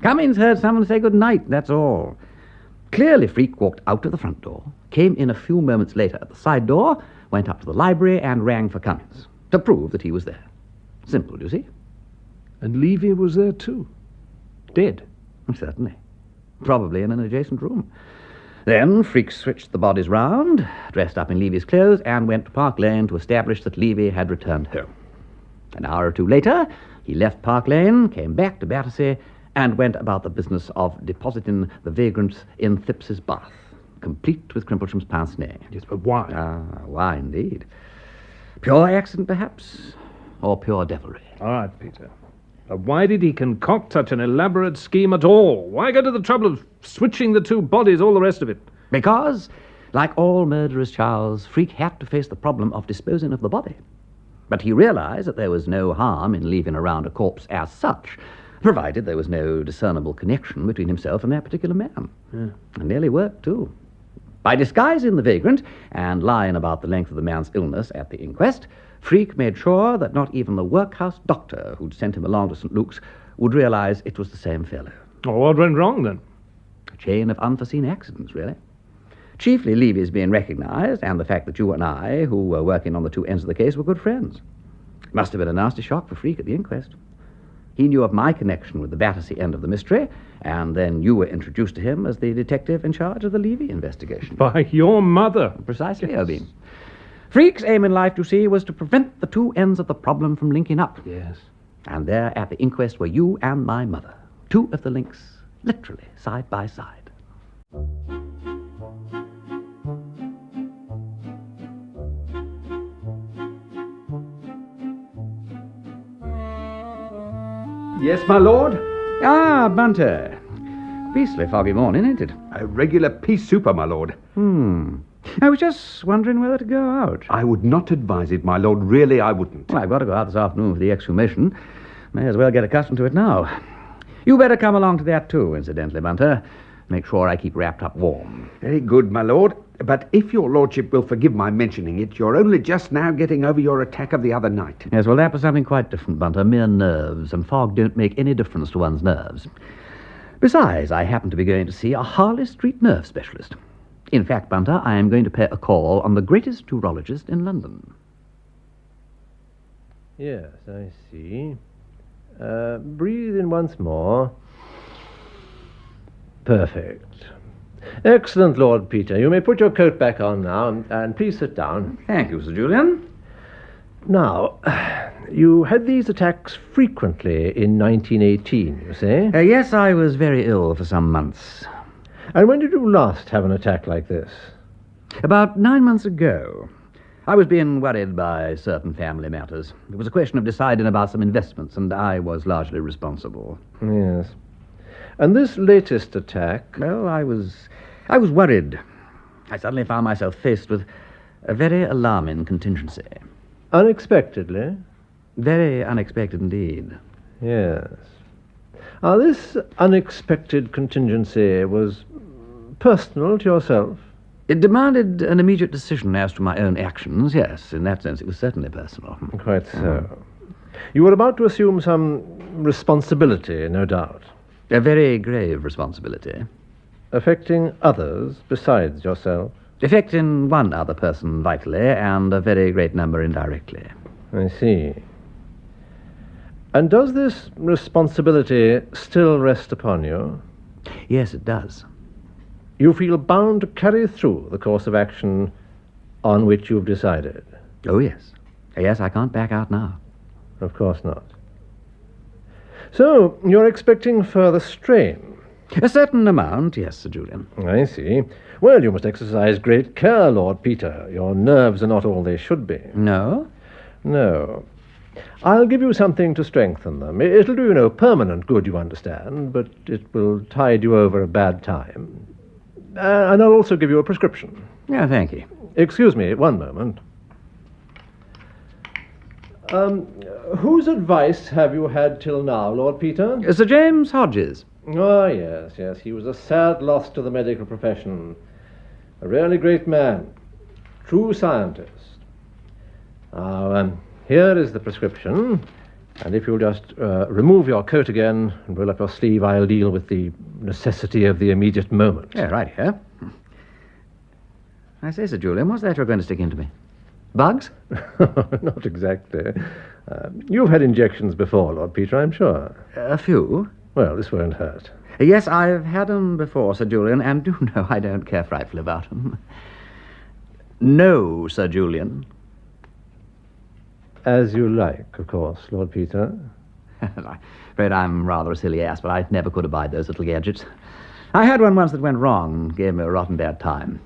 Cummins heard someone say good night, that's all. Clearly, Freak walked out of the front door, came in a few moments later at the side door, went up to the library and rang for Cummins. to prove that he was there. Simple, you see? And Levy was there too. Dead. Certainly. Probably in an adjacent room. Then Freak switched the bodies round, dressed up in Levy's clothes, and went to Park Lane to establish that Levy had returned home. An hour or two later, he left Park Lane, came back to Battersea, and went about the business of depositing the vagrants in Thipps's bath, complete with Crimplesham's pince-nez. Yes, but why? Why indeed? Pure accident, perhaps, or pure devilry. All right, Peter. But why did he concoct such an elaborate scheme at all? Why go to the trouble of switching the two bodies, all the rest of it? Because, like all murderers, Charles, Freak had to face the problem of disposing of the body. But he realized that there was no harm in leaving around a corpse as such, provided there was no discernible connection between himself and that particular man. Yeah. And nearly worked, too. By disguising the vagrant and lying about the length of the man's illness at the inquest, Freak made sure that not even the workhouse doctor who'd sent him along to St. Luke's would realize it was the same fellow. Oh, what went wrong, then? A chain of unforeseen accidents, really. Chiefly Levy's being recognized, and the fact that you and I, who were working on the two ends of the case, were good friends. Must have been a nasty shock for Freak at the inquest. He knew of my connection with the Battersea end of the mystery, and then you were introduced to him as the detective in charge of the Levy investigation. By your mother. Precisely, yes. Irvine. Freak's aim in life, you see, was to prevent the two ends of the problem from linking up. Yes. And there at the inquest were you and my mother. Two of the links, literally, side by side. Yes, my lord? Ah, Bunter. Beastly foggy morning, ain't it? A regular pea souper, my lord. I was just wondering whether to go out. I would not advise it, my lord. Really, I wouldn't. Well, I've got to go out this afternoon for the exhumation. May as well get accustomed to it now. You better come along to that, too, incidentally, Bunter. Make sure I keep wrapped up warm. Very good, my lord. But if your lordship will forgive my mentioning it, you're only just now getting over your attack of the other night. Yes, well, that was something quite different, Bunter. Mere nerves, and fog don't make any difference to one's nerves. Besides, I happen to be going to see a Harley Street nerve specialist. In fact, Bunter, I am going to pay a call on the greatest neurologist in London. Yes, I see. Breathe in once more. Perfect. Excellent, Lord Peter. You may put your coat back on now, and please sit down. Thank you, Sir Julian. Now, you had these attacks frequently in 1918, you say? Yes, I was very ill for some months. And when did you last have an attack like this? About 9 months ago. I was being worried by certain family matters. It was a question of deciding about some investments, and I was largely responsible. Yes. And this latest attack? Well, I was worried. I suddenly found myself faced with a very alarming contingency. Unexpectedly? Very unexpected indeed. Yes. Now, this unexpected contingency was personal to yourself? It demanded an immediate decision as to my own actions, yes. In that sense, it was certainly personal. Quite so. You were about to assume some responsibility, no doubt. A very grave responsibility. Affecting others besides yourself? Affecting one other person vitally, and a very great number indirectly. I see. And does this responsibility still rest upon you? Yes, it does. You feel bound to carry through the course of action on which you've decided? Oh, yes. Yes, I can't back out now. Of course not. So, you're expecting further strain? A certain amount, yes, Sir Julian. I see. Well, you must exercise great care, Lord Peter. Your nerves are not all they should be. No? No. I'll give you something to strengthen them. It'll do you no permanent good, you understand, but it will tide you over a bad time. And I'll also give you a prescription. Yeah, thank you. Excuse me, one moment. Whose advice have you had till now, Lord Peter? Sir James Hodges. Oh, yes. He was a sad loss to the medical profession. A really great man. True scientist. Now, here is the prescription. And if you'll just remove your coat again and roll up your sleeve, I'll deal with the necessity of the immediate moment. Yeah, right here. I say, Sir Julian, what's that you're going to stick into me? Bugs? Not exactly. You've had injections before, Lord Peter, I'm sure. A few. Well, this won't hurt. Yes, I've had 'em before, Sir Julian, and do know I don't care frightfully about 'em. No, Sir Julian. As you like, of course, Lord Peter. I'm afraid I'm rather a silly ass, but I never could abide those little gadgets. I had one once that went wrong and gave me a rotten bad time.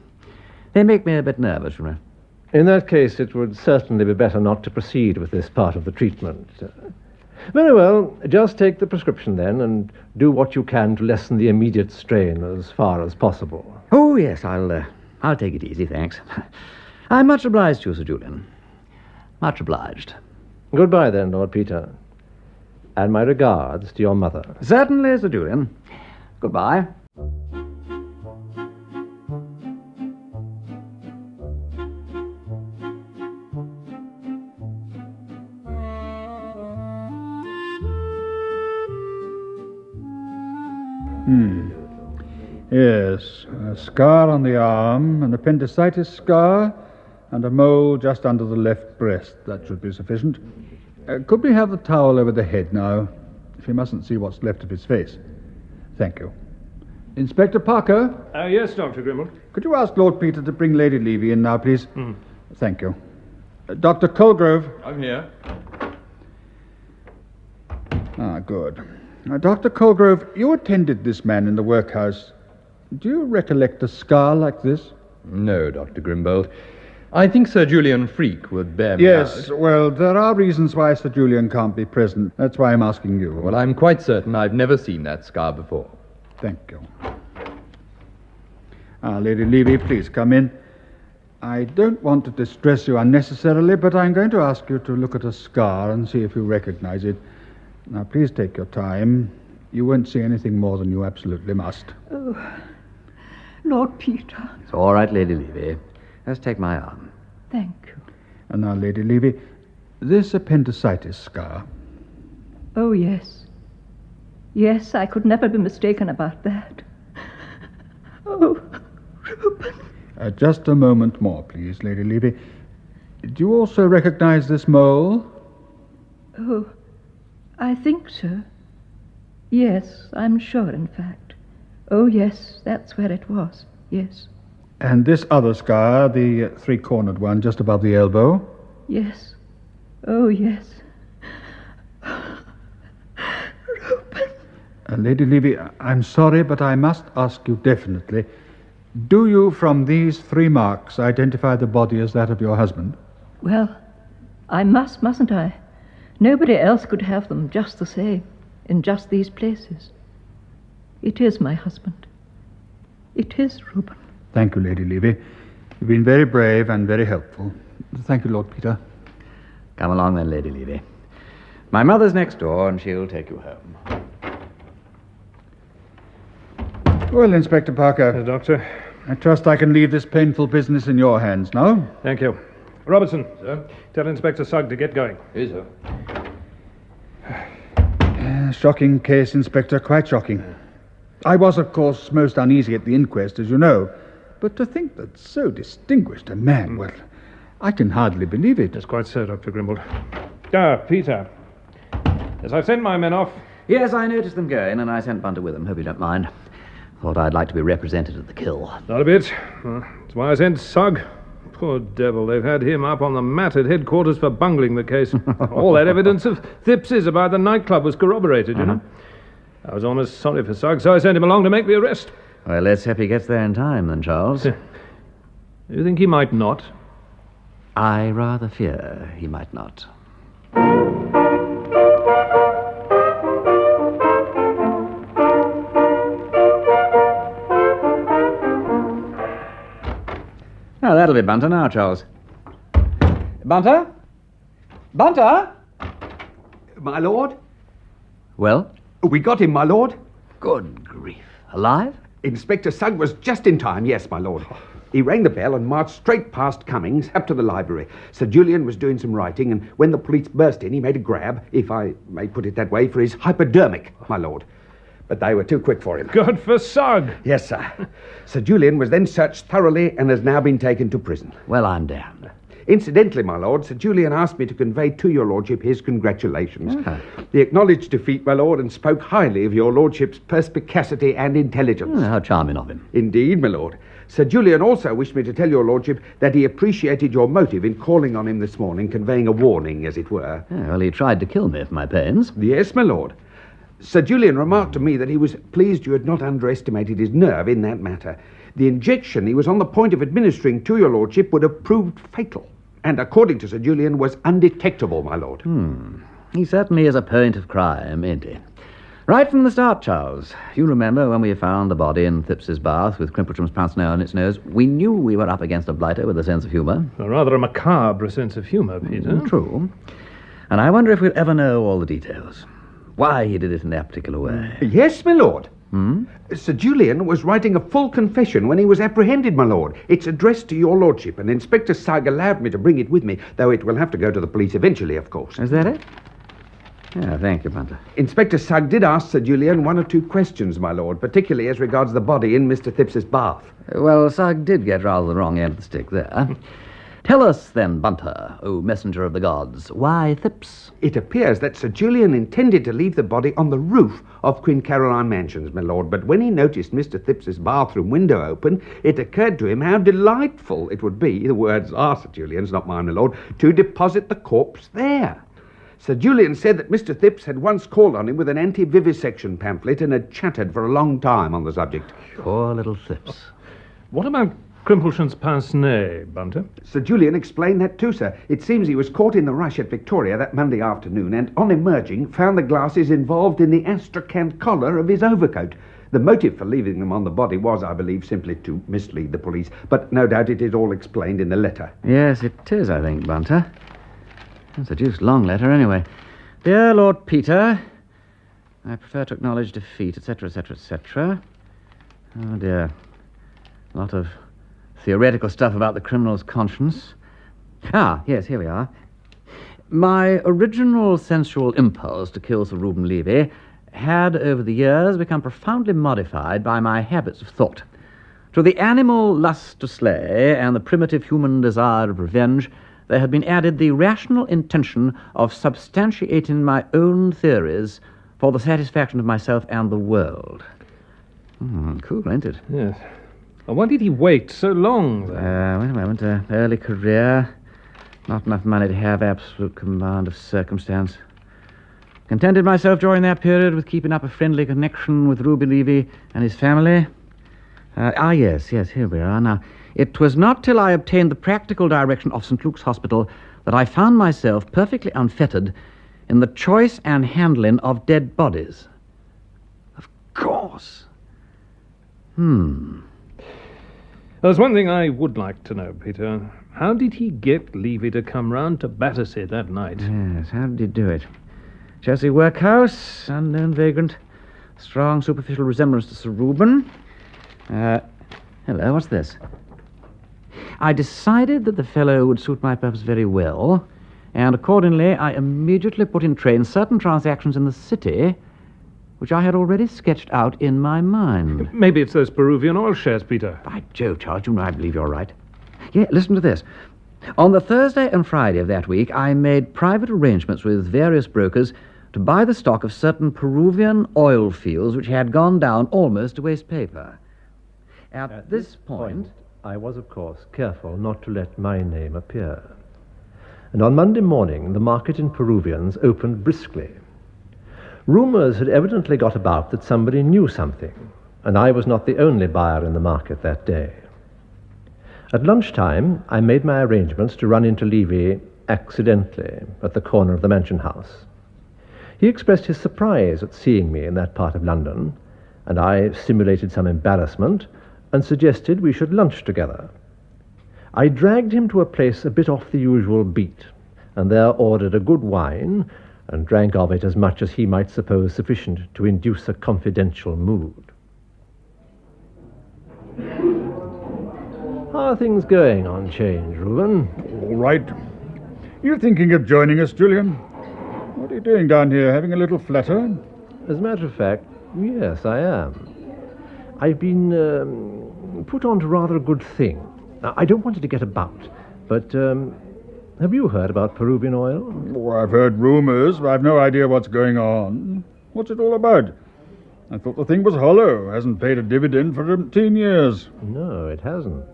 They make me a bit nervous, you know. In that case, it would certainly be better not to proceed with this part of the treatment. Very well, just take the prescription then, and do what you can to lessen the immediate strain as far as possible. Oh, yes, I'll take it easy, thanks. I'm much obliged to you, Sir Julian. Much obliged. Goodbye, then, Lord Peter. And my regards to your mother. Certainly, Sir Julian. Goodbye. Yes, a scar on the arm, an appendicitis scar, and a mole just under the left breast. That should be sufficient. Could we have the towel over the head now? If he mustn't see what's left of his face. Thank you. Inspector Parker? Yes, Dr. Grimble. Could you ask Lord Peter to bring Lady Levy in now, please? Thank you. Dr. Colgrove? I'm here. Good. Dr. Colgrove, you attended this man in the workhouse. Do you recollect a scar like this? No, Dr. Grimbold. I think Sir Julian Freak would bear me Yes, out. well, there are reasons why Sir Julian can't be present. That's why I'm asking you. Well, I'm quite certain I've never seen that scar before. Thank you. Lady Levy, please come in. I don't want to distress you unnecessarily, but I'm going to ask you to look at a scar and see if you recognize it. Now, please take your time. You won't see anything more than you absolutely must. Oh, Lord Peter. It's all right, Lady Levy. Let's take my arm. Thank you. And now, Lady Levy, this appendicitis scar. Oh, yes. Yes, I could never be mistaken about that. Oh, Reuben. Just a moment more, please, Lady Levy. Do you also recognize this mole? Oh, I think so. Yes, I'm sure, in fact. Oh, yes, that's where it was. Yes. And this other scar, the three-cornered one just above the elbow? Yes. Oh, yes. Lady Levy, I'm sorry, but I must ask you definitely. Do you, from these 3 marks, identify the body as that of your husband? Well, I mustn't I? Nobody else could have them just the same, in just these places. It is my husband. It is Reuben. Thank you, Lady Levy. You've been very brave and very helpful. Thank you, Lord Peter. Come along then, Lady Levy. My mother's next door, and she'll take you home. Well, Inspector Parker. Doctor. I trust I can leave this painful business in your hands now. Thank you. Robertson, sir. Tell Inspector Sugg to get going. Yes, sir. Shocking case, Inspector, quite shocking. I was, of course, most uneasy at the inquest, as you know. But to think that so distinguished a man, well, I can hardly believe it. That's quite so, Dr. Grimble. Peter. As I've sent my men off... Yes, I noticed them going, and I sent Bunter with them. Hope you don't mind. Thought I'd like to be represented at the kill. Not a bit. That's why I sent Sugg. Poor devil, they've had him up on the mat at headquarters for bungling the case. All that evidence of Thipps's about the nightclub was corroborated, you know. I was almost sorry for Sugg, so I sent him along to make the arrest. Well, let's hope he gets there in time, then, Charles. You think he might not? I rather fear he might not. Oh, that'll be Bunter now, Charles. Bunter? Bunter? My lord? Well? We got him, my lord. Good grief. Alive? Inspector Sugg was just in time, yes, my lord. He rang the bell and marched straight past Cummings up to the library. Sir Julian was doing some writing, and when the police burst in, he made a grab, if I may put it that way, for his hypodermic, my lord. But they were too quick for him. Good for Sugg. Yes, sir. Sir Julian was then searched thoroughly and has now been taken to prison. Well, I'm damned. Incidentally, my lord, Sir Julian asked me to convey to your lordship his congratulations. He acknowledged defeat, my lord, and spoke highly of your lordship's perspicacity and intelligence. How charming of him. Indeed, my lord. Sir Julian also wished me to tell your lordship that he appreciated your motive in calling on him this morning, conveying a warning, as it were. Well, he tried to kill me for my pains. Yes, my lord. Sir Julian remarked to me that he was pleased you had not underestimated his nerve in that matter. The injection he was on the point of administering to your lordship would have proved fatal, and according to Sir Julian was undetectable, my lord. He certainly is a point of crime, ain't he? Right from the start, Charles. You remember when we found the body in Thipps's bath with Crimplesham's pince-nez on its nose? We knew we were up against a blighter with a sense of humour. Rather a macabre sense of humour, Peter. True. And I wonder if we'll ever know all the details. Why he did it in that particular way. Yes, my lord. Sir Julian was writing a full confession when he was apprehended, my lord. It's addressed to your lordship, and Inspector Sugg allowed me to bring it with me, though it will have to go to the police eventually, of course. Is that it? Yeah, thank you, Bunter. Inspector Sugg did ask Sir Julian one or two questions, my lord, particularly as regards the body in Mr. Thipps's bath. Well, Sugg did get rather the wrong end of the stick there. Tell us, then, Bunter, O messenger of the gods, why Thipps? It appears that Sir Julian intended to leave the body on the roof of Queen Caroline Mansions, my lord, but when he noticed Mr. Thipps's bathroom window open, it occurred to him how delightful it would be, the words are Sir Julian's, not mine, my lord, to deposit the corpse there. Sir Julian said that Mr. Thipps had once called on him with an anti-vivisection pamphlet and had chattered for a long time on the subject. Poor little Thipps. What about Crimplesham's pince-nez, Bunter? Sir Julian explained that too, sir. It seems he was caught in the rush at Victoria that Monday afternoon and, on emerging, found the glasses involved in the astrakhan collar of his overcoat. The motive for leaving them on the body was, I believe, simply to mislead the police, but no doubt it is all explained in the letter. Yes, it is, I think, Bunter. It's a deuced long letter, anyway. Dear Lord Peter, I prefer to acknowledge defeat, etc., etc., etc. Oh, dear. A lot of theoretical stuff about the criminal's conscience. Yes, here we are. My original sensual impulse to kill Sir Reuben Levy had, over the years, become profoundly modified by my habits of thought. To the animal lust to slay and the primitive human desire of revenge, there had been added the rational intention of substantiating my own theories for the satisfaction of myself and the world. Cool, ain't it? Yes. Well, why did he wait so long, then? Wait a moment. Early career, not enough money to have absolute command of circumstance. Contented myself during that period with keeping up a friendly connection with Reuben Levy and his family. Yes, here we are. Now, it was not till I obtained the practical direction of St. Luke's Hospital that I found myself perfectly unfettered in the choice and handling of dead bodies. Of course. There's one thing I would like to know, Peter. How did he get Levy to come round to Battersea that night? Yes, how did he do it? Chelsea workhouse, unknown vagrant, strong superficial resemblance to Sir Reuben. Hello, what's this? I decided that the fellow would suit my purpose very well, and accordingly I immediately put in train certain transactions in the city which I had already sketched out in my mind. Maybe it's those Peruvian oil shares, Peter. By Jove, Charles, you know I believe you're right. Yeah, listen to this. On the Thursday and Friday of that week, I made private arrangements with various brokers to buy the stock of certain Peruvian oil fields which had gone down almost to waste paper. At this point, I was, of course, careful not to let my name appear. And on Monday morning, the market in Peruvians opened briskly. Rumours had evidently got about that somebody knew something, and I was not the only buyer in the market that day. At lunchtime, I made my arrangements to run into Levy accidentally at the corner of the Mansion House. He expressed his surprise at seeing me in that part of London, and I simulated some embarrassment and suggested we should lunch together. I dragged him to a place a bit off the usual beat, and there ordered a good wine and drank of it as much as he might suppose sufficient to induce a confidential mood. How are things going on 'Change, Reuben? All right. You thinking of joining us, Julian? What are you doing down here, having a little flutter? As a matter of fact, yes, I am. I've been put on to rather a good thing. Now, I don't want it to get about, but Have you heard about Peruvian oil? Oh, I've heard rumours, but I've no idea what's going on. What's it all about? I thought the thing was hollow. Hasn't paid a dividend for 17 years. No, it hasn't.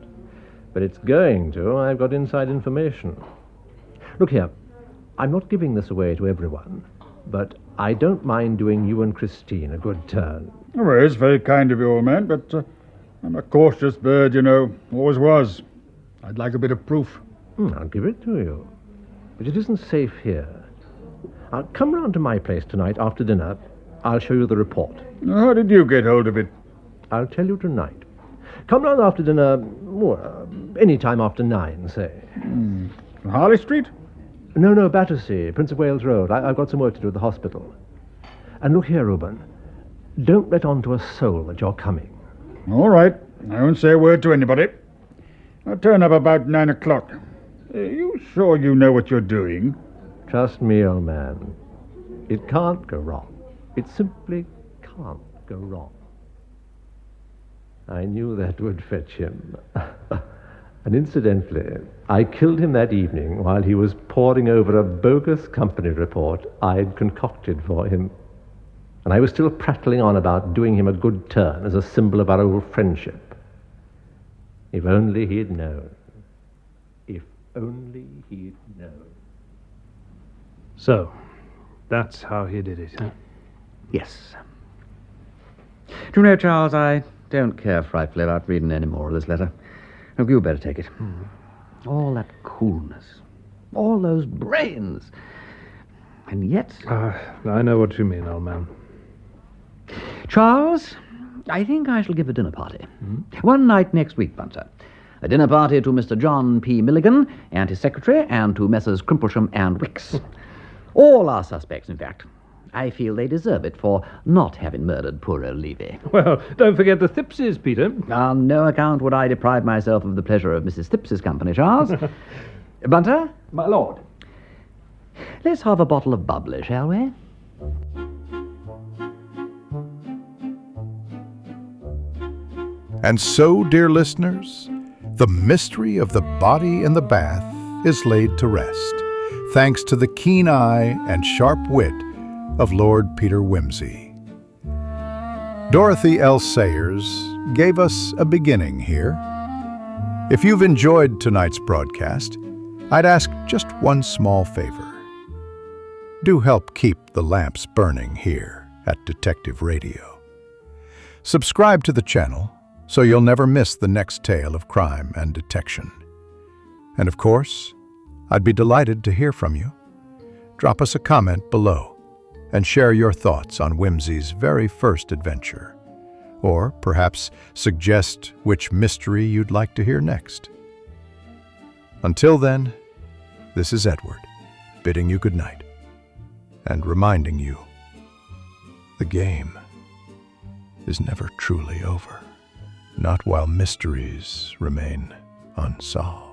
But it's going to. I've got inside information. Look here. I'm not giving this away to everyone, but I don't mind doing you and Christine a good turn. Well, it's very kind of you, old man, but I'm a cautious bird, you know. Always was. I'd like a bit of proof. I'll give it to you. But it isn't safe here. I'll come round to my place tonight after dinner. I'll show you the report. How did you get hold of it? I'll tell you tonight. Come round after dinner, any time after 9, say. Harley Street? No, Battersea, Prince of Wales Road. I've got some work to do at the hospital. And look here, Reuben. Don't let on to a soul that you're coming. All right. I won't say a word to anybody. I'll turn up about 9 o'clock. You sure you know what you're doing? Trust me, old man. It can't go wrong. It simply can't go wrong. I knew that would fetch him. And incidentally, I killed him that evening while he was poring over a bogus company report I'd concocted for him. And I was still prattling on about doing him a good turn as a symbol of our old friendship. If only he'd known. If only he'd known. So, that's how he did it, huh? Yes. Do you know, Charles, I don't care frightfully about reading any more of this letter. Look, you better take it. All that coolness. All those brains. And yet... I know what you mean, old man. Charles, I think I shall give a dinner party. One night next week, Bunter. A dinner party to Mr. John P. Milligan and his secretary, and to Messrs. Crimplesham and Wicks. All our suspects, in fact. I feel they deserve it for not having murdered poor old Levy. Well, don't forget the Thippses, Peter. On no account would I deprive myself of the pleasure of Mrs. Thipps's company, Charles. Bunter? My lord. Let's have a bottle of bubbly, shall we? And so, dear listeners, the mystery of the body in the bath is laid to rest, thanks to the keen eye and sharp wit of Lord Peter Wimsey. Dorothy L. Sayers gave us a beginning here. If you've enjoyed tonight's broadcast, I'd ask just one small favor. Do help keep the lamps burning here at Detective Radio. Subscribe to the channel so you'll never miss the next tale of crime and detection. And of course, I'd be delighted to hear from you. Drop us a comment below and share your thoughts on Wimsey's very first adventure. Or perhaps suggest which mystery you'd like to hear next. Until then, this is Edward, bidding you good night, and reminding you, the game is never truly over, not while mysteries remain unsolved.